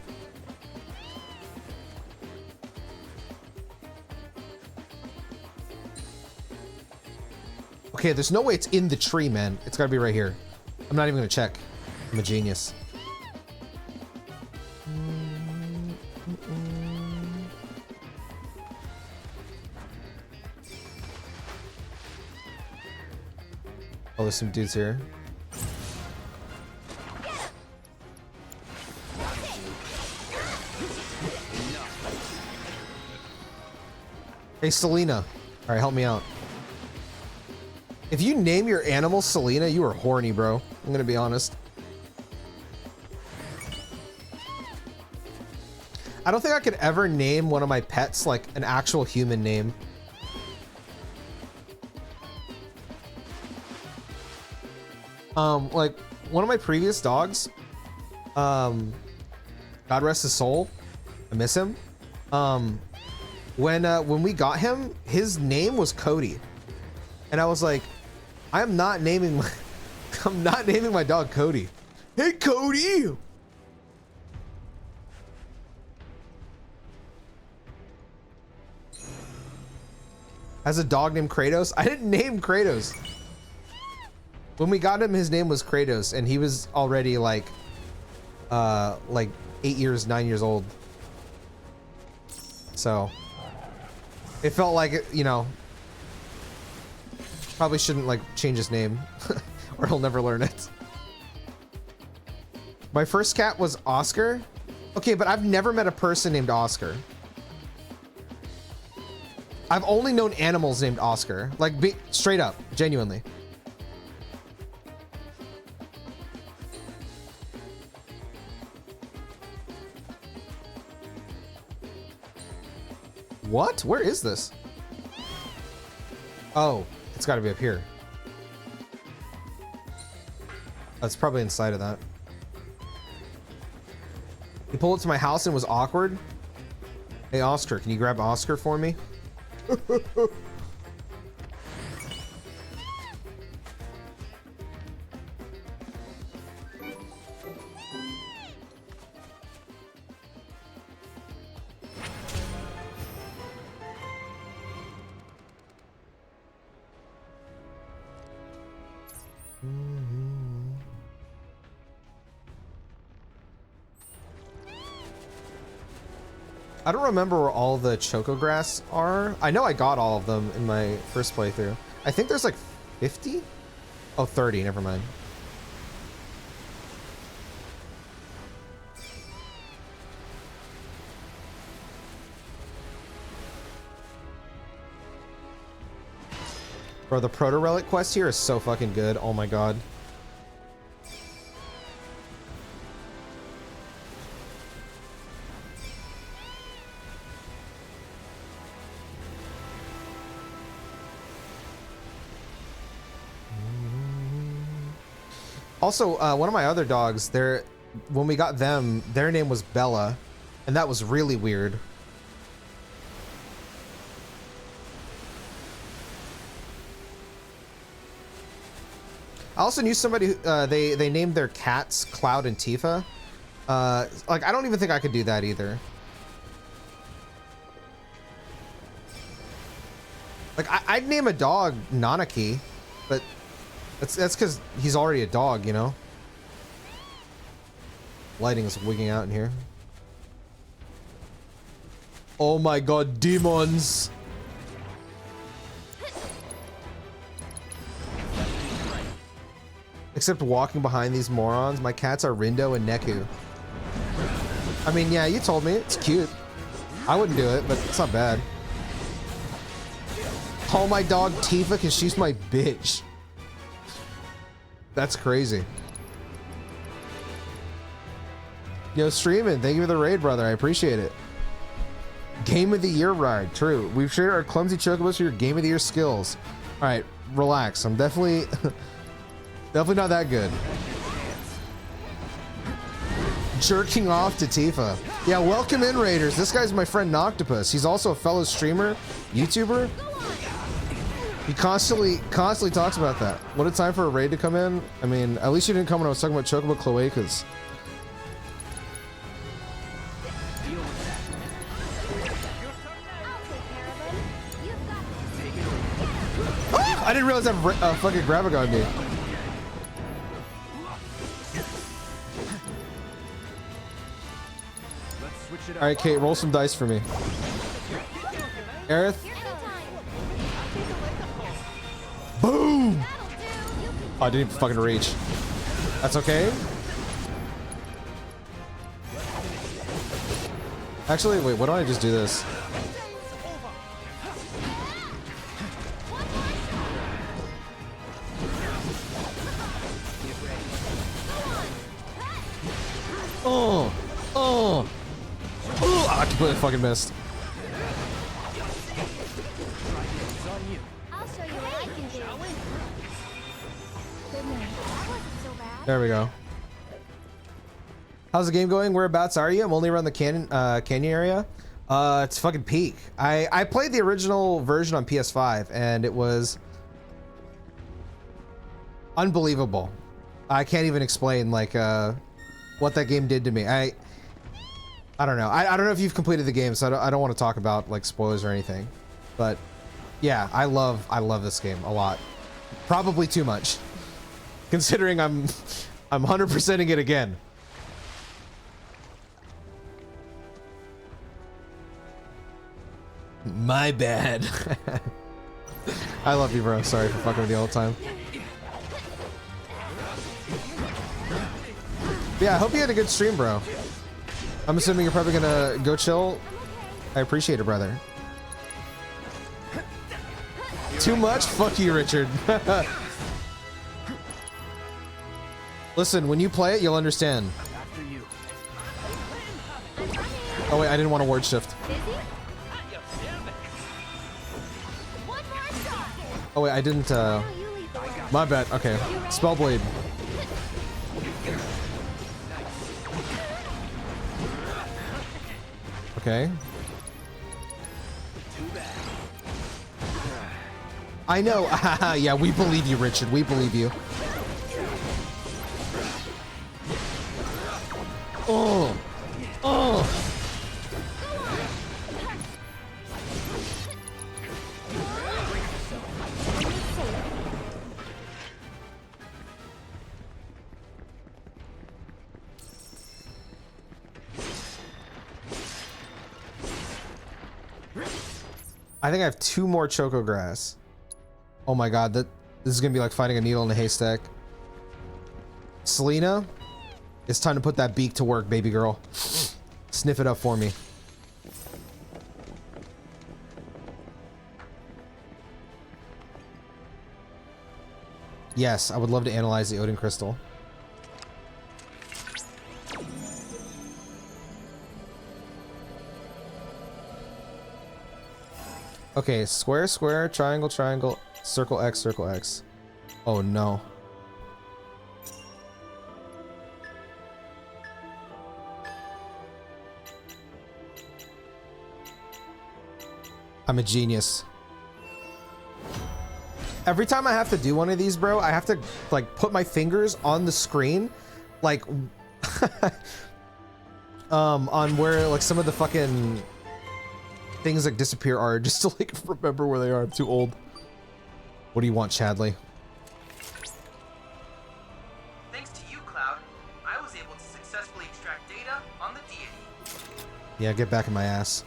Okay, there's no way it's in the tree, man. It's gotta be right here. I'm not even gonna check. I'm a genius. Oh, there's some dudes here. Hey, Selena. All right, help me out. If you name your animal Selena, you are horny, bro. I'm gonna be honest. I don't think I could ever name one of my pets like an actual human name. Like one of my previous dogs, God rest his soul, I miss him. When we got him, his name was Cody. And I was like, I'm not naming my dog Cody. Hey, Cody. Has a dog named Kratos? I didn't name Kratos. When we got him, his name was Kratos, and he was already like 8 years, 9 years old. So it felt like, you know, probably shouldn't like change his name or he'll never learn it. My first cat was Oscar. Okay, but I've never met a person named Oscar. I've only known animals named Oscar, like straight up, genuinely. What? Where is this? Oh, it's got to be up here. That's probably inside of that. You pulled it to my house and it was awkward. Hey, Oscar, can you grab Oscar for me? I don't remember where all the Choco Grass are. I know I got all of them in my first playthrough. I think there's like 50? Oh, 30, never mind. Bro, the Proto Relic quest here is so fucking good. Oh my god. Also, one of my other dogs, when we got them, their name was Bella, and that was really weird. I also knew somebody who, they named their cats Cloud and Tifa. Like, I don't even think I could do that either. Like, I'd name a dog Nanaki, but that's because he's already a dog, you know? Lighting is wigging out in here. Oh my god, demons! Except walking behind these morons, my cats are Rindo and Neku. I mean, yeah, you told me. It's cute. I wouldn't do it, but it's not bad. Call my dog Tifa because she's my bitch. That's crazy. Yo, streaming, thank you for the raid, brother. I appreciate it. Game of the year ride, true. We've shared our clumsy chocobos for your game of the year skills. All right, relax. I'm definitely not that good. Jerking off to Tifa. Yeah, welcome in, Raiders. This guy's my friend Noctopus. He's also a fellow streamer, YouTuber. He constantly talks about that. What a time for a raid to come in. I mean, at least you didn't come when I was talking about Chocobo Cloacas. I didn't realize that fucking Gravigon on me. All right, Kate, roll some dice for me. Aerith. Boom! Oh, I didn't even fucking reach. That's okay. Actually, wait, why don't I just do this? Oh, I completely fucking missed. There we go. How's the game going? Whereabouts are you? I'm only around the canyon area. It's fucking peak. I played the original version on PS5 and it was unbelievable. I can't even explain like what that game did to me. I don't know. I don't know if you've completed the game, so I don't want to talk about like spoilers or anything. But yeah, I love this game a lot. Probably too much, considering I'm 100%ing it again. My bad. I love you, bro. Sorry for fucking with you all the time. Yeah, I hope you had a good stream, bro. I'm assuming you're probably gonna go chill. I appreciate it, brother. Too much? Fuck you, Richard. Listen, when you play it, you'll understand. Oh wait, I didn't want to word shift. Oh wait, I didn't, my bad. Okay. Spellblade. Okay. I know. Yeah, we believe you, Richard. We believe you. Oh. Oh. I think I have 2 more Choco Grass. Oh my god, this is gonna be like finding a needle in a haystack. Selena, it's time to put that beak to work, baby girl. Sniff it up for me. Yes, I would love to analyze the Odin Crystal. Okay, square, square, triangle, triangle, circle X, circle X. Oh no. I'm a genius. Every time I have to do one of these, bro, I have to like put my fingers on the screen, like on where like some of the fucking things like disappear are, just to like remember where they are. I'm too old. What do you want, Chadley? Thanks to you, Cloud, I was able to successfully extract data on the deity. Yeah, get back in my ass.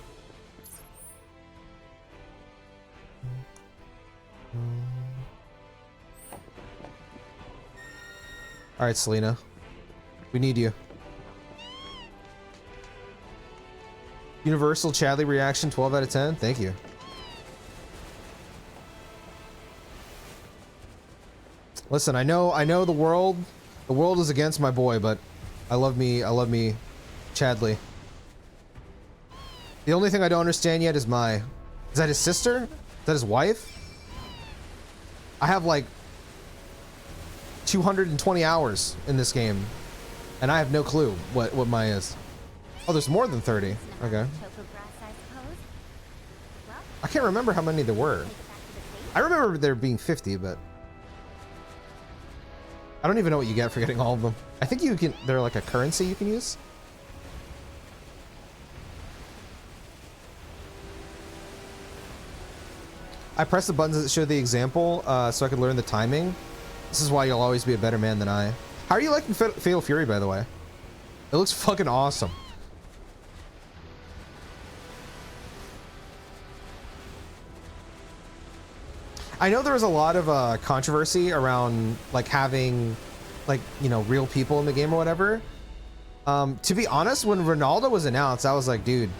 All right, Selena, we need you. Universal Chadley reaction, 12 out of 10. Thank you. Listen, I know the world is against my boy, but I love me Chadley. The only thing I don't understand yet is is that his sister? Is that his wife? I have like 220 hours in this game, and I have no clue what mine is. Oh, there's more than 30. Okay. I can't remember how many there were. I remember there being 50, but I don't even know what you get for getting all of them. I think they're like a currency you can use. I pressed the buttons that show the example so I could learn the timing. This is why you'll always be a better man than I. How are you liking Fatal Fury, by the way? It looks fucking awesome. I know there was a lot of controversy around like having like, you know, real people in the game or whatever. To be honest, when Ronaldo was announced, I was like, dude,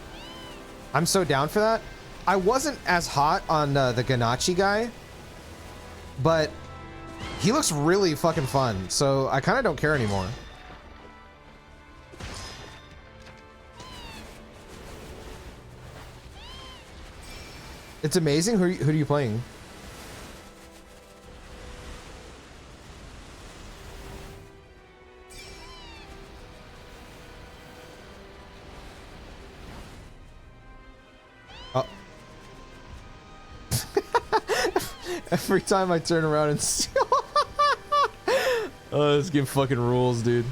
I'm so down for that. I wasn't as hot on the Ganachi guy, but he looks really fucking fun. So I kind of don't care anymore. It's amazing. Who are you playing? Every time I turn around and see Oh, this game fucking rules, dude.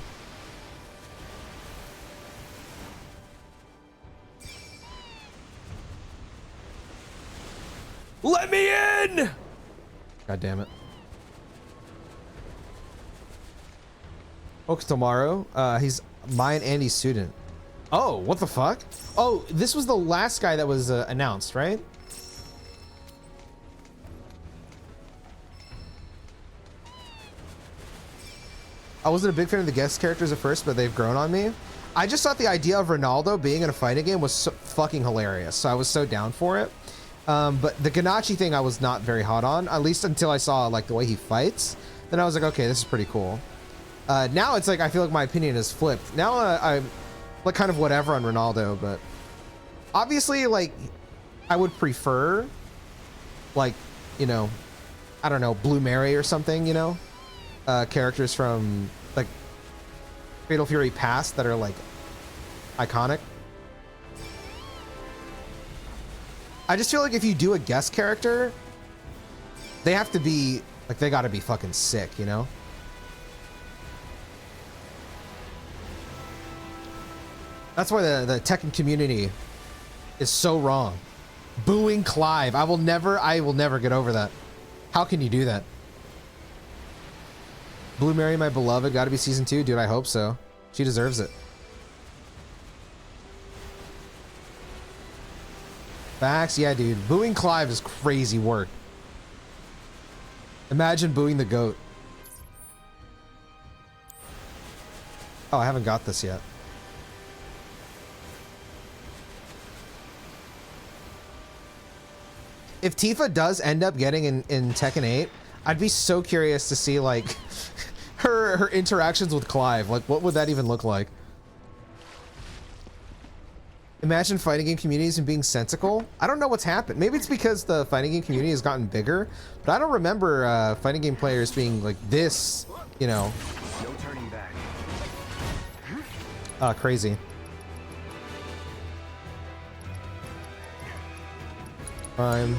Let me in! God damn it. Tomorrow. He's my and Andy's student. Oh, what the fuck? Oh, this was the last guy that was announced, right? I wasn't a big fan of the guest characters at first, but they've grown on me. I just thought the idea of Ronaldo being in a fighting game was so fucking hilarious, so I was so down for it. But the Ganachi thing I was not very hot on, at least until I saw like the way he fights. Then I was like, okay, this is pretty cool. Now it's like I feel like my opinion has flipped. Now I'm like kind of whatever on Ronaldo, but obviously like I would prefer like, you know, I don't know, Blue Mary or something, you know, characters from like Fatal Fury Past that are like iconic. I just feel like if you do a guest character, they have to be like, they gotta be fucking sick, you know? That's why the Tekken community is so wrong. Booing Clive. I will never get over that. How can you do that? Blue Mary, my beloved, gotta be season 2. Dude, I hope so. She deserves it. Facts, yeah, dude. Booing Clive is crazy work. Imagine booing the GOAT. Oh, I haven't got this yet. If Tifa does end up getting in Tekken 8, I'd be so curious to see like her interactions with Clive. Like, what would that even look like? Imagine fighting game communities and being sensical. I don't know what's happened. Maybe it's because the fighting game community has gotten bigger, but I don't remember fighting game players being like this, you know. No turning back. Crazy. Prime.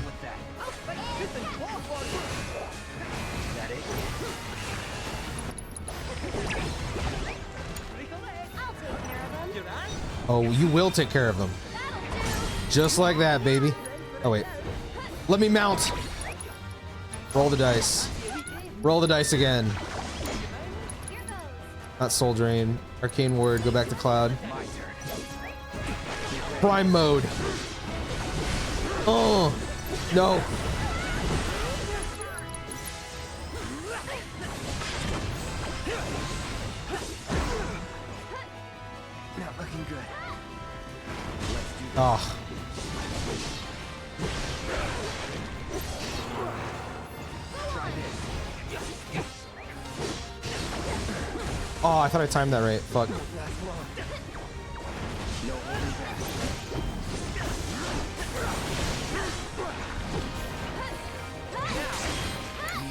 Oh, you will take care of them. Just like that, baby. Oh, wait. Let me mount. Roll the dice. Roll the dice again. Not Soul Drain. Arcane Word. Go back to Cloud. Prime mode. Oh, no. Not looking good. Oh. Oh, I thought I timed that right. Fuck. Need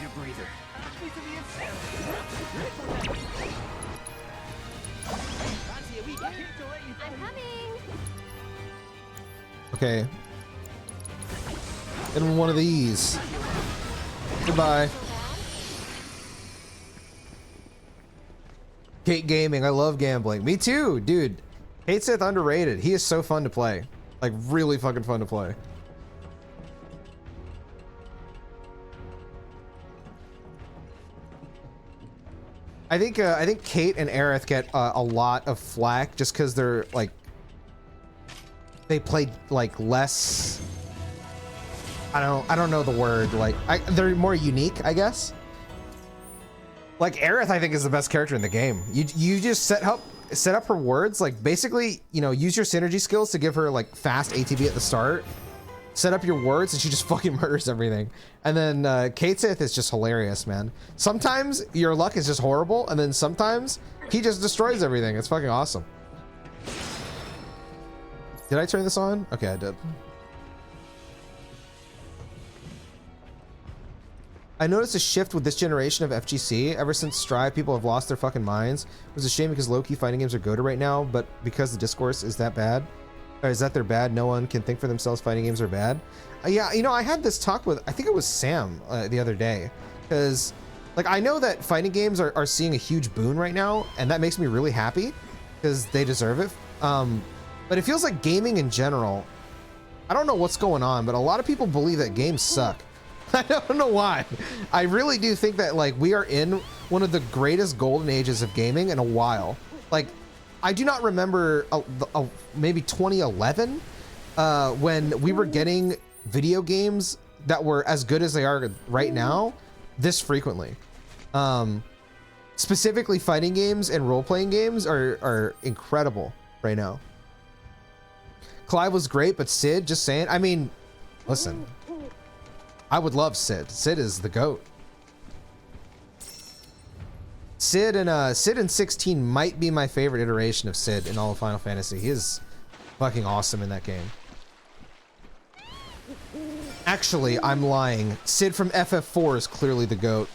a breather. I'm coming. Okay. Get him one of these. Goodbye. Kate Gaming, I love gambling. Me too, dude. Kate Sith underrated. He is so fun to play. Like, really fucking fun to play. I think Kate and Aerith get a lot of flack just because they're like, they play like less. I don't know the word. Like, they're more unique, I guess. Like Aerith, I think is the best character in the game. You just set up her words, like basically, you know, use your synergy skills to give her like fast ATB at the start. Set up your words and she just fucking murders everything. And then Kate Sith is just hilarious, man. Sometimes your luck is just horrible, and then sometimes he just destroys everything. It's fucking awesome. Did I turn this on? Okay, I did. I noticed a shift with this generation of FGC. Ever since Strive, people have lost their fucking minds. It was a shame because low-key fighting games are GOATA right now, but because the discourse is that bad, or is that they're bad, no one can think for themselves fighting games are bad. Yeah, you know, I had this talk with, I think it was Sam the other day, because Like, I know that fighting games are seeing a huge boon right now, and that makes me really happy because they deserve it. But it feels like gaming in general, I don't know what's going on, but a lot of people believe that games suck. I don't know why. I really do think that, like, we are in one of the greatest golden ages of gaming in a while. Like, I do not remember maybe 2011 when we were getting video games that were as good as they are right now this frequently. Specifically fighting games and role-playing games are incredible right now. Clive was great, but Sid, just saying. I mean, listen, I would love Sid. Sid is the GOAT. Sid and 16 might be my favorite iteration of Sid in all of Final Fantasy. He is fucking awesome in that game. Actually, I'm lying. Sid from FF4 is clearly the GOAT.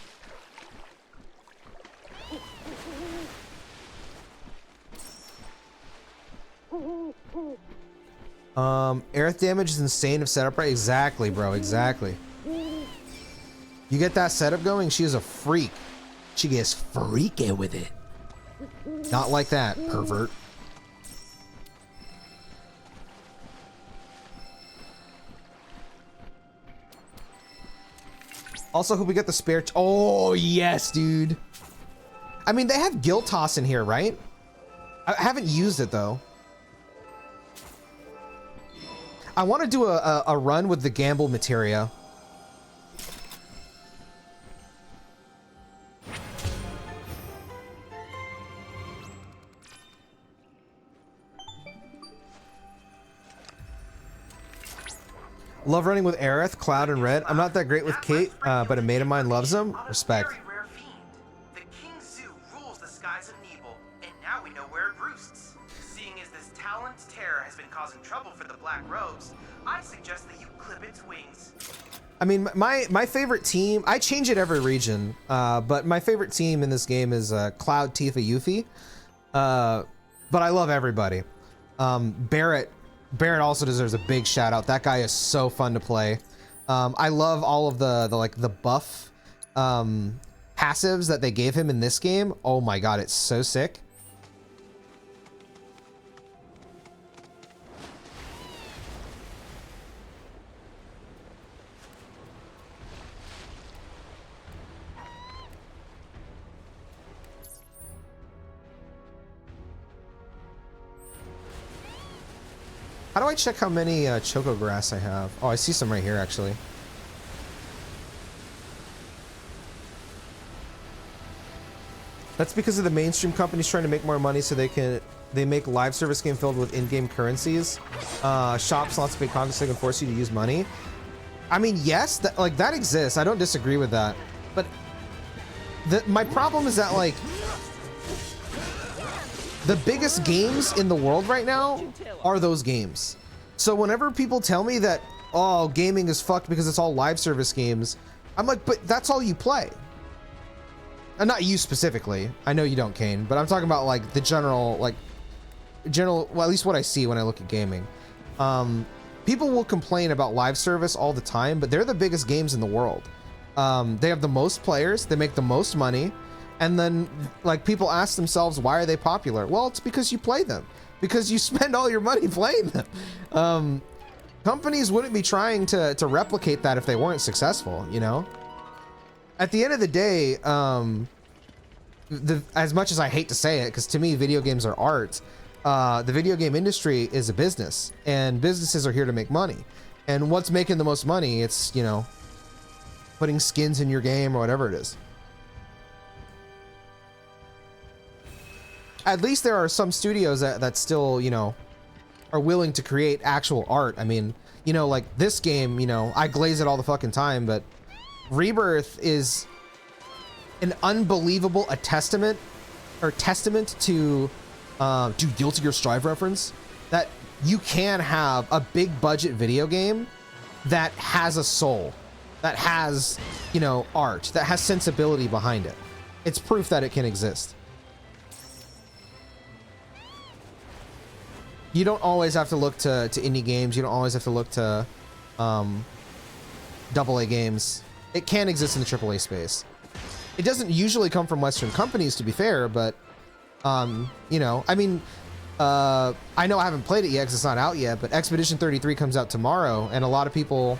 Aerith damage is insane if set up right. Exactly, bro. Exactly. You get that setup going, she is a freak. She gets freaky with it. Not like that, pervert. Also, hope we get the spare. Oh, yes, dude. I mean, they have Guild Toss in here, right? I haven't used it, though. I want to do a run with the gamble materia. Love running with Aerith, Cloud, and Red. I'm not that great with Kate, but a mate of mine loves them. Respect. The King's Zoo rules the skies of Nibel, and now we know where it roosts. Seeing as this talent's terror has been causing trouble for the Black Robes, I suggest that you clip its wings. I mean, my favorite team, I change it every region, but my favorite team in this game is Cloud, Tifa, Yuffie. But I love everybody. Barrett also deserves a big shout out. That guy is so fun to play. I love all of the buff passives that they gave him in this game. Oh my god, it's so sick. How do I check how many Choco Grass I have? Oh, I see some right here, actually. That's because of the mainstream companies trying to make more money so they make live service game filled with in-game currencies. Shops, lots of big contests that can force you to use money. I mean, yes, that exists. I don't disagree with that. But my problem is that, like, the biggest games in the world right now are those games. So whenever people tell me that, oh, gaming is fucked because it's all live service games, I'm like, but that's all you play. And not you specifically. I know you don't, Kane, but I'm talking about like the general, well, at least what I see when I look at gaming. People will complain about live service all the time, but they're the biggest games in the world. They have the most players, they make the most money. And then, like, people ask themselves, why are they popular? Well, it's because you play them. Because you spend all your money playing them. Companies wouldn't be trying to replicate that if they weren't successful, you know? At the end of the day, as much as I hate to say it, because to me, video games are art, the video game industry is a business. And businesses are here to make money. And what's making the most money? It's, you know, putting skins in your game or whatever it is. At least there are some studios that still, you know, are willing to create actual art. I mean, you know, like this game, you know, I glaze it all the fucking time, but Rebirth is an unbelievable testament to, dude, Guilty Gear Strive reference, that you can have a big budget video game that has a soul, that has, you know, art, that has sensibility behind it. It's proof that it can exist. You don't always have to look to indie games. You don't always have to look to AA games. It can exist in the AAA space. It doesn't usually come from Western companies, to be fair, but you know, I mean, I know I haven't played it yet because it's not out yet, but Expedition 33 comes out tomorrow, and a lot of people,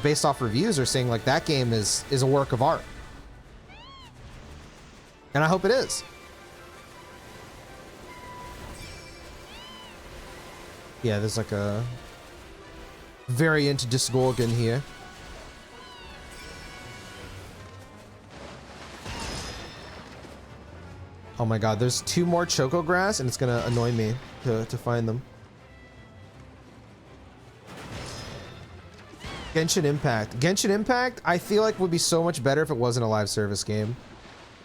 based off reviews, are saying like that game is a work of art, and I hope it is. Yeah, there's like a variant Disgorgon here. Oh my god, there's 2 more Choco Grass, and it's gonna annoy me to find them. Genshin Impact. Genshin Impact, I feel like would be so much better if it wasn't a live service game.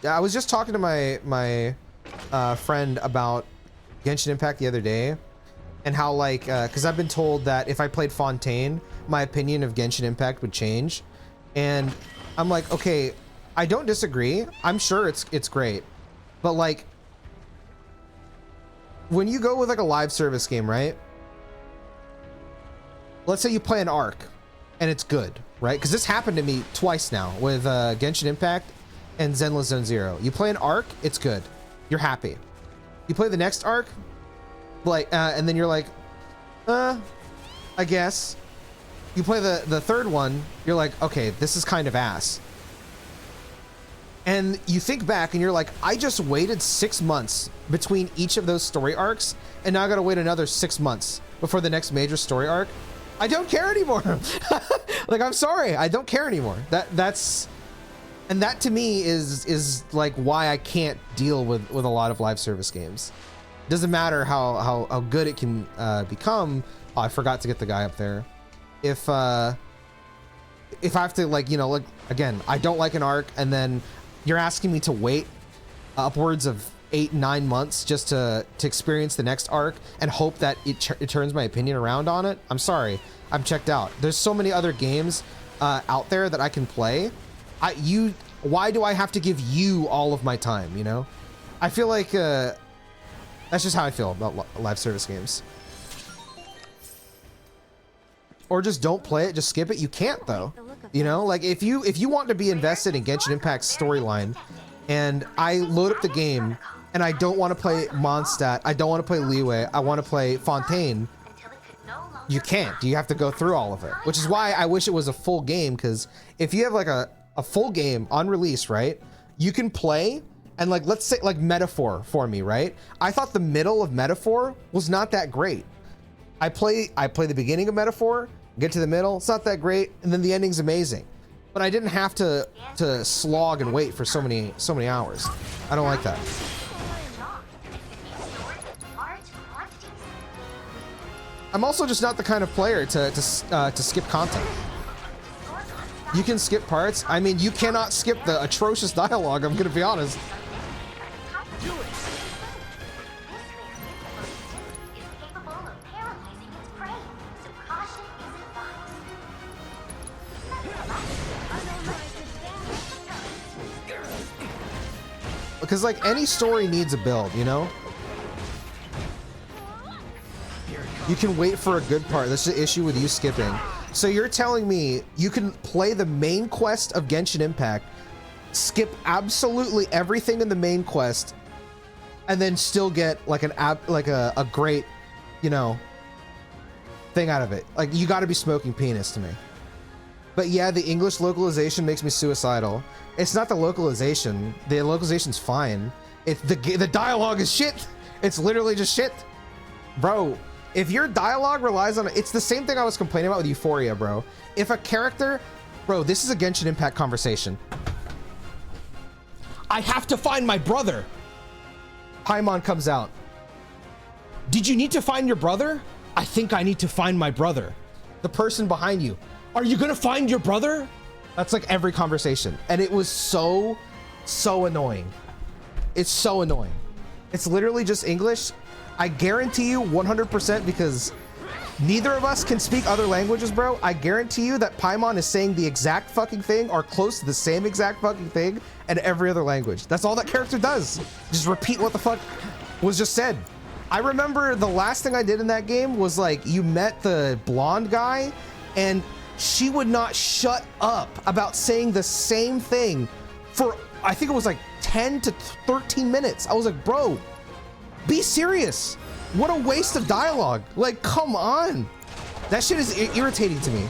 I was just talking to my friend about Genshin Impact the other day, and how like, because I've been told that if I played Fontaine, my opinion of Genshin Impact would change, and I'm like, okay, I don't disagree. I'm sure it's great. But like, when you go with like a live service game, right? Let's say you play an arc and it's good, right? Because this happened to me twice now with Genshin Impact and Zenless Zone Zero. You play an arc, it's good. You're happy. You play the next arc, like, and then you're like, I guess. You play the third one, you're like, okay, this is kind of ass. And you think back and you're like, I just waited 6 months between each of those story arcs, and now I gotta wait another 6 months before the next major story arc. I don't care anymore. Like, I'm sorry, I don't care anymore. That's and that to me is like why I can't deal with a lot of live service games. Doesn't matter how good it can become. Oh, I forgot to get the guy up there. If I have to, like, you know, like, again, I don't like an arc, and then you're asking me to wait upwards of 8-9 months just to experience the next arc and hope that it turns my opinion around on it. I'm sorry, I'm checked out. There's so many other games out there that I can play. Why do I have to give you all of my time, you know? I feel like that's just how I feel about live service games. Or just don't play it, just skip it. You can't though. You know, like if you want to be invested in Genshin Impact's storyline, and I load up the game and I don't want to play Mondstadt, I don't want to play Liyue, I want to play Fontaine, you can't. You have to go through all of it. Which is why I wish it was a full game, because if you have like a full game on release, right, you can play, and like, let's say like Metaphor for me, right? I thought the middle of Metaphor was not that great. I play the beginning of Metaphor, get to the middle, it's not that great, and then the ending's amazing. But I didn't have to slog and wait for so many hours. I don't like that. I'm also just not the kind of player to skip content. You can skip parts. I mean, you cannot skip the atrocious dialogue, I'm gonna be honest. Because like any story needs a build, you know? You can wait for a good part. That's the issue with you skipping. So you're telling me you can play the main quest of Genshin Impact, skip absolutely everything in the main quest, and then still get like a great, you know, thing out of it. Like, you got to be smoking penis to me. But yeah, the English localization makes me suicidal. It's not the localization. The localization's fine. It's the dialogue is shit. It's literally just shit. Bro, if your dialogue relies on it, it's the same thing I was complaining about with Euphoria, bro. If a character, bro, this is a Genshin Impact conversation. I have to find my brother. Paimon comes out. Did you need to find your brother? I think I need to find my brother. The person behind you. Are you gonna find your brother? That's like every conversation. And it was so annoying. It's so annoying. It's literally just English. I guarantee you 100%, because neither of us can speak other languages, bro. I guarantee you that Paimon is saying the exact fucking thing or close to the same exact fucking thing in every other language. That's all that character does. Just repeat what the fuck was just said. I remember the last thing I did in that game was like, you met the blonde guy and she would not shut up about saying the same thing for, I think it was like 10 to 13 minutes. I was like, bro, be serious. What a waste of dialogue. Like, come on. That shit is irritating to me.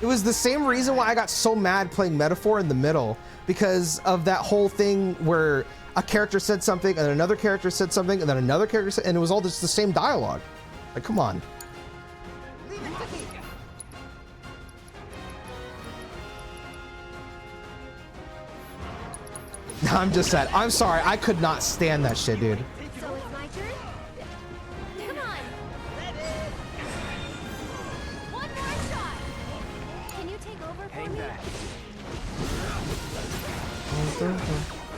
It was the same reason why I got so mad playing Metaphor in the middle, because of that whole thing where a character said something and then another character said something and then another character said, and it was all just the same dialogue. Like, come on. I'm just sad. I'm sorry. I could not stand that shit, dude. So it's my turn? Come on. One more shot. Can you take over for me?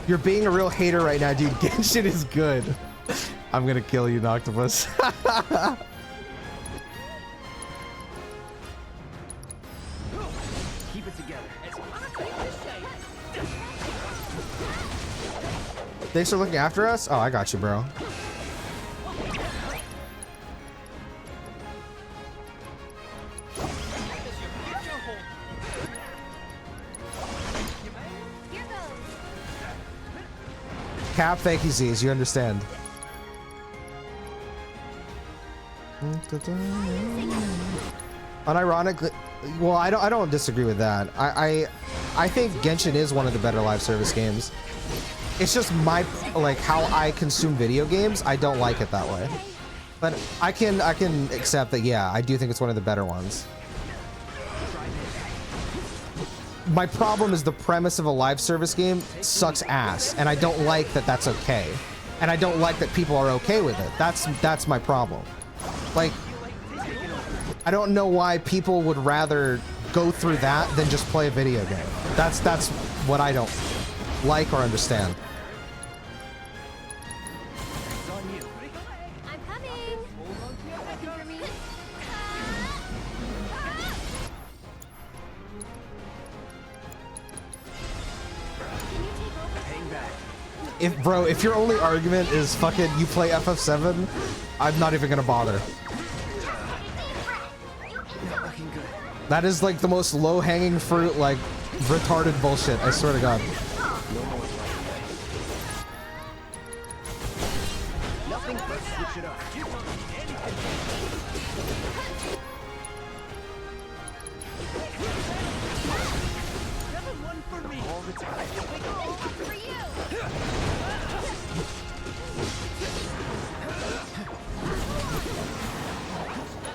You're being a real hater right now, dude. Genshin is good. I'm gonna kill you, Noctopus. Keep it together. Thanks for looking after us. Oh, I got you, bro. Cap, thank you, Z's. You understand. Unironically, well, I don't disagree with that. I think Genshin is one of the better live service games. It's just my, like, how I consume video games. I don't like it that way. But I can accept that, yeah, I do think it's one of the better ones. My problem is the premise of a live service game sucks ass, and I don't like that that's okay. And I don't like that people are okay with it. That's my problem. Like, I don't know why people would rather go through that than just play a video game. That's what I don't like or understand. I'm coming. Ready for me? If your only argument is fucking you play FF7, I'm not even gonna bother. That is like the most low-hanging fruit, like retarded bullshit, I swear to God. Nothing but switch it up. One for me all the time. For you.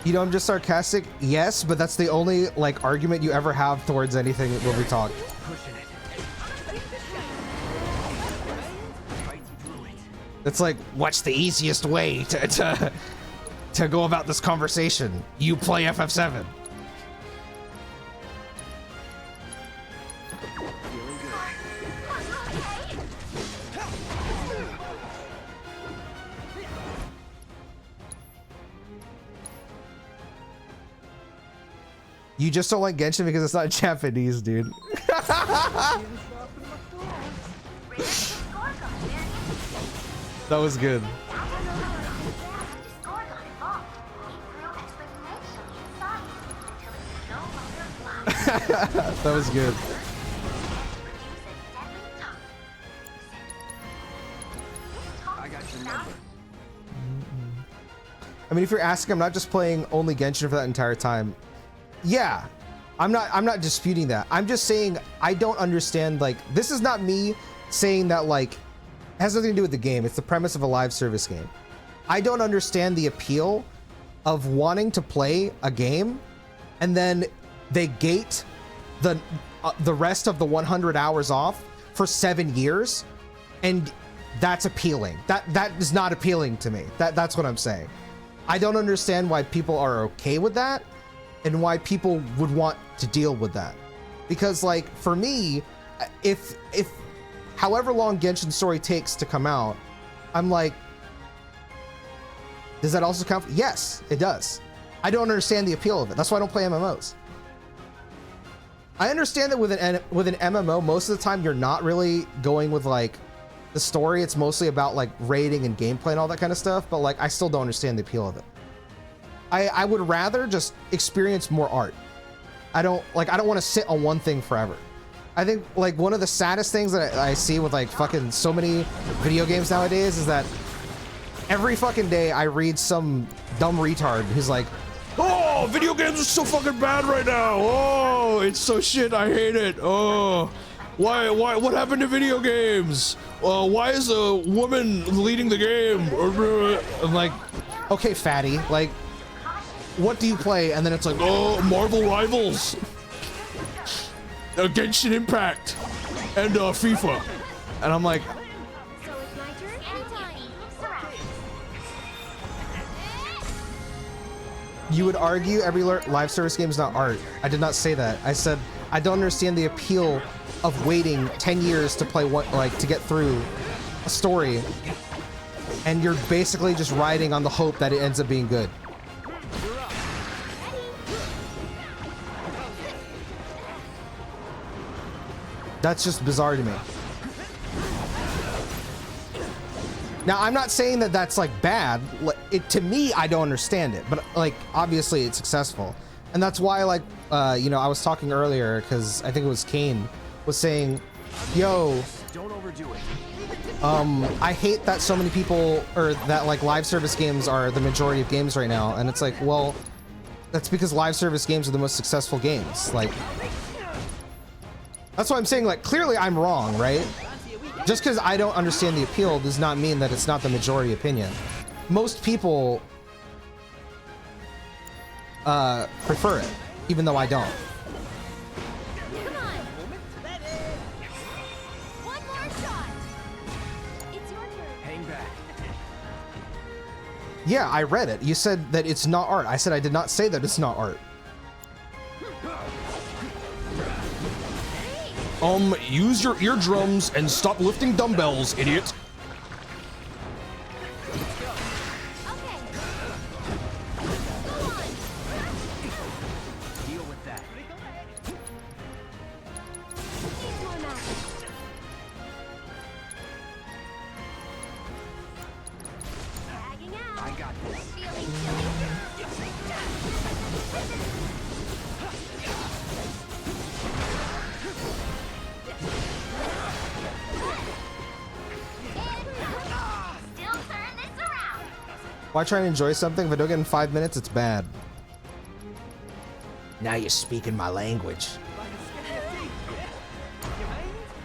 You know, I'm just sarcastic. Yes, but that's the only like argument you ever have towards anything when we talk. It's like, what's the easiest way to go about this conversation? You play FF7. You just don't like Genshin because it's not Japanese, dude. That was good. That was good. I got your number. I mean, if you're asking, I'm not just playing only Genshin for that entire time. Yeah, I'm not disputing that. I'm just saying I don't understand, like, this is not me saying that, like, it has nothing to do with the game. It's the premise of a live service game. I don't understand the appeal of wanting to play a game and then they gate the rest of the 100 hours off for 7 years, and that's appealing. That is not appealing to me. That's what I'm saying. I don't understand why people are okay with that and why people would want to deal with that. Because, like, for me, if however long Genshin Story takes to come out, I'm like, does that also count? Yes, it does. I don't understand the appeal of it. That's why I don't play MMOs. I understand that with an MMO, most of the time you're not really going with like the story. It's mostly about like raiding and gameplay and all that kind of stuff. But like, I still don't understand the appeal of it. I would rather just experience more art. I don't want to sit on one thing forever. I think like one of the saddest things that I see with like fucking so many video games nowadays is that every fucking day I read some dumb retard who's like, oh, video games are so fucking bad right now. Oh, it's so shit. I hate it. Oh, why, what happened to video games? Why is a woman leading the game? I'm like, okay, fatty, like, what do you play? And then it's like, oh, Marvel Rivals, Genshin Impact, and FIFA. And I'm like, So it's my turn? Anytime. you would argue every live service game is not art. I did not say that. I said I don't understand the appeal of waiting 10 years to play what, like, to get through a story, and you're basically just riding on the hope that it ends up being good. That's just bizarre to me. Now, I'm not saying that that's like bad. To me, I don't understand it, but like obviously it's successful, and that's why, like, you know, I was talking earlier because I think it was Kane was saying, "Yo, don't overdo it." I hate that so many people, or that like live service games are the majority of games right now," and it's like, well, that's because live service games are the most successful games. Like, that's why I'm saying, like, clearly I'm wrong, right? Just because I don't understand the appeal does not mean that it's not the majority opinion. Most people prefer it, even though I don't. Come on. One more shot. It's your turn. Hang back. Yeah, I read it. You said that it's not art. I said I did not say that it's not art. Use your eardrums and stop lifting dumbbells, idiot. Deal with that. I got this. Why try and enjoy something? If I don't get in 5 minutes, it's bad. Now you're speaking my language.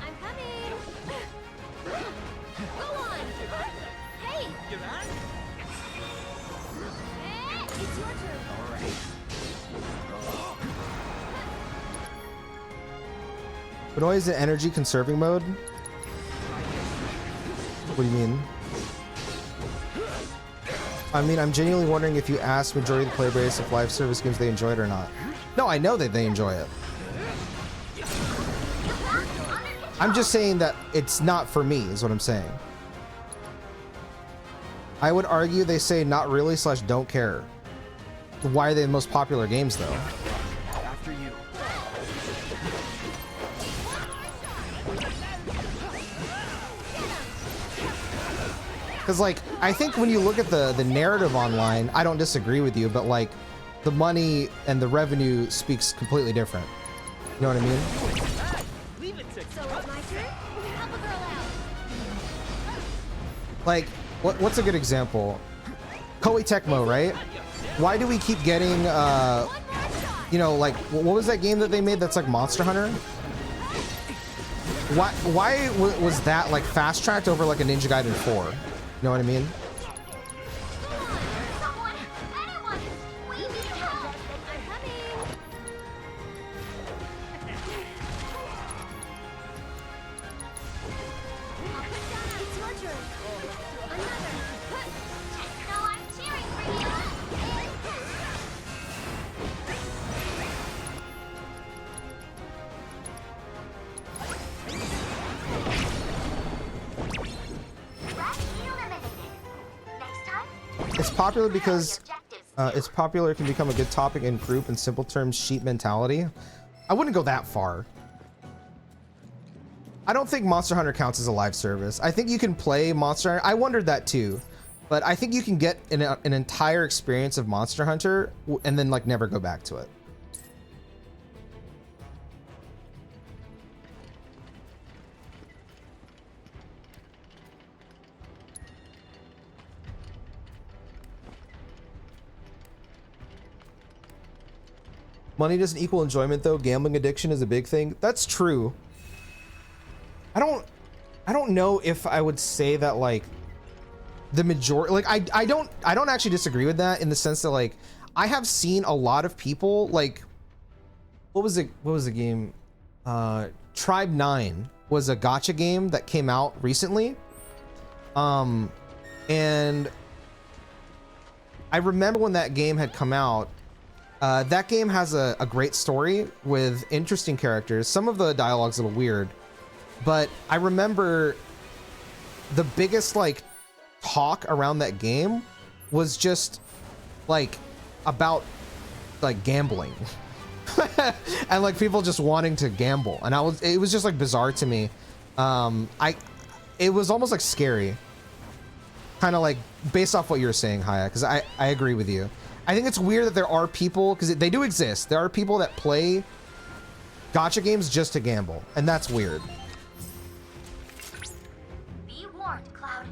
I'm coming. Go on. Hey. It's your turn. All right. But always in energy conserving mode? What do you mean? I mean, I'm genuinely wondering if you asked majority of the player base if live service games they enjoy it or not. No, I know that they enjoy it. I'm just saying that it's not for me, is what I'm saying. I would argue they say not really / don't care. Why are they the most popular games though? After you. Because, like, I think when you look at the narrative online, I don't disagree with you, but, like, the money and the revenue speaks completely different. You know what I mean? So it's my turn? Help a girl out. Like, what's a good example? Koei Tecmo, right? Why do we keep getting, you know, like, what was that game that they made that's like Monster Hunter? Why was that, like, fast-tracked over, like, a Ninja Gaiden 4? You know what I mean? It's popular because it's popular. It can become a good topic in group. In simple terms, sheep mentality. I wouldn't go that far. I don't think Monster Hunter counts as a live service. I think you can play Monster Hunter. I wondered that too, but I think you can get an entire experience of Monster Hunter and then like never go back to it. Money doesn't equal enjoyment though. Gambling addiction is a big thing. That's true. I don't know if I would say that like the majority, like I don't actually disagree with that in the sense that like I have seen a lot of people like, what was the game? Tribe 9 was a gacha game that came out recently. And I remember when that game had come out, that game has a great story with interesting characters. Some of the dialogue's a little weird, but I remember the biggest like talk around that game was just like about like gambling and like people just wanting to gamble, and it was just like bizarre to me. It was almost like scary, kind of like based off what you're saying, Haya, because I agree with you. I think it's weird that there are people, because they do exist, there are people that play gacha games just to gamble, and that's weird. Be warned, Cloud.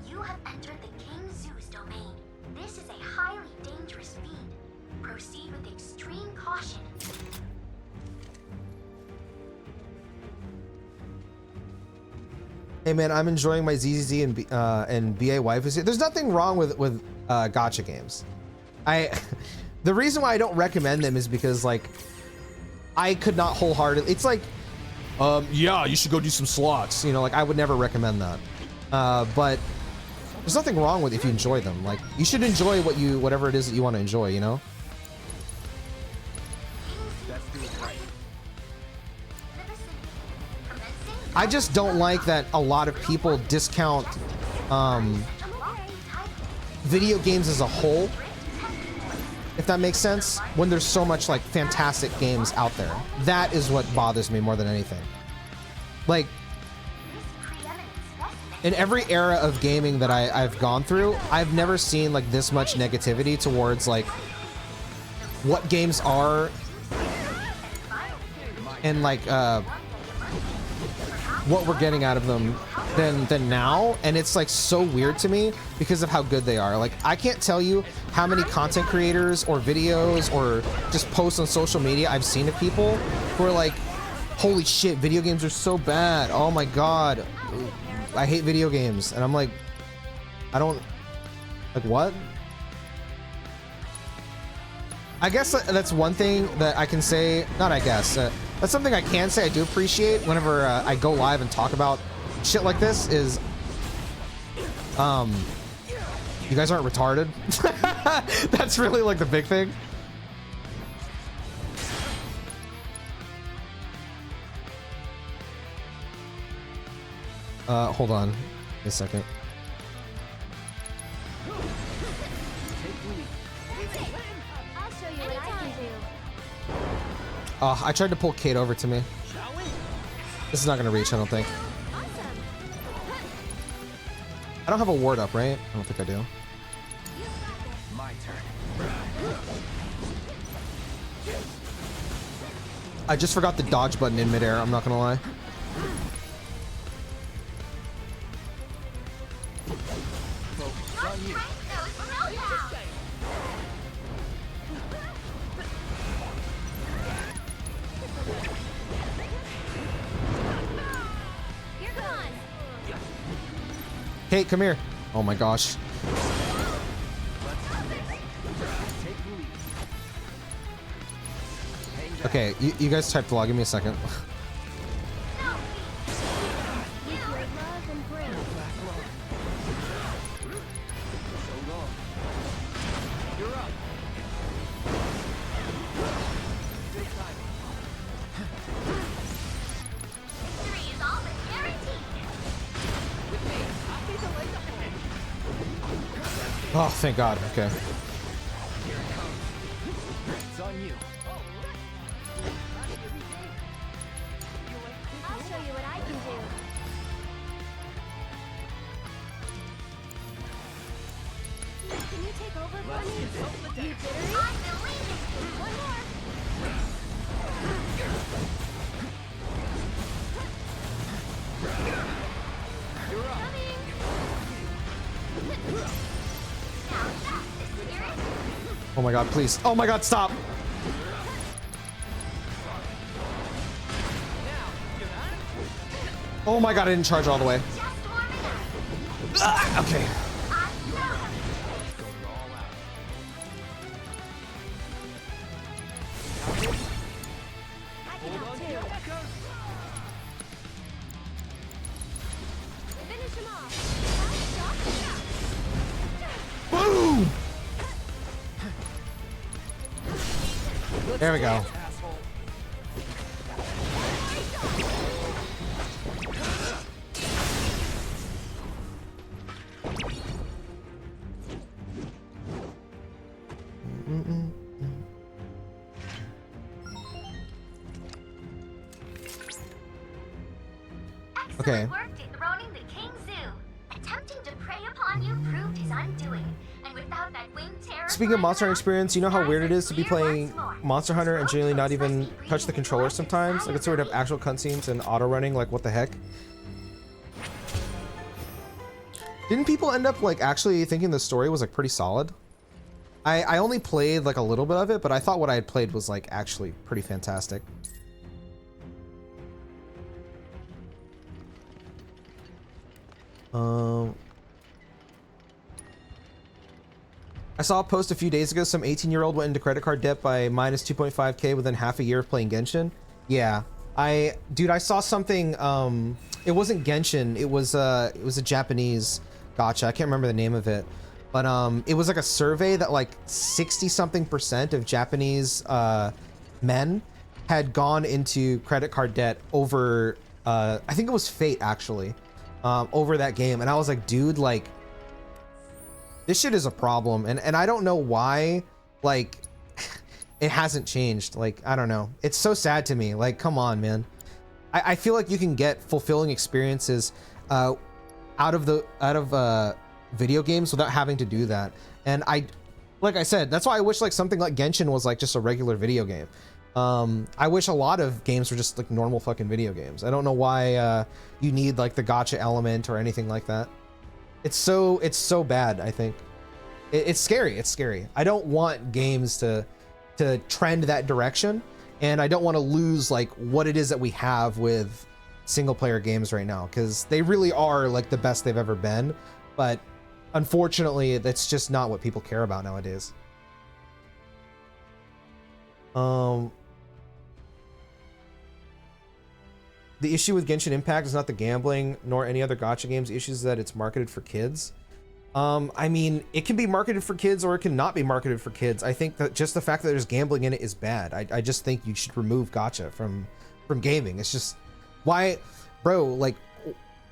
You have entered the King Zoo's domain. This is a highly dangerous feat. Proceed with extreme caution. Hey man, I'm enjoying my ZZZ and BA waifus. There's nothing wrong with gacha games. The reason why I don't recommend them is because like I could not wholeheartedly. It's like, yeah, you should go do some slots. You know, like I would never recommend that. But there's nothing wrong with if you enjoy them. Like you should enjoy whatever it is that you want to enjoy. You know. I just don't like that a lot of people discount video games as a whole, if that makes sense, when there's so much like fantastic games out there. That is what bothers me more than anything. Like in every era of gaming that I've gone through, I've never seen like this much negativity towards like what games are and like what we're getting out of them than now, and it's like so weird to me because of how good they are. Like I can't tell you how many content creators or videos or just posts on social media I've seen of people who are like, holy shit, video games are so bad, oh my god, I hate video games. And I'm like, I don't, like, what? I guess that's one thing that I can say, not I guess, that's something I can say I do appreciate whenever I go live and talk about shit like this is, you guys aren't retarded. That's really like the big thing. Hold on a second. I'll show you what I can do. I tried to pull Kate over to me. This is not gonna reach, I don't think. I don't have a ward up, right? I don't think I do. My turn. I just forgot the dodge button in midair, I'm not gonna lie. Kate, come here. Oh my gosh. Okay, you guys type the log. Give me a second. Oh, thank God. Okay. It's on you. I'll show you what I can do. Can you take over for me? You jittery? I believe it. One more. You're up. Oh my God, please. Oh my God, stop. Oh my god, I didn't charge all the way. Ah, okay. Boom! There we go. Okay. Work dethroning the King Zoo. Attempting to prey upon you proved his undoing. And without that winged terror, Speaking of Monster Hunter experience, you know how weird it is to be playing Monster Hunter and generally not even touch the controller sometimes? Like it's sort of actual cutscenes and auto running, like what the heck? Didn't people end up like actually thinking the story was like pretty solid? I only played like a little bit of it, but I thought what I had played was like actually pretty fantastic. I saw a post a few days ago. Some 18-year-old went into credit card debt by minus 2.5K within half a year of playing Genshin. Yeah, dude, I saw something. It wasn't Genshin. It was a Japanese gacha. I can't remember the name of it, but it was like a survey that like 60-something% of Japanese men had gone into credit card debt over. I think it was Fate actually, over that game, and I was like, dude, like. This shit is a problem, and I don't know why, like, it hasn't changed. Like, I don't know. It's so sad to me. Like, come on, man. I feel like you can get fulfilling experiences out of video games without having to do that. And like I said, that's why I wish like something like Genshin was like just a regular video game. I wish a lot of games were just like normal fucking video games. I don't know why you need like the gacha element or anything like that. It's so bad. I think it's scary. It's scary. I don't want games to trend that direction, and I don't want to lose like what it is that we have with single player games right now, because they really are like the best they've ever been. But unfortunately, that's just not what people care about nowadays. The issue with Genshin Impact is not the gambling nor any other gacha games. The issue is that it's marketed for kids. I mean, it can be marketed for kids or it can not be marketed for kids. I think that just the fact that there's gambling in it is bad. I just think you should remove gacha from gaming. It's just why, bro, like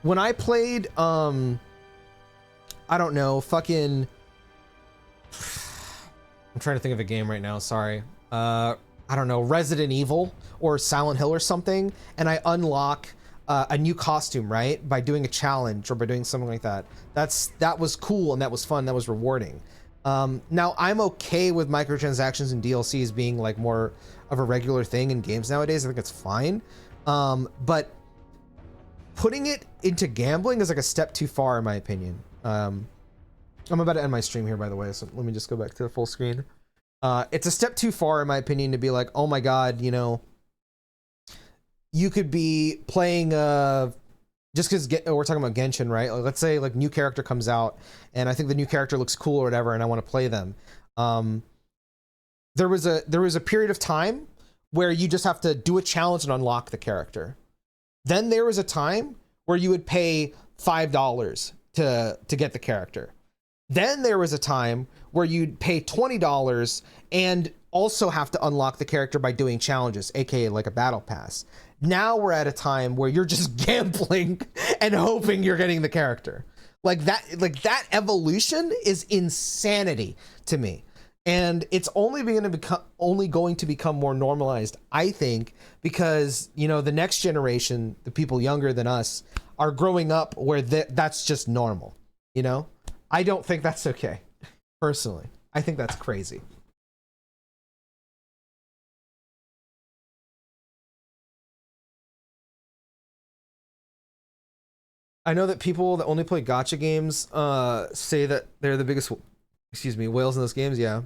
when I played, I don't know, fucking, I'm trying to think of a game right now. Sorry. I don't know, Resident Evil or Silent Hill or something, and I unlock a new costume, right? By doing a challenge or by doing something like that. That was cool and that was fun, that was rewarding. Now I'm okay with microtransactions and DLCs being like more of a regular thing in games nowadays. I think it's fine. But putting it into gambling is like a step too far in my opinion. I'm about to end my stream here, by the way, so let me just go back to the full screen. It's a step too far in my opinion to be like, oh my god, you know, you could be playing just because we're talking about Genshin, right? Like, let's say like new character comes out and I think the new character looks cool or whatever and I want to play them. There was a period of time where you just have to do a challenge and unlock the character. Then there was a time where you would pay $5 to get the character. Then there was a time where you'd pay $20 and also have to unlock the character by doing challenges, aka like a battle pass. Now we're at a time where you're just gambling and hoping you're getting the character. Like that evolution is insanity to me. And it's only going to become more normalized, I think, because, you know, the next generation, the people younger than us, are growing up where that's just normal, you know? I don't think that's okay, personally. I think that's crazy. I know that people that only play gacha games say that they're the biggest, excuse me, whales in those games. Yeah.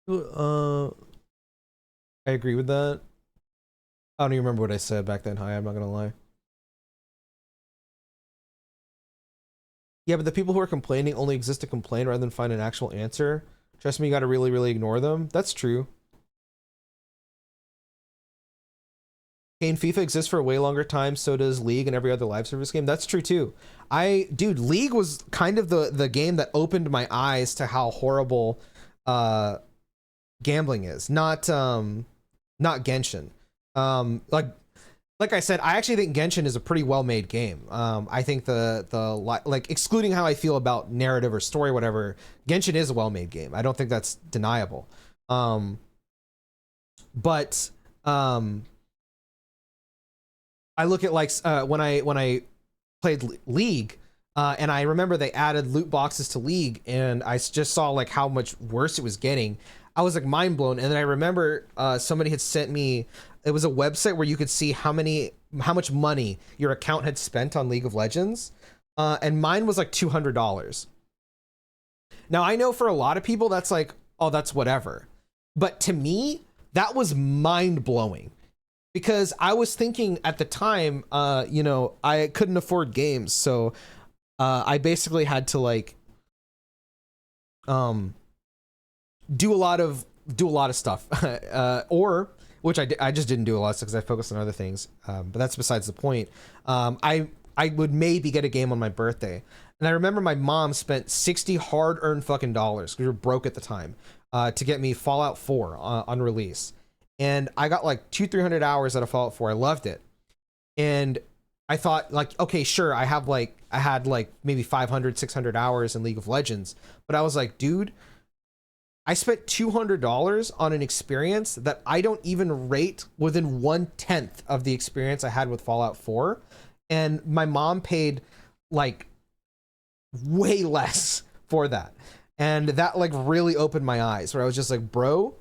I agree with that. I don't even remember what I said back then. Hi, I'm not gonna lie. Yeah, but the people who are complaining only exist to complain rather than find an actual answer. Trust me, you gotta really, really ignore them. That's true. Kane, FIFA exists for a way longer time, so does League and every other live service game. That's true too. Dude, League was kind of the game that opened my eyes to how horrible gambling is. Not Genshin. Like I said, I actually think Genshin is a pretty well-made game. I think like excluding how I feel about narrative or story, whatever, Genshin is a well-made game. I don't think that's deniable. But I look at like when I played League, and I remember they added loot boxes to League, and I just saw like how much worse it was getting. I was like mind blown. And then I remember somebody had sent me, it was a website where you could see how much money your account had spent on League of Legends, and mine was like $200. Now I know for a lot of people that's like, oh, that's whatever, but to me that was mind blowing. Because I was thinking at the time, you know, I couldn't afford games, so I basically had to like do a lot of stuff, or which I just didn't do a lot of stuff because I focused on other things. But that's besides the point. I would maybe get a game on my birthday, and I remember my mom spent 60 hard-earned fucking dollars, we were broke at the time, to get me Fallout 4 on release. And I got like 200-300 hours out of Fallout 4. I loved it. And I thought like, okay, sure. I had like maybe 500-600 hours in League of Legends, but I was like, dude, I spent $200 on an experience that I don't even rate within 1/10 of the experience I had with Fallout 4. And my mom paid like way less for that. And that like really opened my eyes, where I was just like, bro,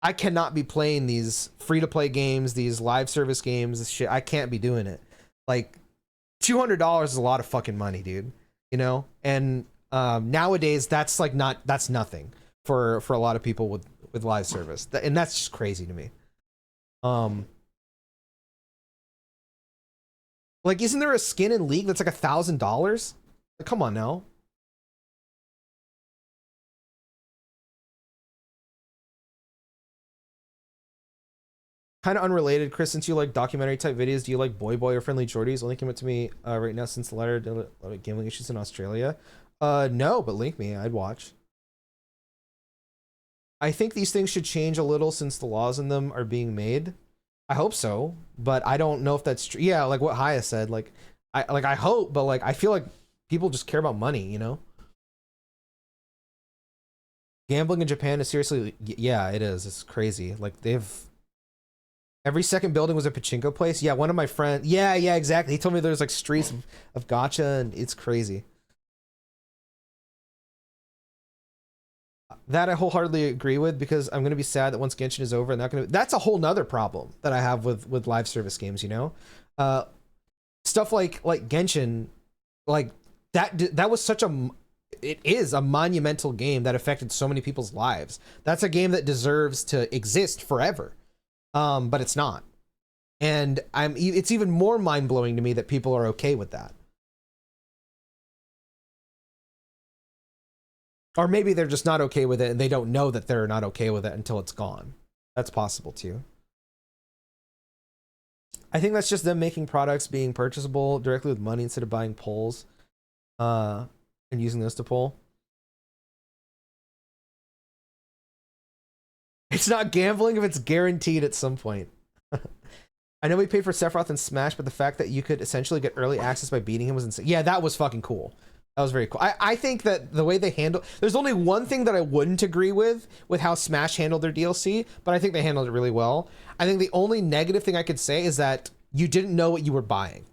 I cannot be playing these free-to-play games, these live service games, this shit. I can't be doing it. Like, $200 is a lot of fucking money, dude. You know? And nowadays, that's like that's nothing for a lot of people with live service. And that's just crazy to me. Like, isn't there a skin in League that's like $1,000? Like, come on now. Kind of unrelated, Chris, since you like documentary type videos, do you like Boy or Friendly Jordies? Only came up to me right now since the letter gambling issues in Australia. No, but link me, I'd watch. I think these things should change a little since the laws in them are being made. I hope so, but I don't know if that's true. Yeah, like what Haya said, like I hope, but like I feel like people just care about money, you know? Gambling in Japan is seriously, yeah, it is. It's crazy. Like every second building was a pachinko place. Yeah, one of my friends. Yeah, exactly. He told me there's like streets of gacha, and it's crazy. That I wholeheartedly agree with, because I'm gonna be sad that once Genshin is over, that's a whole nother problem that I have with live service games. You know, stuff like Genshin, like that was such a. It is a monumental game that affected so many people's lives. That's a game that deserves to exist forever. But it's not. And it's even more mind-blowing to me that people are okay with that. Or maybe they're just not okay with it and they don't know that they're not okay with it until it's gone. That's possible too. I think that's just them making products being purchasable directly with money instead of buying polls and using those to poll. It's not gambling if it's guaranteed at some point. I know we paid for Sephiroth and Smash, but the fact that you could essentially get early access by beating him was insane. Yeah, that was fucking cool. That was very cool. I think that the way they handle... There's only one thing that I wouldn't agree with how Smash handled their DLC, but I think they handled it really well. I think the only negative thing I could say is that you didn't know what you were buying.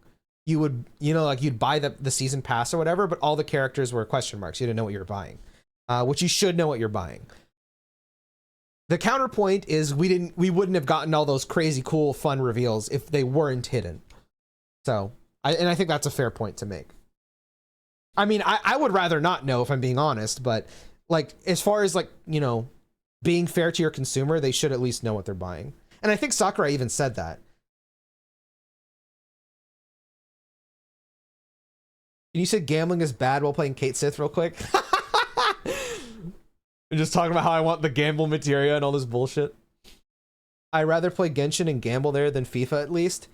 You would, you know, like you'd buy the season pass or whatever, but all the characters were question marks. You didn't know what you were buying, which you should know what you're buying. The counterpoint is we wouldn't have gotten all those crazy, cool, fun reveals if they weren't hidden. So, I think that's a fair point to make. I mean, I would rather not know, if I'm being honest, but like, as far as like, you know, being fair to your consumer, they should at least know what they're buying. And I think Sakurai even said that. Can you say gambling is bad while playing Kate Sith real quick? I'm just talking about how I want the gamble materia and all this bullshit. I'd rather play Genshin and gamble there than FIFA at least.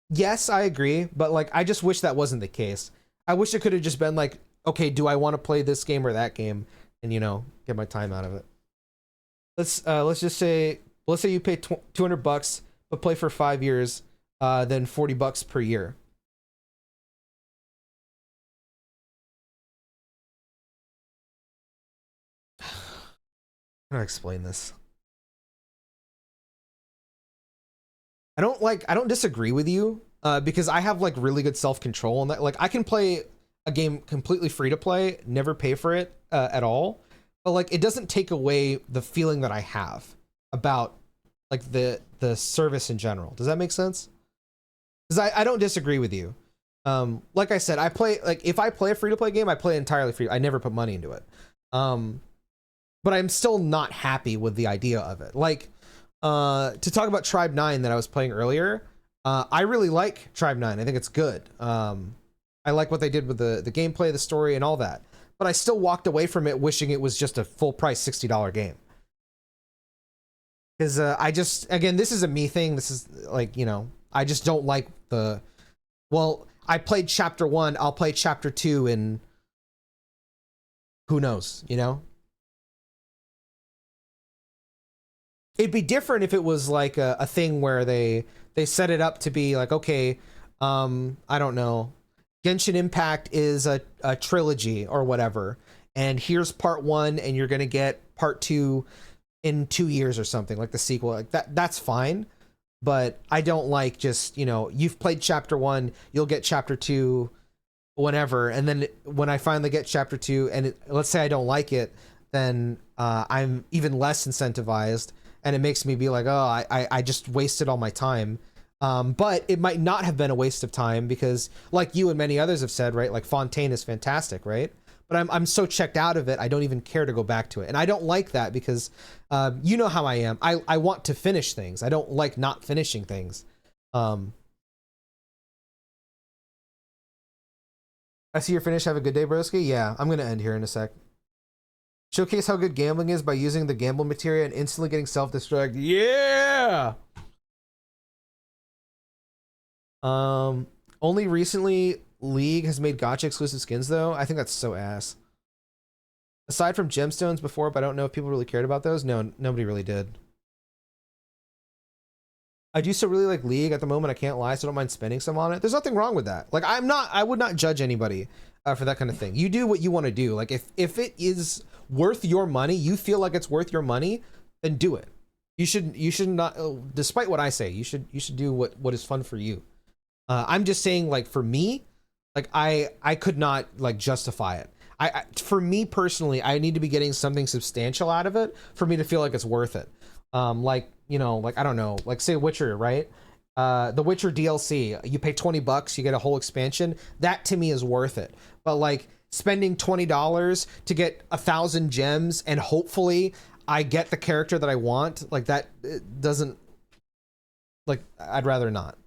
Yes, I agree, but like I just wish that wasn't the case. I wish it could have just been like, okay, do I want to play this game or that game, and you know, get my time out of it. Let's just say, let's say you pay $200 but play for 5 years, then $40 per year. How do I explain this? I don't disagree with you, because I have like really good self-control, and that like I can play a game completely free to play, never pay for it at all, but like it doesn't take away the feeling that I have about like the service in general. Does that make sense? Because I don't disagree with you. Like I said, I play, like if I play a free to play game, I play entirely free. I never put money into it. But I'm still not happy with the idea of it. Like, to talk about Tribe 9 that I was playing earlier, I really like Tribe 9. I think it's good. I like what they did with the gameplay, the story, and all that. But I still walked away from it wishing it was just a full price $60 game. Because I just, again, this is a me thing. This is like, you know, I just don't like the, well, I played chapter 1, I'll play chapter 2 in who knows, you know? It'd be different if it was like a thing where they set it up to be like, okay, I don't know, Genshin Impact is a trilogy or whatever, and here's part 1 and you're gonna get part 2 in 2 years or something, like the sequel. Like that's fine, but I don't like just, you know, you've played chapter 1, you'll get chapter 2 whenever, and then when I finally get chapter 2 and let's say I don't like it, then I'm even less incentivized, and it makes me be like, oh, I just wasted all my time. But it might not have been a waste of time, because like you and many others have said, right, like Fontaine is fantastic, right? But I'm so checked out of it, I don't even care to go back to it. And I don't like that, because you know how I am. I want to finish things. I don't like not finishing things. I see you're finished. Have a good day, broski. Yeah, I'm gonna end here in a sec. Showcase how good gambling is by using the gamble materia and instantly getting self-destruct. Yeah! Only recently League has made gacha exclusive skins though. I think that's so ass. Aside from gemstones before, but I don't know if people really cared about those. No, nobody really did. I do still really like League at the moment, I can't lie, so I don't mind spending some on it. There's nothing wrong with that. Like I would not judge anybody for that kind of thing. You do what you want to do. Like if it is worth your money, you feel like it's worth your money, then do it. You should not, despite what I say, you should do what is fun for you. I'm just saying, like for me, like I could not like justify it. For me personally, I need to be getting something substantial out of it for me to feel like it's worth it. Like, you know, like I don't know, like say Witcher, right? The Witcher DLC, you pay $20, you get a whole expansion. That to me is worth it. But like spending $20 to get 1,000 gems and hopefully I get the character that I want, like that, it doesn't, like I'd rather not.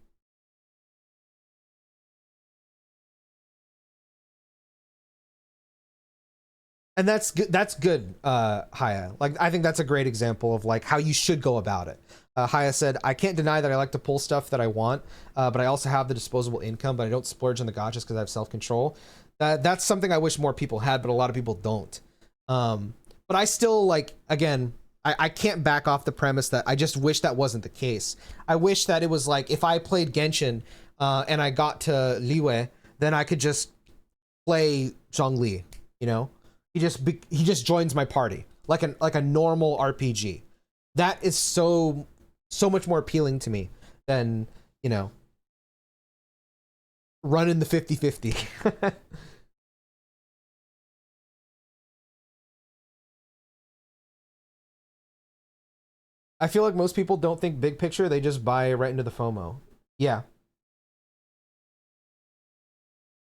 And that's good, Haya. Like, I think that's a great example of like how you should go about it. Haya said, I can't deny that I like to pull stuff that I want, but I also have the disposable income, but I don't splurge on the gotchas because I have self-control. That's something I wish more people had, but a lot of people don't. But I still, like, again, I can't back off the premise that I just wish that wasn't the case. I wish that it was like, if I played Genshin and I got to Liyue, then I could just play Zhongli, you know? He just joins my party like a normal RPG. That is so much more appealing to me than, you know, running the 50-50. I feel like most people don't think big picture, they just buy right into the FOMO. Yeah.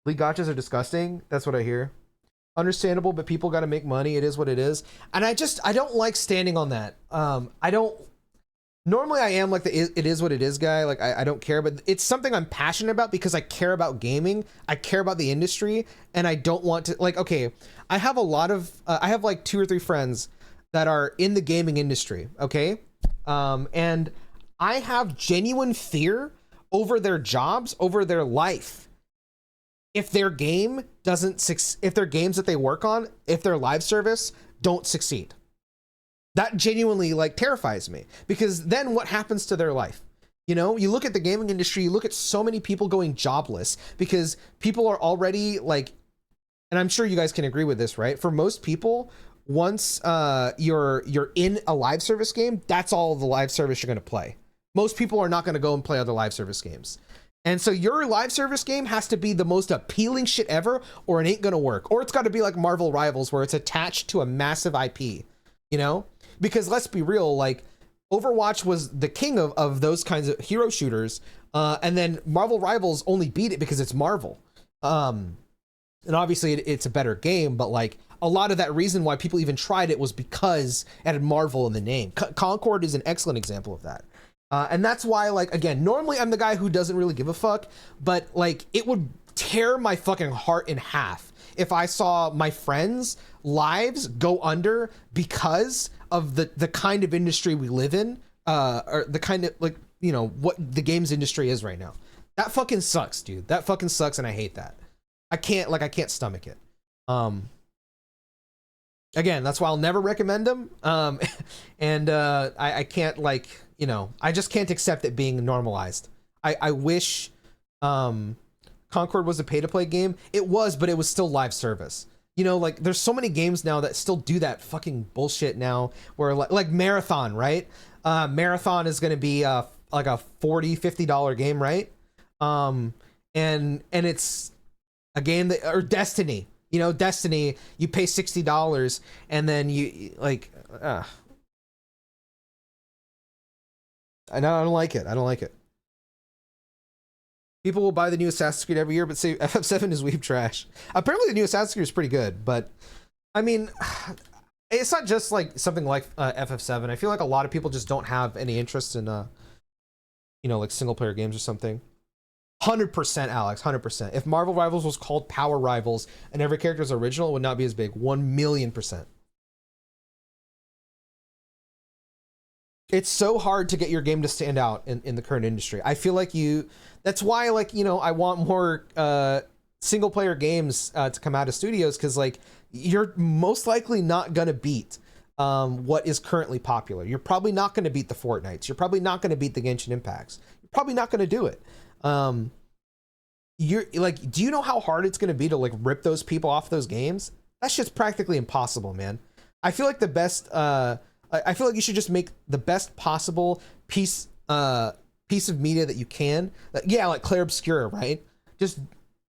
League gotchas are disgusting. That's what I hear. Understandable, but people got to make money. It is what it is. And I don't like standing on that. normally I am like the it is what it is guy. Like I don't care, but it's something I'm passionate about because I care about gaming. I care about the industry, and I don't want to like. Okay, I have a lot of I have like 2 or 3 friends that are in the gaming industry. Okay, and I have genuine fear over their jobs, over their life. If their game doesn't, if their games that they work on, if their live service don't succeed. That genuinely like terrifies me, because then what happens to their life? You know, you look at the gaming industry, you look at so many people going jobless because people are already like, and I'm sure you guys can agree with this, right? For most people, once you're in a live service game, that's all the live service you're going to play. Most people are not going to go and play other live service games. And so your live service game has to be the most appealing shit ever, or it ain't going to work. Or it's got to be like Marvel Rivals, where it's attached to a massive IP, you know? Because let's be real, like Overwatch was the king of those kinds of hero shooters. And then Marvel Rivals only beat it because it's Marvel. And obviously it's a better game, but like a lot of that reason why people even tried it was because it had Marvel in the name. Concord is an excellent example of that. And that's why, like, again, normally I'm the guy who doesn't really give a fuck, but like it would tear my fucking heart in half if I saw my friends' lives go under because of the kind of industry we live in, or the kind of, like, you know, what the games industry is right now. That fucking sucks, dude. That fucking sucks, and I hate that. I can't stomach it. Again, that's why I'll never recommend them. And I can't, like, you know, I just can't accept it being normalized. I wish Concord was a pay-to-play game. It was, but it was still live service. You know, like there's so many games now that still do that fucking bullshit now, where like Marathon, right? Marathon is going to be like a $40-$50 game, right? And it's a game that, or Destiny, you know, Destiny, you pay $60 and then you like, I don't like it. I don't like it. People will buy the new Assassin's Creed every year, but say FF7 is weeb trash. Apparently the new Assassin's Creed is pretty good, but I mean, it's not just like something like FF7. I feel like a lot of people just don't have any interest in, you know, like single player games or something. 100%, Alex, 100%. If Marvel Rivals was called Power Rivals and every character is original, it would not be as big. 1,000,000%. It's so hard to get your game to stand out in the current industry. I feel like that's why, like, you know, I want more single player games to come out of studios, because like you're most likely not gonna beat what is currently popular. You're probably not gonna beat the Fortnites. You're probably not gonna beat the Genshin Impacts. You're probably not gonna do it. You're like, do you know how hard it's gonna be to like rip those people off those games? That shit's practically impossible, man. I feel like the best I feel like you should just make the best possible piece of media that you can. Yeah, like Claire Obscura, right? Just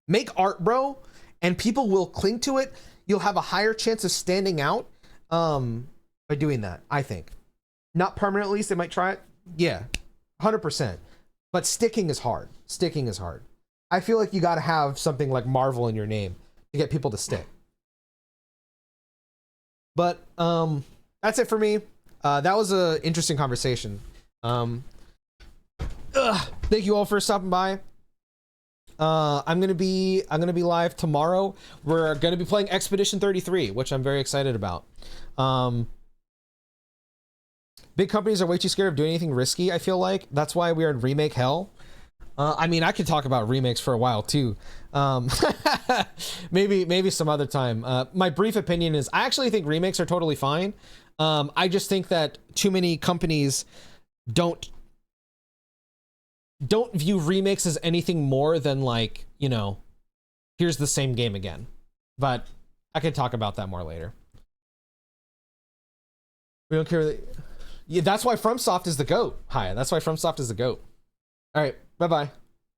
make art, bro, and people will cling to it. You'll have a higher chance of standing out by doing that, I think. Not permanently, at least they might try it. Yeah, 100%. But sticking is hard. Sticking is hard. I feel like you got to have something like Marvel in your name to get people to stick. But that's it for me. That was an interesting conversation. Thank you all for stopping by. I'm gonna be live tomorrow. We're gonna be playing Expedition 33, which I'm very excited about. Big companies are way too scared of doing anything risky, I feel like. That's why we are in remake hell. I mean, I could talk about remakes for a while too. Maybe some other time. My brief opinion is I actually think remakes are totally fine. I just think that too many companies don't view remakes as anything more than, like, you know, here's the same game again. But I could talk about that more later. We don't care. Yeah, that's why FromSoft is the GOAT. Hi, that's why FromSoft is the GOAT. All right, bye-bye.